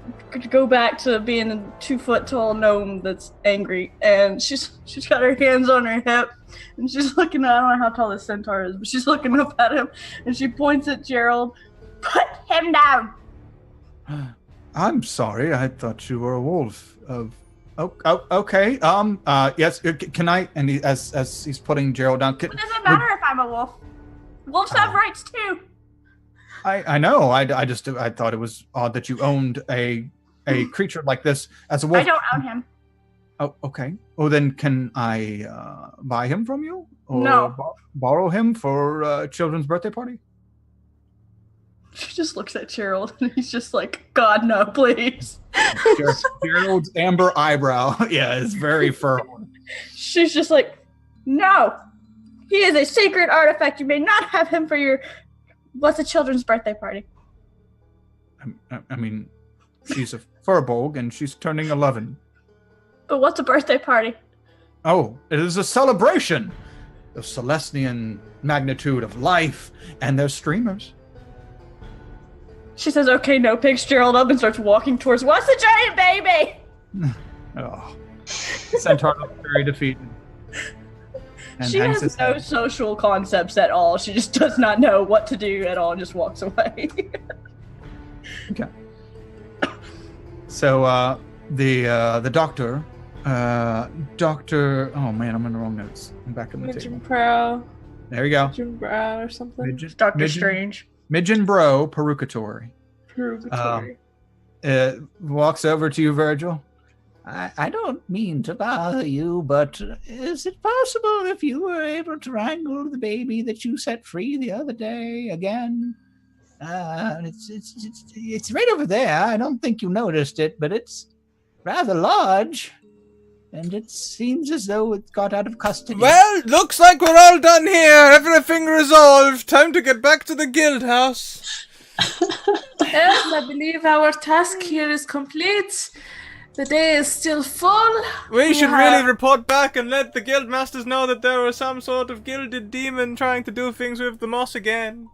go back to being a 2-foot tall gnome that's angry, and she's got her hands on her hip, and she's looking at, I don't know how tall this centaur is, but she's looking up at him, and she points at Gerald. Put him down!
I'm sorry, I thought you were a wolf. Okay. Yes. Can I? And as he's putting Gerald down.
It doesn't matter if I'm a wolf. Wolves have rights too.
I know. I thought it was odd that you owned a creature like this as a wolf.
I don't own him.
Oh, okay. Oh, then can I buy him from you? Or
No.
Borrow him for a children's birthday party?
She just looks at Gerald, and he's just like, God, no, please.
Gerald's amber eyebrow, is very furrowed.
She's just like, no. He is a sacred artifact. You may not have him for what's a children's birthday party?
I mean, she's a furbolg, and she's turning 11.
But what's a birthday party?
Oh, it is a celebration of Celestian magnitude of life, and there's streamers.
She says, okay, no, picks Gerald up and starts walking towards, what's a giant baby?
Oh, Centaur looks very defeated. And
She
hangs
has
his
no
head.
social concepts at all. She just does not know what to do at all and just walks away.
Okay. So the doctor, oh man, I'm in the wrong notes. I'm back on the table.
Midgen Brow.
There you go.
Midgen Brow or something.
Dr. Strange.
Midgen Bro Perukatory.
Purgatory.
Walks over to you, Virgil.
I don't mean to bother you, but is it possible if you were able to wrangle the baby that you set free the other day again? It's right over there. I don't think you noticed it, but it's rather large, and it seems as though it got out of custody.
Well, looks like we're all done here. Everything resolved. Time to get back to the guild house.
Yes, I believe our task here is complete. The day is still full.
We should really report back and let the guild masters know that there was some sort of gilded demon trying to do things with the moss again.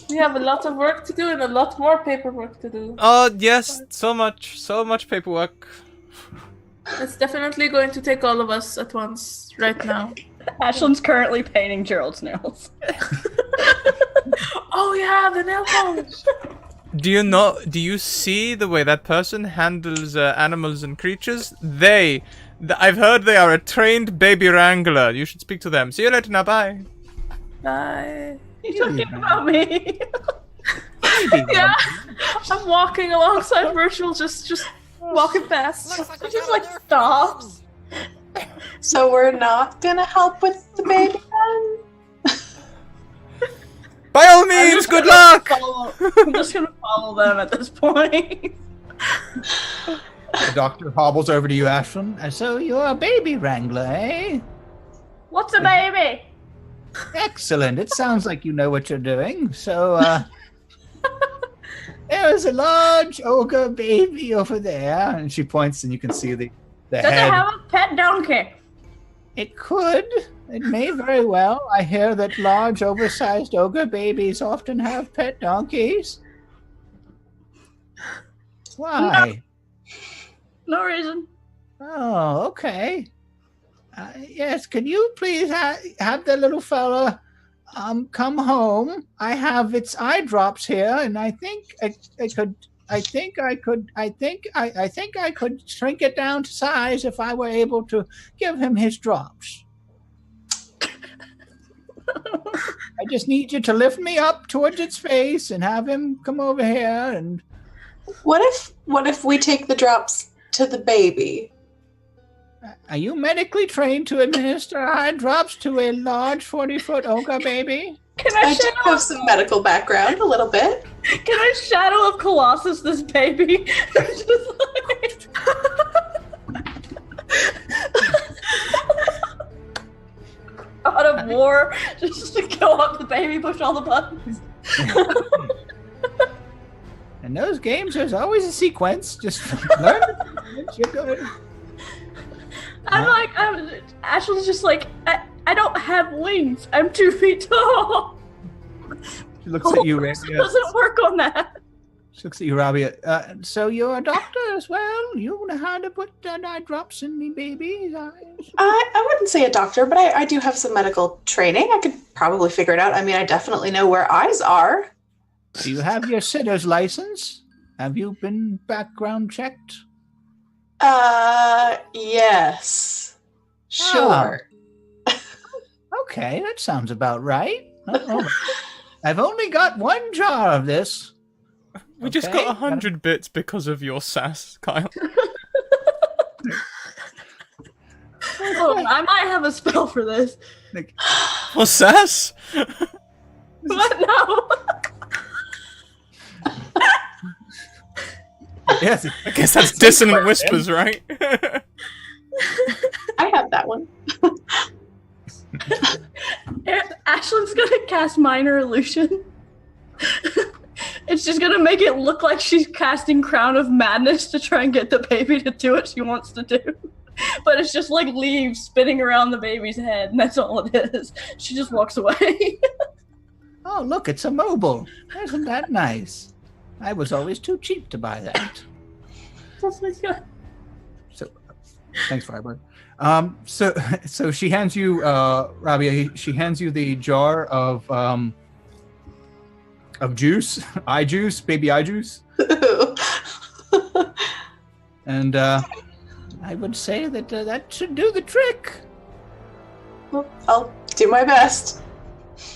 We have a lot of work to do and a lot more paperwork to do.
Oh, yes, so much paperwork.
It's definitely going to take all of us at once right now.
Ashlyn's currently painting Gerald's nails.
Oh yeah, the nail polish.
Do you see the way that person handles animals and creatures? I've heard they are a trained baby wrangler. You should speak to them. See you later now, bye.
Bye.
You talking about me?
Yeah, I'm walking alongside Virtual, just walking past.
Looks like we
Just
got
like
our
stops.
So we're not gonna help with the baby then?
By all means, good luck!
I'm just gonna follow them at this point.
The doctor hobbles over to you, Ashlyn.
So you're a baby wrangler, eh?
What's a baby?
Excellent. It sounds like you know what you're doing. So, there's a large ogre baby over there.
And she points, and you can see the
Does
head.
it have a pet donkey?
It could. It may very well. I hear that large, oversized ogre babies often have pet donkeys. Why?
No reason.
Oh, okay. Yes, can you please have the little fella come home? I have its eye drops here, and I think I could shrink it down to size if I were able to give him his drops. I just need you to lift me up towards its face and have him come over here. And
What if we take the drops to the baby?
are you medically trained to administer eye drops to a large 40-foot ogre baby?
Can
I do have some medical background, a little bit.
Can I Shadow of Colossus this baby? Just like... God of War, just to go up the baby, push all the buttons.
In those games, there's always a sequence. Just learn the sequence, you're good.
Ashley's just like, I don't have wings. I'm 2 feet tall.
She looks at you,
It
Rabia.
doesn't work on that.
She looks at you, Rabia.
So you're a doctor as well? You know how to put eye drops in the baby's eyes?
I wouldn't say a doctor, but I do have some medical training. I could probably figure it out. I mean, I definitely know where eyes are.
Do you have your sitter's license? Have you been background checked?
Yes. Sure.
Okay, that sounds about right. Oh, I've only got one jar of this.
We just got 100 bits because of your sass, Kyle.
Hold on, I might have a spell for this.
For sass?
But no.
Yes.
I guess that's dissonant whispers, right?
I have that one.
Ashlyn's gonna cast Minor Illusion. It's just gonna make it look like she's casting Crown of Madness to try and get the baby to do what she wants to do. But it's just like leaves spinning around the baby's head, and that's all it is. She just walks away.
Oh, look, it's a mobile. Isn't that nice? I was always too cheap to buy that.
That's what good.
So, thanks, Firebird. So she hands you, Rabia. She hands you the jar of juice, eye juice, baby eye juice, and
I would say that that should do the trick.
I'll do my best.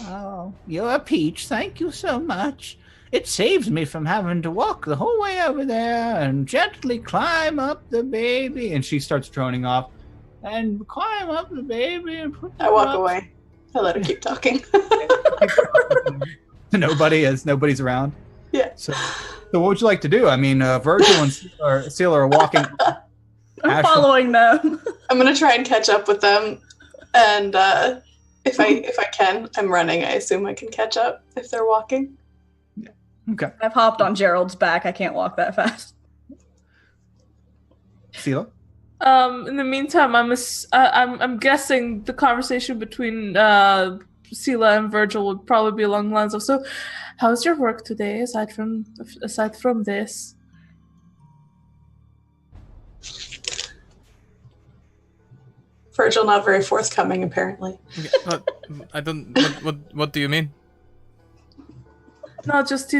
Oh, you're a peach. Thank you so much. It saves me from having to walk the whole way over there and gently climb up the baby. And she starts droning off. And climb up the baby and put the
I walk
drops.
away. I let her keep talking.
To nobody, as nobody's around.
Yeah.
So what would you like to do? I mean, Virgil and Seal are walking.
I'm
Ashley-
following them.
I'm gonna try and catch up with them, and if I can, I'm running. I assume I can catch up if they're walking.
Okay.
I've hopped on Gerald's back. I can't walk that fast.
Seal?
In the meantime, I'm guessing the conversation between Sela and Virgil would probably be along the lines of, so how's your work today aside from this?
Virgil not very forthcoming, apparently.
Yeah, but I don't. What do you mean?
No, just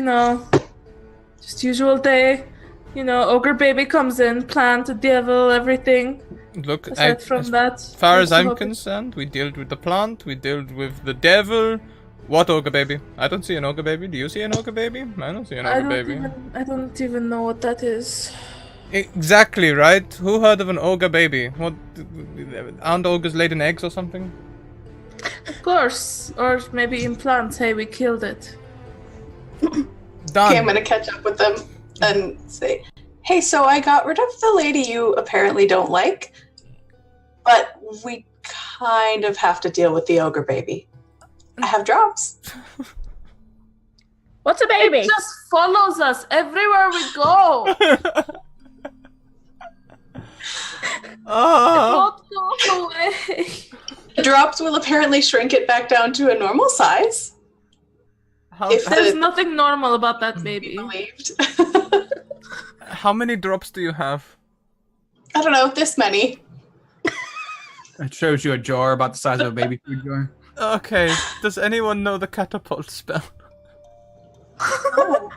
just usual day. Ogre baby comes in, plant, devil, everything.
Look,
Aside from that,
as far as I'm
hoping-
concerned, we dealt with the plant, we dealt with the devil. What ogre baby? I don't see an ogre baby. Do you see an ogre baby? I don't see an ogre baby.
I don't even know what that is.
Exactly, right? Who heard of an ogre baby? What? Aren't ogres laid in eggs or something?
Of course, or maybe implants. Hey, we killed it.
Done.
Okay, I'm gonna catch up with them and say, hey, so I got rid of the lady you apparently don't like, but we kind of have to deal with the ogre baby. I have drops.
What's a baby?
It just follows us everywhere we go.
Oh.
Don't go away.
The drops will apparently shrink it back down to a normal size.
How,
If
There's
the
nothing normal about that baby.
believed.
how many drops do you have?
I don't know, this many.
It shows you a jar about the size of a baby food jar.
Okay, does anyone know the catapult spell?
Oh.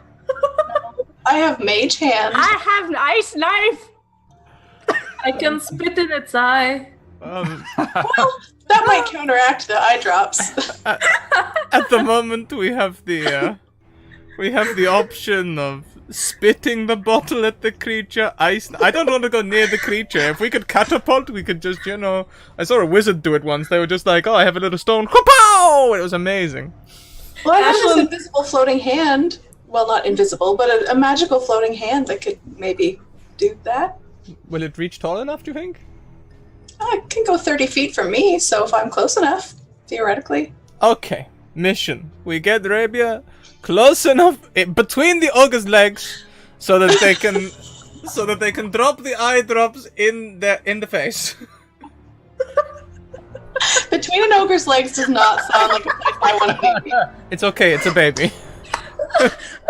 I have mage hand.
I have an ice knife.
I can spit in its eye.
That might counteract the eye drops.
At the moment, we have the option of spitting the bottle at the creature. I don't want to go near the creature. If we could catapult, we could just, I saw a wizard do it once. They were just like, oh, I have a little stone. Kapow! It was amazing.
Well, I have this invisible floating hand. Well, not invisible, but a magical floating hand that could maybe do that.
Will it reach tall enough, do you think?
It can go 30 feet from me, so if I'm close enough, theoretically.
Okay, mission. We get Rabia close enough between the ogre's legs so that they can drop the eye drops in the face.
Between an ogre's legs does not sound like a place I want to be.
It's okay, it's a baby.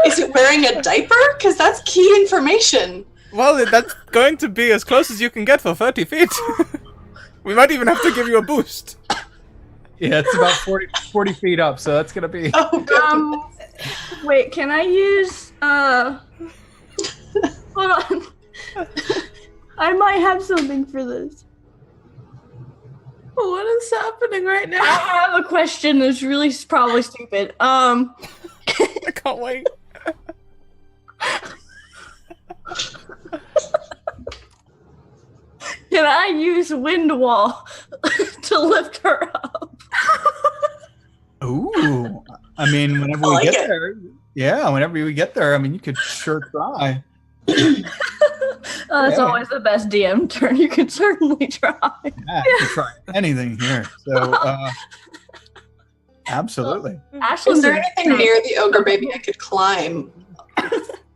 Is it wearing a diaper? Because that's key information.
Well, that's going to be as close as you can get for 30 feet. We might even have to give you a boost.
Yeah, it's about 40 feet up, so that's gonna be.
Oh, good.
Wait, can I use hold on. I might have something for this.
What is happening right
I
now?
have a question that's really probably stupid.
I can't wait.
Can I use wind wall to lift her up?
Ooh, I mean, whenever we
like
get
it.
there, yeah, whenever we get there, I mean, you could sure try.
That's
Yeah.
always the best DM turn. You can certainly try.
Yeah, you can try anything here. So, absolutely.
Ashley,
Is there anything near the ogre baby I could climb?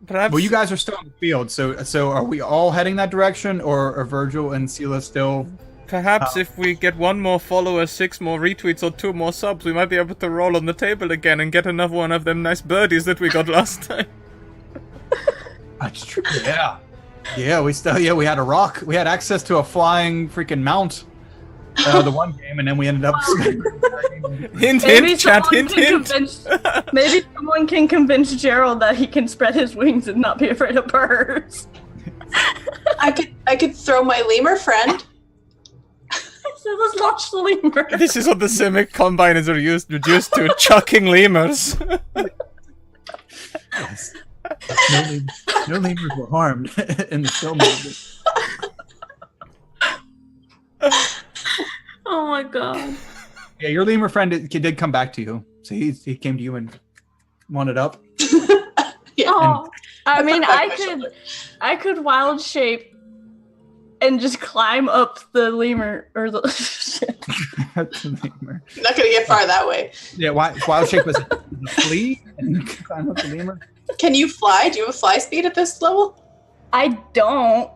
Perhaps.
Well, you guys are still in the field, so are we all heading that direction, or are Virgil and Sela still?
Perhaps if we get one more follower, 6 more retweets, or 2 more subs, we might be able to roll on the table again and get another one of them nice birdies that we got last time.
That's true. Yeah, yeah. We had a rock. We had access to a flying freaking mount. The one game, and then we ended up.
Hint, hint, chat, hint, hint.
Maybe someone can convince Gerald that he can spread his wings and not be afraid of birds.
I could throw my lemur friend.
So let's launch the lemur.
This is what the Simic combiners are reduced to, chucking lemurs.
Yes. No lemurs were harmed in the film.
Oh my god.
Yeah, your lemur friend did come back to you. So he came to you and wanted up.
Yeah.
Oh,
I mean,
put back my shoulder.
I could wild shape and just climb up the lemur or the.
The lemur.
I'm not gonna get far that way.
Yeah, wild shape was a flea and climb up the lemur.
Can you fly? Do you have fly speed at this level?
I don't.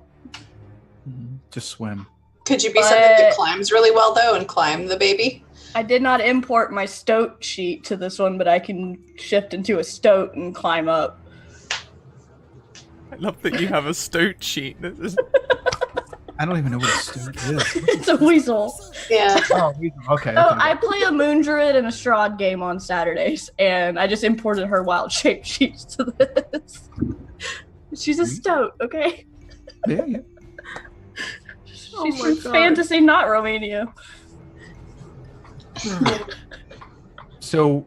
Just swim.
Could you be something that climbs really well though and climb the baby?
I did not import my stoat sheet to this one, but I can shift into a stoat and climb up.
I love that you have a stoat sheet. This is...
I don't even know what a stoat is.
It's a weasel.
Yeah.
Oh, okay.
Oh, I play a moon druid and a Strahd game on Saturdays, and I just imported her wild shape sheets to this. She's a stoat, okay?
Yeah.
She's from fantasy, not Romania.
So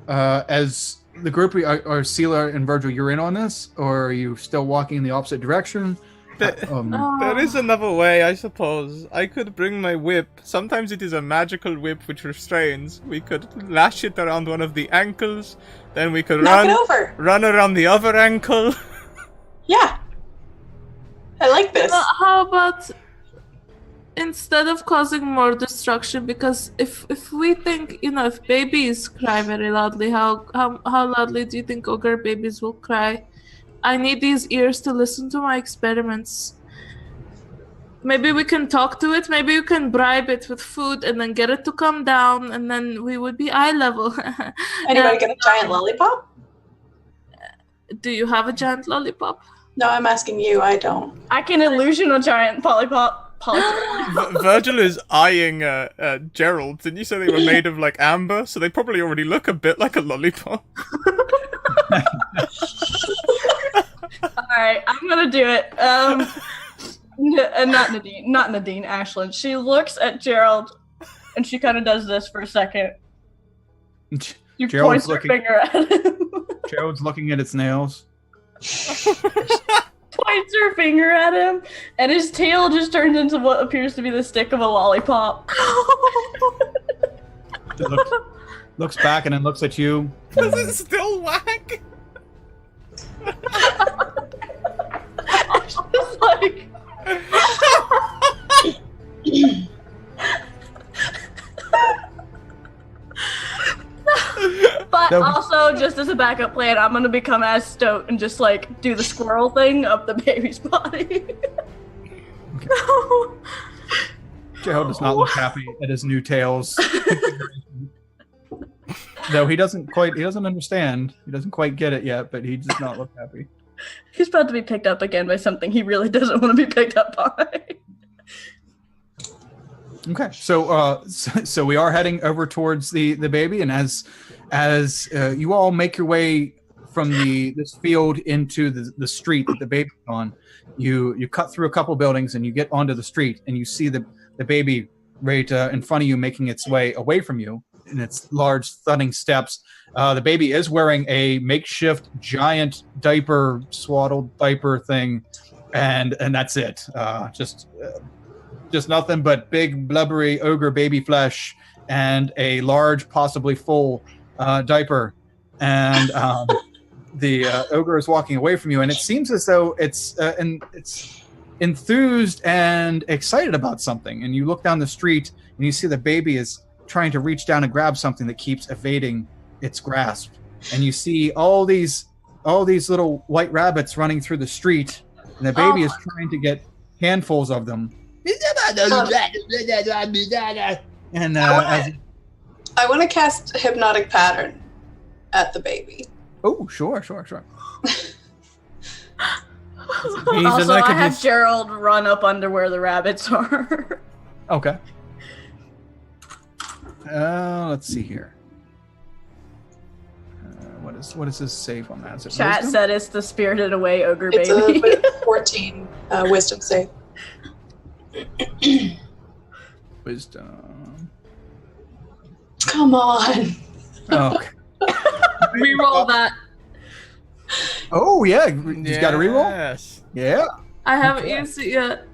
as the group, are Sela and Virgil, you're in on this, or are you still walking in the opposite direction?
There is another way, I suppose. I could bring my whip. Sometimes it is a magical whip which restrains. We could lash it around one of the ankles, then we could
Knock it over.
run around the other ankle.
Yeah. I like this.
How about instead of causing more destruction, because if we think, if babies cry very loudly, how loudly do you think ogre babies will cry? I need these ears to listen to my experiments. Maybe we can talk to it, maybe you can bribe it with food and then get it to come down, and then we would be eye level.
Anybody get a giant lollipop?
Do you have a giant lollipop?
No, I'm asking you. I don't.
I can illusion a giant polypop.
Virgil is eyeing Gerald. Didn't you say they were made of like amber? So they probably already look a bit like a lollipop.
Alright, I'm gonna do it. Not Nadine, Ashlyn. She looks at Gerald and she kind of does this for a second. You
Gerald's
point her finger at him.
Gerald's looking at its nails.
Points her finger at him, and his tail just turns into what appears to be the stick of a lollipop.
Looks back and then looks at you.
Does it still whack?
Just like... But also, just as a backup plan, I'm gonna become as stoat and just like do the squirrel thing up the baby's body.
Okay. Gerald does not look happy at his new tails. No, he doesn't understand. He doesn't quite get it yet, but he does not look happy.
He's about to be picked up again by something he really doesn't want to be picked up by.
Okay, so we are heading over towards the baby, and as you all make your way from this field into the street that the baby's on, you cut through a couple buildings and you get onto the street, and you see the baby right in front of you, making its way away from you in its large thudding steps. The baby is wearing a makeshift giant swaddled diaper thing, and that's it. Just nothing but big blubbery ogre baby flesh and a large, possibly full diaper. And the ogre is walking away from you, and it seems as though it's enthused and excited about something. And you look down the street and you see the baby is trying to reach down and grab something that keeps evading its grasp. And you see all these little white rabbits running through the street, and the baby is trying to get handfuls of them. And
I want to cast a hypnotic pattern at the baby.
Oh, sure.
Also, I have Gerald run up under where the rabbits are.
Okay. Let's see here. What is his save on that? Is it
Chat
wisdom?
said it's the Spirited Away ogre
It's
baby.
a 14 wisdom save.
Wisdom.
Come on.
Oh, okay.
Reroll that.
Oh yeah, you got a reroll.
Yes.
Yeah.
I haven't
Okay.
used it yet.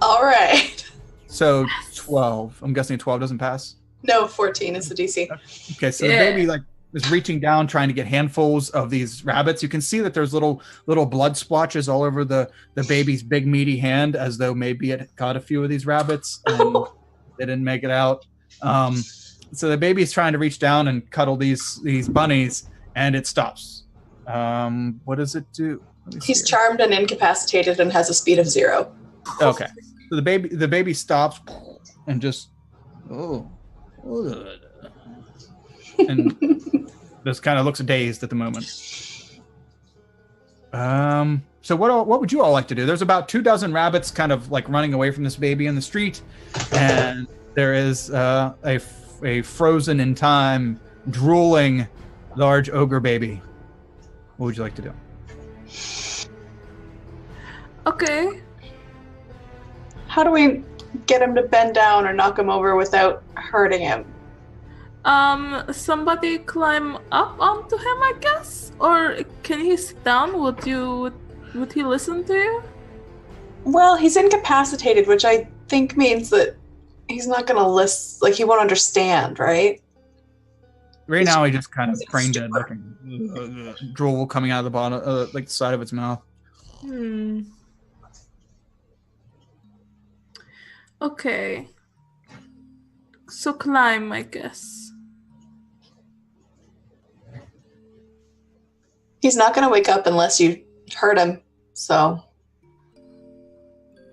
All right.
So 12. I'm guessing 12 doesn't pass.
No, 14 is the DC.
Okay, so
Yeah.
the baby like is reaching down trying to get handfuls of these rabbits. You can see that there's little blood splotches all over the baby's big meaty hand, as though maybe it caught a few of these rabbits and they didn't make it out. So the baby's trying to reach down and cuddle these bunnies, and it stops. What does it do? Let me see
He's
here.
charmed and incapacitated and has a speed of 0.
Okay, so the baby stops and just and just kind of looks dazed at the moment. So what would you all like to do? There's about 24 rabbits kind of like running away from this baby in the street, and there is a frozen in time, drooling large ogre baby. What would you like to do?
Okay.
How do we get him to bend down or knock him over without hurting him?
Somebody climb up onto him, I guess? Or can he sit down? Would he listen to you?
Well, he's incapacitated, which I think means that he's not going to listen, like he won't understand, right?
Right now, he just kind of brain dead looking, drool coming out of the bottom, like the side of its mouth.
Okay. So climb, I guess.
He's not going to wake up unless you hurt him. So,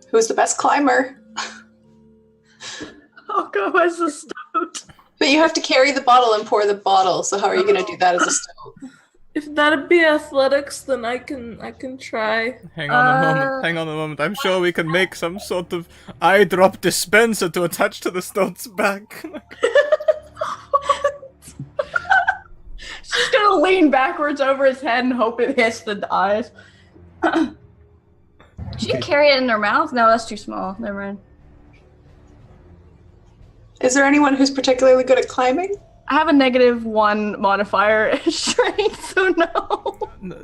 who's the best climber?
I'll go as a stoat.
But you have to carry the bottle and pour the bottle. So how are you going to do that as a stoat?
If that'd be athletics, then I can try.
Hang on a moment. I'm sure we can make some sort of eye drop dispenser to attach to the stoat's back.
She's gonna lean backwards over his head and hope it hits the eyes. She can carry it in her mouth? No, that's too small. Never mind.
Is there anyone who's particularly good at climbing?
I have a -1 modifier strength, so no.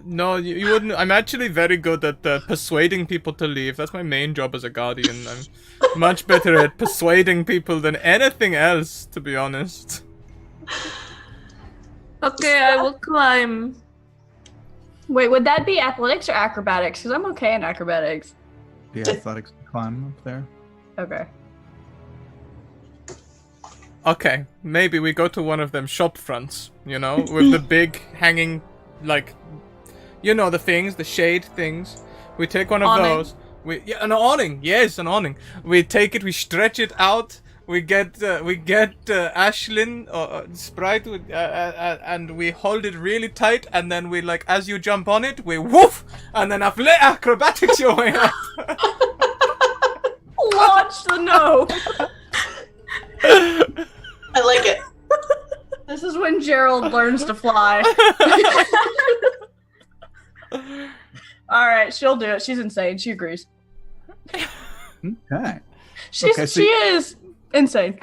No, you wouldn't. I'm actually very good at persuading people to leave. That's my main job as a guardian. I'm much better at persuading people than anything else, to be honest.
Okay, I will climb.
Wait, would that be athletics or acrobatics? Because I'm okay in acrobatics.
The athletics climb up there.
Okay.
Okay, maybe we go to one of them shop fronts, you know, with the big hanging, like, you know, the things, the shade things. We take one of
Awning.
those. An awning. Yes, an awning. We take it, we stretch it out. We get Ashlyn or Sprite, and we hold it really tight, and then we like, as you jump on it, we woof, and then acrobatics your way up.
Launch the no.
I like it.
This is when Gerald learns to fly. Alright, she'll do it. She's insane. She agrees.
Okay.
She
so
is insane.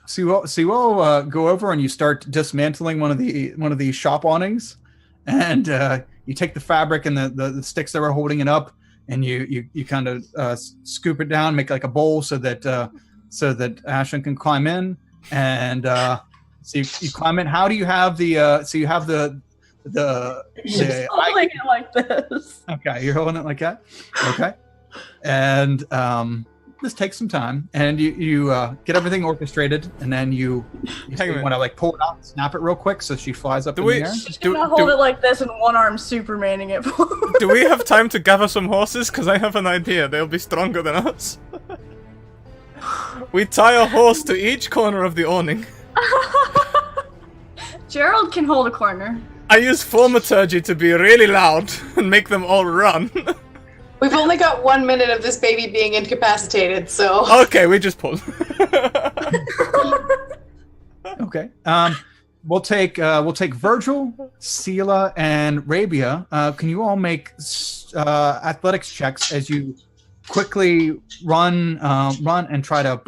So you all go over and you start dismantling one of the shop awnings, and you take the fabric and the sticks that were holding it up, and you kind of scoop it down, make like a bowl so that Ashlyn can climb in, and so you climb in. How do you have the? So you have the
Holding it like this.
Okay, you're holding it like that. Okay, and this takes some time, and you get everything orchestrated, and then you want to like pull it out, and snap it real quick, so she flies up in the air.
She's gonna hold it like this and one arm Supermaning it.
Do we have time to gather some horses? Because I have an idea. They'll be stronger than us. We tie a horse to each corner of the awning.
Gerald can hold a corner.
I use thaumaturgy to be really loud and make them all run.
We've only got 1 minute of this baby being incapacitated, so...
Okay, we just pull.
Okay. We'll take Virgil, Sela, and Rabia. Can you all make athletics checks as you quickly run and try to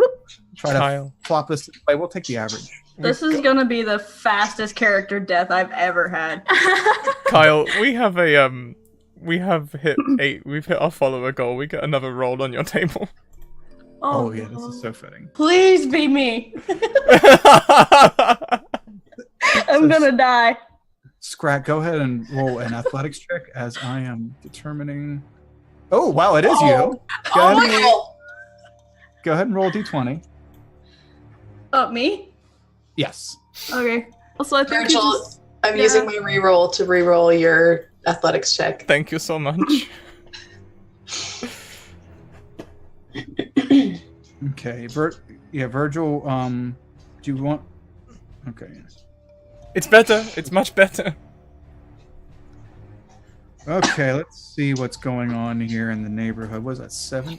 flop this way? We'll take the average.
This is gonna be the fastest character death I've ever had.
Kyle, we have hit 8. We've hit our follower goal. We get another roll on your table.
Oh yeah, this is so fitting.
Please be me. I'm gonna die.
Scrat, go ahead and roll an athletics check as I am determining. Oh wow, it is you. Go ahead and roll a d20.
Oh, me?
Yes.
Okay.
Also, I think
Virgil, I'm using my reroll to reroll your athletics check.
Thank you so much.
Okay, Virgil. Do you want? Okay.
It's better. It's much better.
Okay, let's see what's going on here in the neighborhood. Was that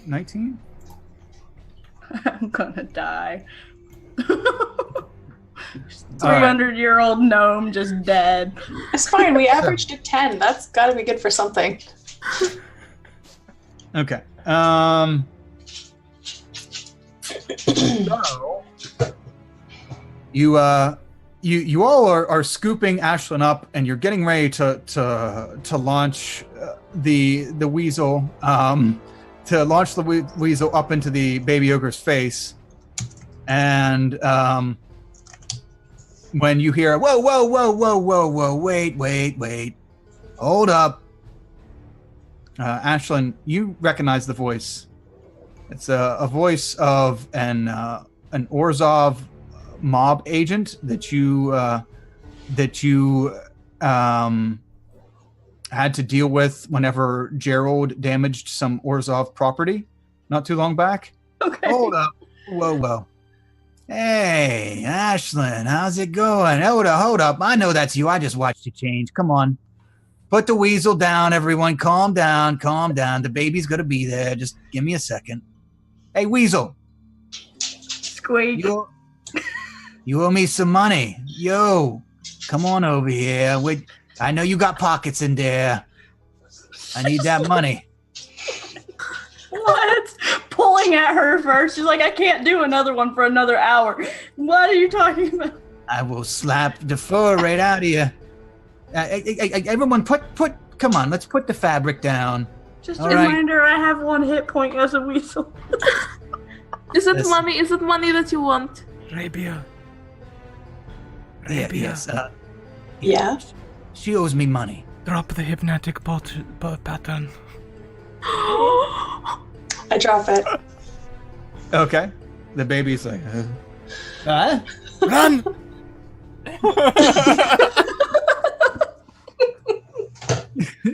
19?
I'm gonna die. 300-year-old gnome just dead.
It's fine. We averaged a 10. That's got to be good for something.
Okay. So you all are scooping Ashlyn up, and you're getting ready to launch the weasel weasel up into the baby ogre's face, and when you hear whoa, wait, hold up, Ashlyn, you recognize the voice. It's a voice of an Orzhov mob agent that you had to deal with whenever Gerald damaged some Orzhov property not too long back.
Okay.
Hold up. Whoa. Hey, Ashlyn, how's it going? Hold up. I know that's you. I just watched you change. Come on. Put the weasel down, everyone. Calm down. The baby's going to be there. Just give me a second. Hey, weasel.
Squeak.
You owe me some money. Yo, come on over here. I know you got pockets in there. I need that money.
What? Pulling at her first. She's like, I can't do another one for another hour. What are you talking about?
I will slap the fur right out of you. Everyone, come on, let's put the fabric down.
Just
All
a
right.
reminder, I have 1 hit point as a weasel.
Is it
Listen.
money? Is it money that you want?
Rabia.
Yes.
Yeah.
She owes me money.
Drop the hypnotic pattern.
I drop it.
Okay. The baby's like, huh?
Run!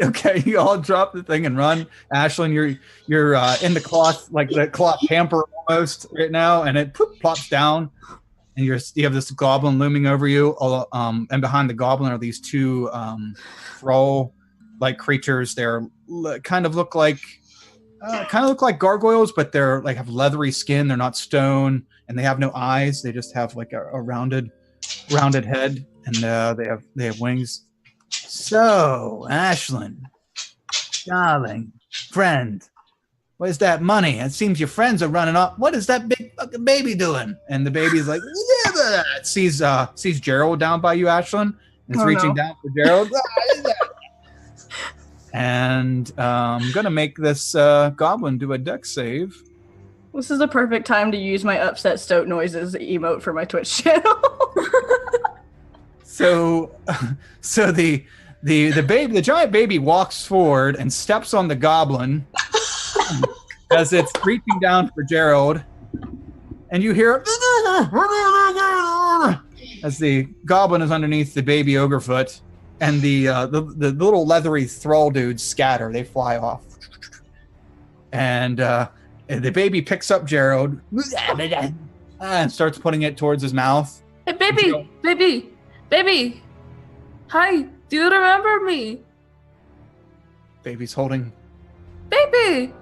Okay, you all drop the thing and run. Ashlyn, you're in the cloth, like the cloth hamper almost right now, and it plops down, and you have this goblin looming over you. And behind the goblin are these 2 thrall-like creatures. They're kind of look like gargoyles, but they're like have leathery skin. They're not stone, and they have no eyes. They just have like a rounded head, and they have wings. So, Ashlyn, darling, friend, where's that money? It seems your friends are running off. What is that big fucking baby doing? And the baby's like, sees Gerald down by you, Ashlyn, and is reaching down for Gerald. And I'm gonna make this goblin do a dex save.
This is the perfect time to use my upset stoat noises emote for my Twitch channel.
So the baby, the giant baby, walks forward and steps on the goblin as it's reaching down for Gerald, and you hear as the goblin is underneath the baby ogrefoot, and the little leathery thrall dudes scatter. They fly off, and the baby picks up Gerald and starts putting it towards his mouth.
Hey, baby! Hi, do you remember me?
Baby's holding.
Baby!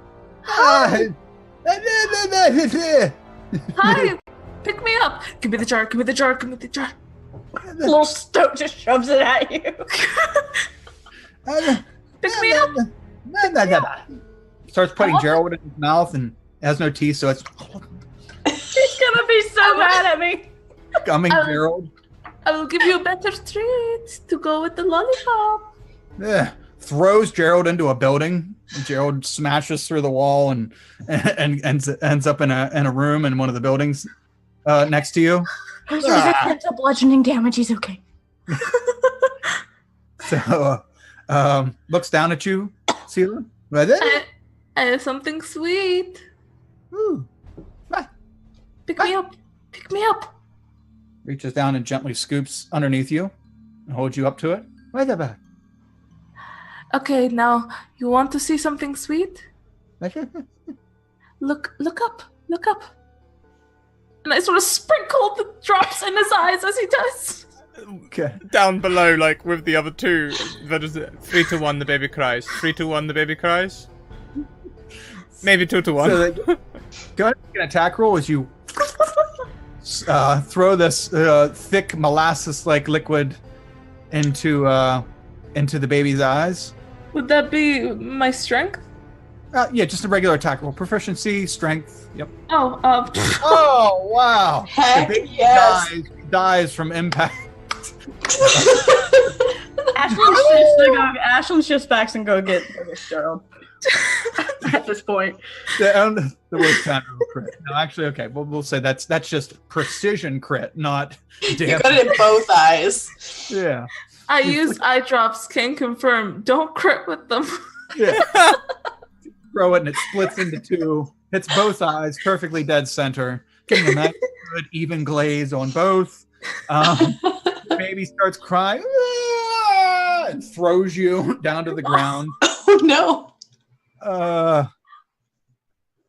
Hi.
Hi! Pick me up! Give me the jar!
Little stoat just shoves it at you.
Pick me up!
Starts putting Gerald in his mouth and has no teeth, so it's.
She's gonna be so mad at me.
Coming, Gerald.
I will give you a better treat to go with the lollipop.
Yeah. Throws Gerald into a building. Gerald smashes through the wall and ends up in a room in one of the buildings next to you.
It's a bludgeoning damage. He's okay.
So looks down at you, Seela.
I have something sweet.
Ooh.
Pick me up. Pick me up.
Reaches down and gently scoops underneath you and holds you up to it.
Okay, now you want to see something sweet? Look up. Look up. And I sort of sprinkle the drops in his eyes as he does.
Okay.
Down below, like with the other two, that is it. 3-1, the baby cries. 3-1, the baby cries. Maybe 2-1.
So go ahead and make an attack roll as you throw this thick molasses-like liquid into the baby's eyes.
Would that be my strength?
Yeah, just a regular attack roll. Proficiency, strength. Yep.
Oh,
Oh wow!
Heck
the baby
yes.
dies from impact.
Ashland's just backs and go get Gerald. At this point,
The worst kind of crit. No, actually, okay. We'll say that's just precision crit, not
You
damage.
got it in both eyes.
Yeah.
I use eye drops. Can confirm. Don't crit with them.
Yeah. Throw it and it splits into two. Hits both eyes, perfectly dead center. Getting a nice, good, even glaze on both. The baby starts crying and throws you down to the ground.
Oh no.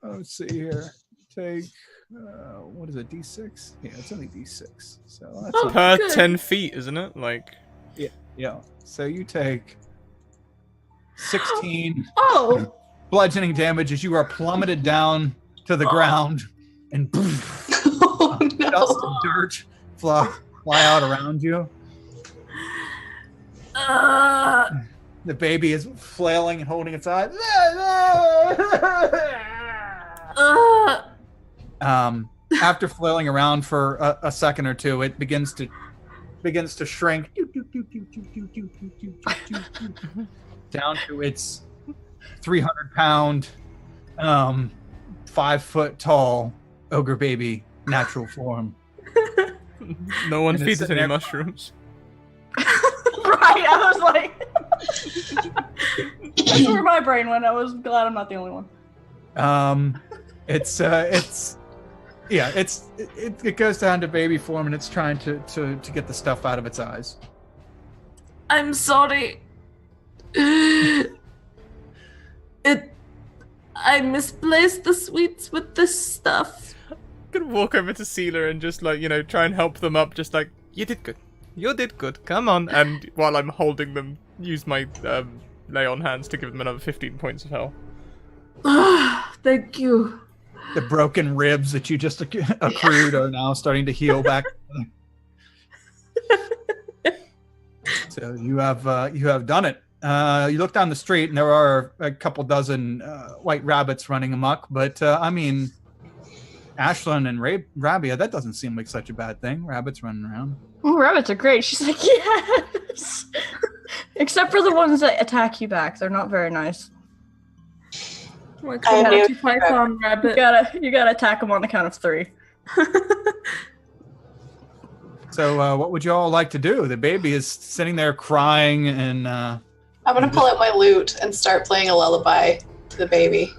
Let's see here. Take what is it? D6? Yeah, it's only D6. So that's
Per
Good.
10 feet, isn't it? Like,
yeah. So you take 16
Oh,
bludgeoning damage as you are plummeted down to the ground, and
Oh
dust
no.
and dirt fly out around you. The baby is flailing and holding its eyes. After flailing around for a second or two, it begins to shrink down to its 300-pound, 5-foot-tall ogre baby natural form.
no one
And
feeds
it's
it any
there-
mushrooms.
right? I was like, that's where my brain went. I was glad I'm not the only one.
It goes down to baby form and it's trying to get the stuff out of its eyes.
I'm sorry. I misplaced the sweets with this stuff.
I'm gonna walk over to Seela and just like, try and help them up, just like, you did good. You did good. Come on. And while I'm holding them, use my lay on hands to give them another 15 points of health.
Thank you.
The broken ribs that you just accrued are now starting to heal back. So you have done it. You look down the street and there are a couple dozen white rabbits running amok, but I mean, Ashlyn and Rabia, that doesn't seem like such a bad thing. Rabbits running around.
Oh, rabbits are great. She's like, yes. Except for the ones that attack you back. They're not very nice.
Like
I
a
knew-
Monty Python
You
rabbit.
gotta attack them on the count of 3.
So what would you all like to do? The baby is sitting there crying and
I'm gonna pull out my lute and start playing a lullaby to the baby.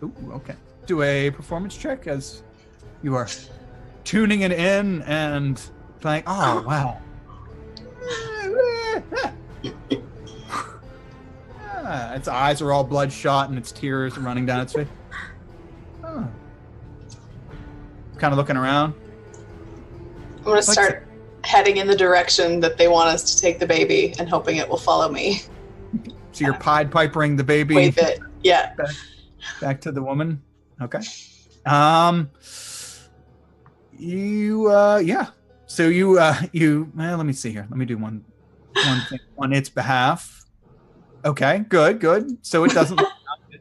ooh, okay. Do a performance check as you are tuning it in and playing. Oh, wow. Its eyes are all bloodshot and its tears are running down its face. Oh. Kind of looking around.
I'm gonna start heading in the direction that they want us to take the baby and hoping it will follow me.
So you're Pied Pipering the baby
Wave it. Yeah.
back to the woman. Okay. Yeah. So you well, let me see here. Let me do one thing on its behalf. Okay, good. So it doesn't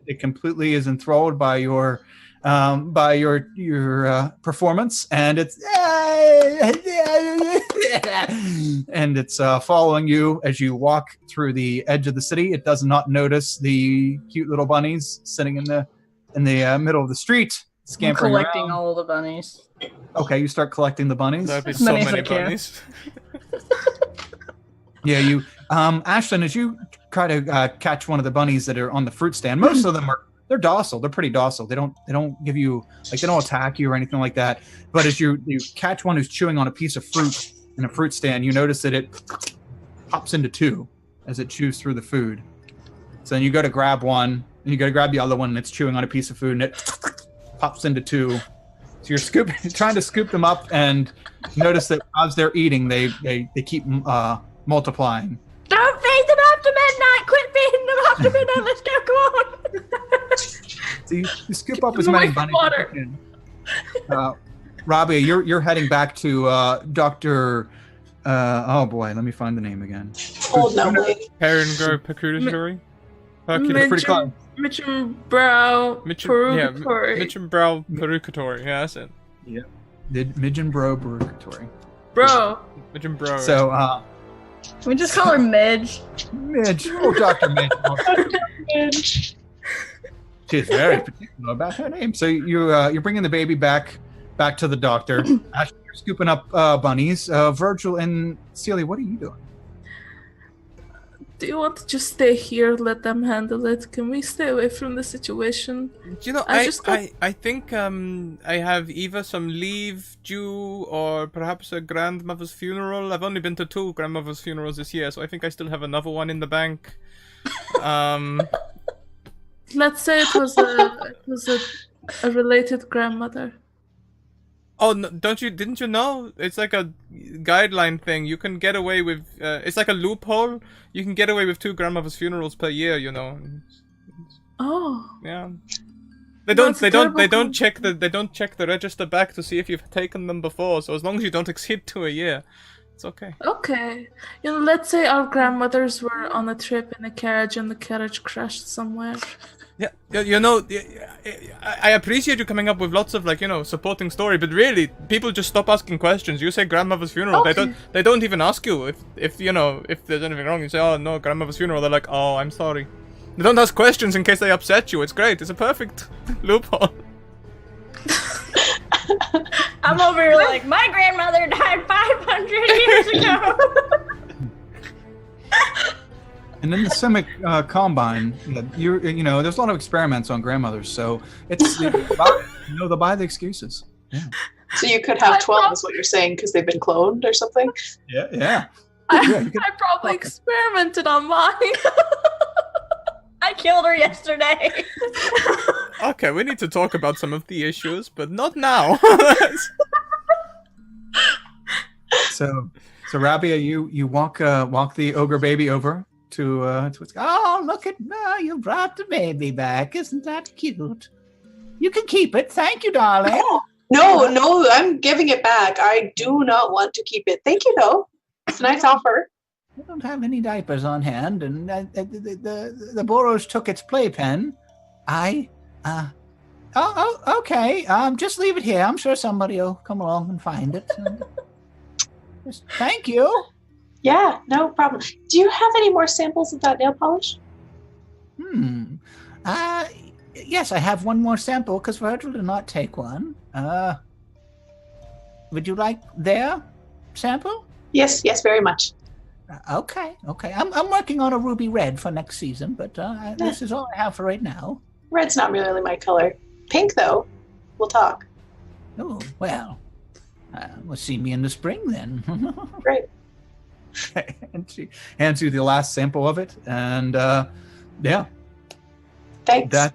it completely is enthralled by your by your performance, and it's and it's following you as you walk through the edge of the city. It does not notice the cute little bunnies sitting in the middle of the street,
I'm
scampering
collecting
around.
all the bunnies.
Okay, you start collecting the bunnies.
There'd be
As
so
many as
many
I can.
bunnies.
Yeah, you, Ashlyn, as you try to catch one of the bunnies that are on the fruit stand, most of them they're docile. They're pretty docile. They don't give you, like, they don't attack you or anything like that. But as you catch one who's chewing on a piece of fruit in a fruit stand, you notice that it pops into two as it chews through the food. So then you go to grab one, and you go to grab the other one, and it's chewing on a piece of food, and it pops into two. So you're trying to scoop them up, and notice that as they're eating, they keep multiplying.
Don't feed them after midnight! Quit feeding them after midnight! Let's go, come on!
So you scoop up as
them
many
away from
bunnies as
water.
you can. Rabia, you're heading back to Dr. Oh boy, let me find the name again.
Old Numbly.
Karen Grow Pecuratory?
It's pretty close.
Mitchum Brow Perugatory.
Mitchum Brow Perugatory. Yeah, that's it.
The Midgeon Bro Brewatory.
Bro.
Mitchum Brow.
So,
Can we just call her Midge?
Midge. Oh, Dr. Midge. She's very particular about her name. So you're bringing the baby back to the doctor. Ashley, you're scooping up bunnies. Virgil and Celia, what are you doing?
Do you want to just stay here, let them handle it? Can we stay away from the situation?
You know, I think I have either some leave due or perhaps a grandmother's funeral. I've only been to 2 grandmother's funerals this year, so I think I still have another one in the bank.
Let's say it was a related grandmother.
Oh, no, didn't you know? It's like a guideline thing. You can get away with, it's like a loophole. You can get away with 2 grandmother's funerals per year, you know.
Oh.
Yeah. They don't check the register back to see if you've taken them before. So as long as you don't exceed 2 a year, it's okay.
Okay. You know, let's say our grandmothers were on a trip in a carriage and the carriage crashed somewhere.
Yeah, you know, I appreciate you coming up with lots of, like, you know, supporting story, but really, people just stop asking questions. You say grandmother's funeral,
Okay.
they don't even ask you if you know, if there's anything wrong. You say, oh no, grandmother's funeral. They're like, oh, I'm sorry. They don't ask questions in case they upset you. It's great. It's a perfect loophole.
I'm over here like, my grandmother died 500 years ago!
And in the Simic Combine, you know, there's a lot of experiments on grandmothers, so they'll buy the excuses. Yeah.
So you could have 12 is what you're saying because they've been cloned or something?
Yeah.
I probably experimented on mine.
I killed her yesterday!
Okay, we need to talk about some of the issues, but not now.
So Rabia, you walk the ogre baby over to its.
Oh, look at you brought the baby back. Isn't that cute? You can keep it. Thank you, darling.
No, I'm giving it back. I do not want to keep it. Thank you, though. It's a nice offer.
I don't have any diapers on hand, and the Boros took its playpen. Okay. Just leave it here. I'm sure somebody will come along and find it. Just thank you.
Yeah, no problem. Do you have any more samples of that nail polish?
Yes, I have one more sample because Virgil did not take one. Would you like their sample?
Yes, very much.
Okay. I'm working on a ruby red for next season, but this is all I have for right now.
Red's not really my color. Pink, though. We'll talk.
Oh, well, we'll see me in the spring then.
Great.
And she hands you the last sample of it, and yeah.
Thanks.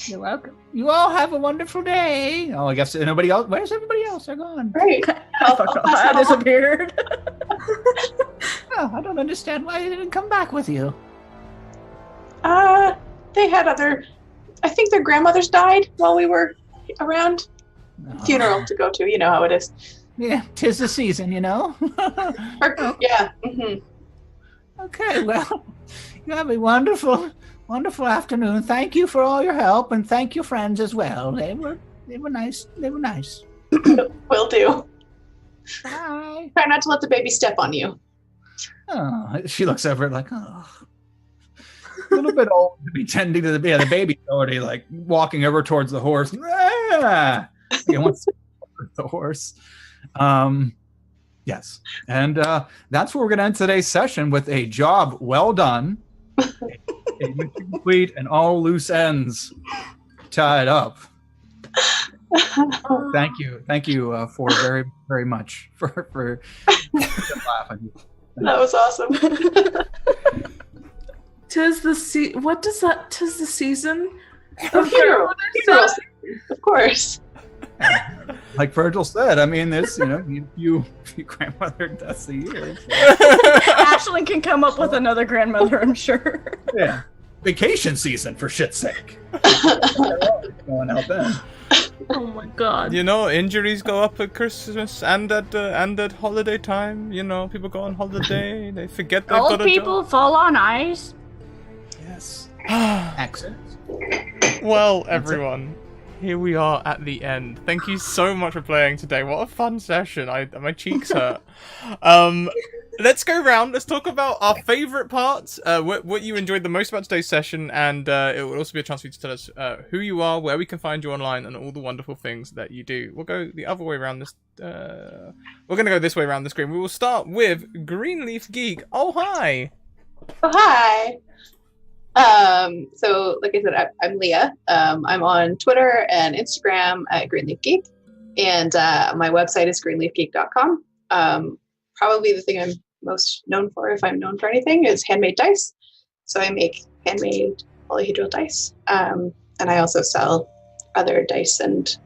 You're welcome. You all have a wonderful day. Oh, I guess nobody else. Where's everybody else? They're gone.
Great.
I disappeared.
Oh, I don't understand why they didn't come back with you.
They had I think their grandmothers died while we were around. Funeral to go to. You know how it is.
Yeah, 'tis the season, you know.
Yeah. Mm-hmm.
Okay, well, you have a wonderful Wonderful afternoon. Thank you for all your help, and thank your friends as well. They were nice. They were nice.
Will do.
Bye.
Try not to let the baby step on you.
Oh, she looks over it like, oh. A little bit old to be tending to the baby. The baby's already like walking over towards the horse. Ah! He wants to with the horse. Yes. And that's where we're going to end today's session with a job well done. A mission complete and all loose ends tied up. Thank you for very, very much for laughing.
That was awesome.
Tis the tis the season
Of funeral season, of course.
Like Virgil said, I mean, there's you grandmother deaths a year. So.
Ashlyn can come up with another grandmother, I'm sure.
Yeah, vacation season for shit's sake. Going out then.
Oh my god.
Injuries go up at Christmas and at holiday time. People go on holiday, they forget they've got
Old
a
people
job.
fall on ice.
Yes. Accent.
Well, everyone, here we are at the end. Thank you so much for playing today. What a fun session. My cheeks hurt. Let's go round. Let's talk about our favourite parts, what you enjoyed the most about today's session, and it will also be a chance for you to tell us who you are, where we can find you online, and all the wonderful things that you do. We'll go the other way around this. We're going to go this way around the screen. We will start with Greenleaf Geek. Oh, hi!
Oh, hi. So like I said, I'm Leah. I'm on Twitter and Instagram at Greenleaf Geek, and my website is greenleafgeek.com. Probably the thing I'm most known for, if I'm known for anything, is handmade dice. So I make handmade polyhedral dice, and I also sell other dice and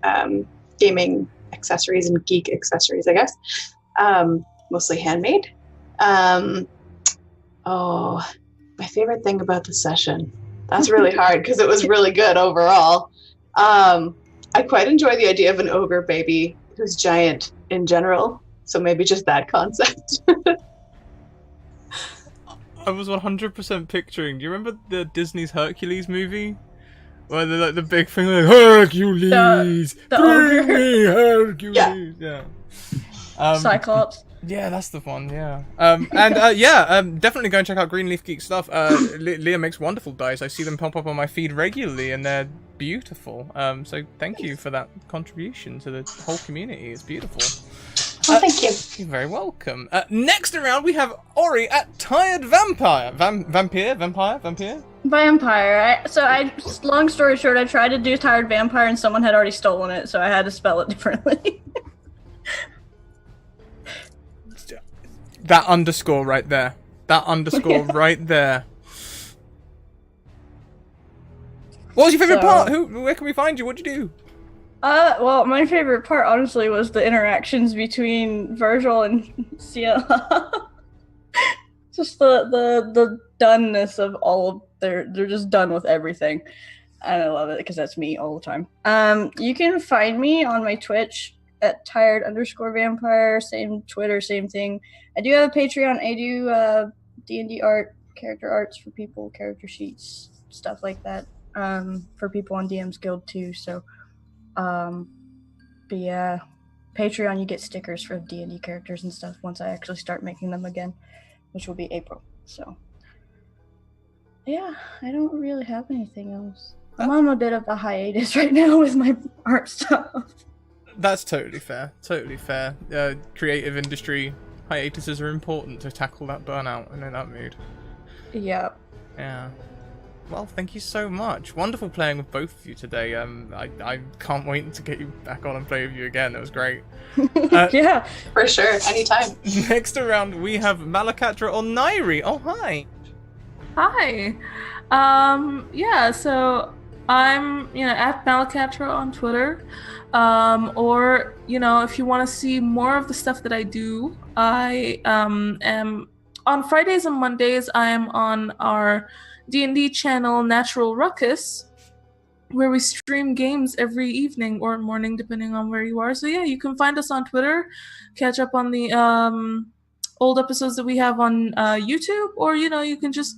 gaming accessories and geek accessories, I guess. Mostly handmade. My favorite thing about the session. That's really hard because it was really good overall. I quite enjoy the idea of an ogre baby who's giant in general. So maybe just that concept.
I was 100% picturing. Do you remember the Disney's Hercules movie? Where they're like the big thing like, Hercules!
The
Bring
ogre.
me Hercules! Yeah.
Cyclops.
Yeah, that's the one, yeah. Definitely go and check out Greenleaf Geek stuff. Leah makes wonderful dice. I see them pop up on my feed regularly, and they're beautiful. So thank you for that contribution to the whole community. It's beautiful.
Oh, thank you.
You're very welcome. Next around, we have Ori at Tired Vampire. Vampire?
Vampire. Long story short, I tried to do Tired Vampire and someone had already stolen it, so I had to spell it differently.
That underscore right there. Right there. What was your favorite part? Where can we find you? What'd you do?
Well, my favorite part, honestly, was the interactions between Virgil and Ciela. Just the doneness of all of they're just done with everything. And I love it because that's me all the time. You can find me on my Twitch at tired_vampire, same Twitter, same thing. I do have a Patreon. I do D&D art, character arts for people, character sheets, stuff like that. For people on DM's Guild too. So, but yeah, Patreon, you get stickers for D&D characters and stuff once I actually start making them again, which will be April. So, yeah, I don't really have anything else. I'm on a bit of a hiatus right now with my art stuff.
That's totally fair. Creative industry hiatuses are important to tackle that burnout and in that mood.
Yeah.
Yeah. Well, thank you so much. Wonderful playing with both of you today. I can't wait to get you back on and play with you again. It was great.
Yeah.
For sure. Anytime.
Next around, we have Malakatra or Nairi. Oh, hi.
Hi. Yeah, so I'm, at Malakatra on Twitter. Or, if you want to see more of the stuff that I do, I am on Fridays and Mondays. I am on our D&D channel, Natural Ruckus, where we stream games every evening or morning, depending on where you are. So yeah, you can find us on Twitter, catch up on the old episodes that we have on YouTube, or you can just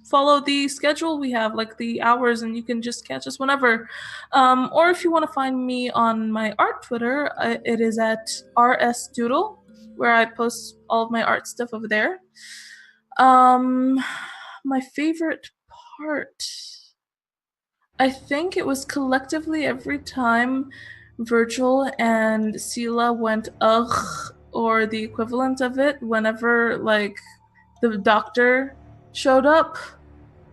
follow the schedule, we have like the hours, and you can just catch us whenever. Or if you want to find me on my art Twitter, it is at rsdoodle, where I post all of my art stuff over there. My favorite part, I think it was collectively every time Virgil and Sela went ugh, or the equivalent of it, whenever like the doctor showed up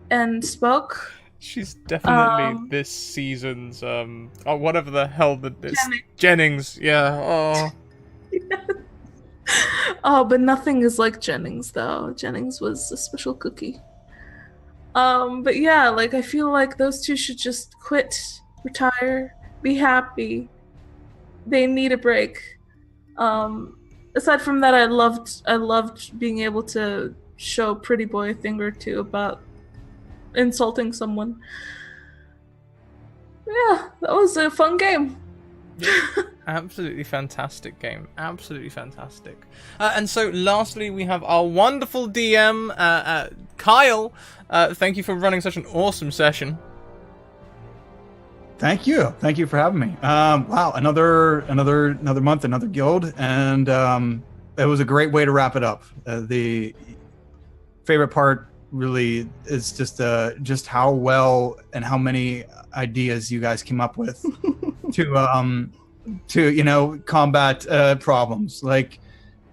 and spoke.
She's definitely this season's whatever the hell Jennings. Yeah.
Oh, but nothing is like Jennings though. Jennings was a special cookie. But yeah, like I feel like those two should just quit, retire, be happy. They need a break. Aside from that, I loved being able to show Pretty Boy a thing or two about insulting someone. Yeah, that was a fun game.
Absolutely fantastic game. Absolutely fantastic. And so lastly, we have our wonderful DM, Kyle. Thank you for running such an awesome session.
Thank you for having me. Wow, another month, another guild, and it was a great way to wrap it up. The favorite part really is just how well and how many ideas you guys came up with to combat problems. Like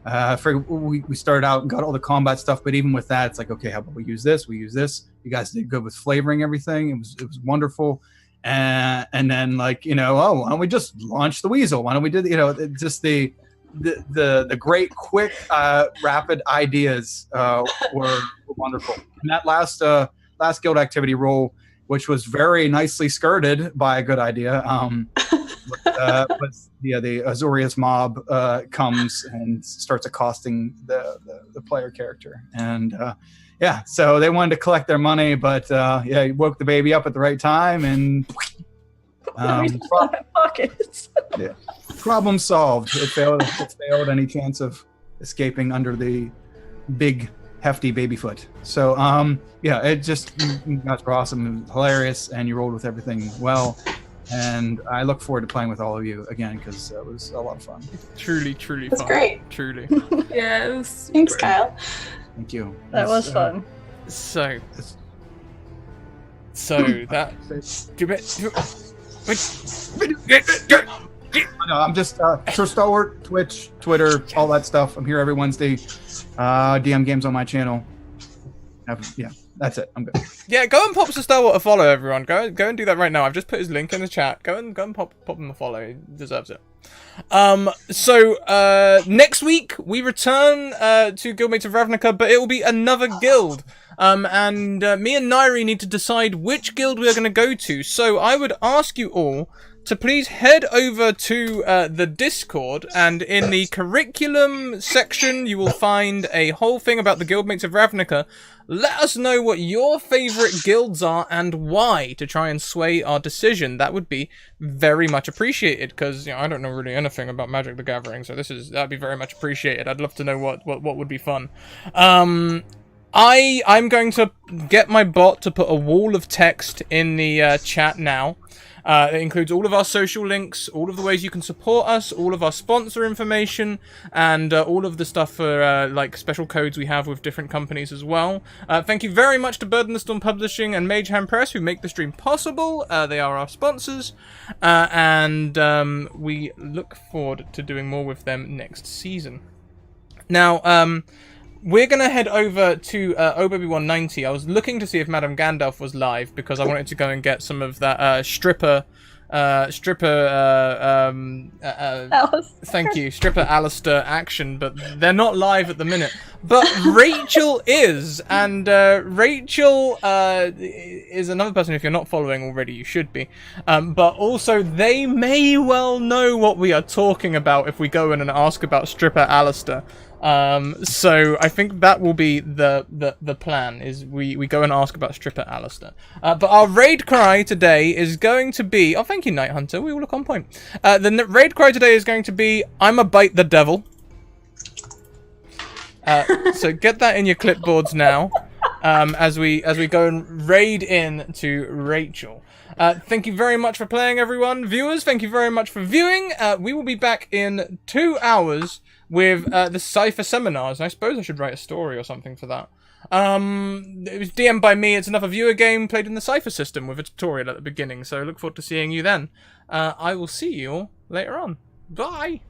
we started out and got all the combat stuff, but even with that, it's like, okay, how about we use this? You guys did good with flavoring everything. It was wonderful. And then why don't we just launch the weasel? Why don't we do just the great, quick, rapid ideas were wonderful. And that last guild activity roll, which was very nicely skirted by a good idea, the Azorius mob comes and starts accosting the player character, and so they wanted to collect their money, but he woke the baby up at the right time, and
pockets.
Yeah, problem solved. It failed any chance of escaping under the big, hefty baby foot. So it just, you guys were awesome. It was hilarious, and you rolled with everything well. And I look forward to playing with all of you again, because it was a lot of fun.
Truly fun.
That's great.
Truly.
Yes.
Thanks, Kyle.
Thank you.
That was fun.
So that.
No, I'm just Sir Stalwart, Twitch, Twitter, all that stuff. I'm here every Wednesday. DM games on my channel. That's it. I'm good.
Yeah, go and pop Sir Stalwart a follow, everyone. Go and do that right now. I've just put his link in the chat. Go and pop him a follow. He deserves it. So next week we return to Guildmates of Ravnica, but it will be another guild. And me and Nairi need to decide which guild we are going to go to. So I would ask you all to please head over to the Discord, and in the curriculum section you will find a whole thing about the Guildmates of Ravnica. Let us know what your favourite guilds are and why, to try and sway our decision. That would be very much appreciated, because I don't know really anything about Magic the Gathering, so that'd be very much appreciated. I'd love to know what would be fun. I'm going to get my bot to put a wall of text in the chat now. It includes all of our social links, all of the ways you can support us, all of our sponsor information, and all of the stuff for like special codes we have with different companies as well. Thank you very much to Bird in the Storm Publishing and Mage Hand Press, who make the stream possible. They are our sponsors, and we look forward to doing more with them next season. Now, we're going to head over to OBB190. I was looking to see if Madame Gandalf was live, because I wanted to go and get some of that stripper thank you, stripper Alistair action, but they're not live at the minute. But Rachel is, and Rachel is another person. If you're not following already, you should be. But also, they may well know what we are talking about if we go in and ask about stripper Alistair. So I think that will be the plan, is we go and ask about stripper Alistair. But our raid cry today is going to be, oh thank you Night Hunter, we all look on point. The raid cry today is going to be, I'm a bite the devil. So get that in your clipboards now. as we go and raid in to Rachel. Thank you very much for playing, everyone. Viewers, thank you very much for viewing. We will be back in 2 hours with the Cypher Seminars. And I suppose I should write a story or something for that. It was DM'd by me. It's another viewer game played in the Cypher system with a tutorial at the beginning. So I look forward to seeing you then. I will see you all later on. Bye!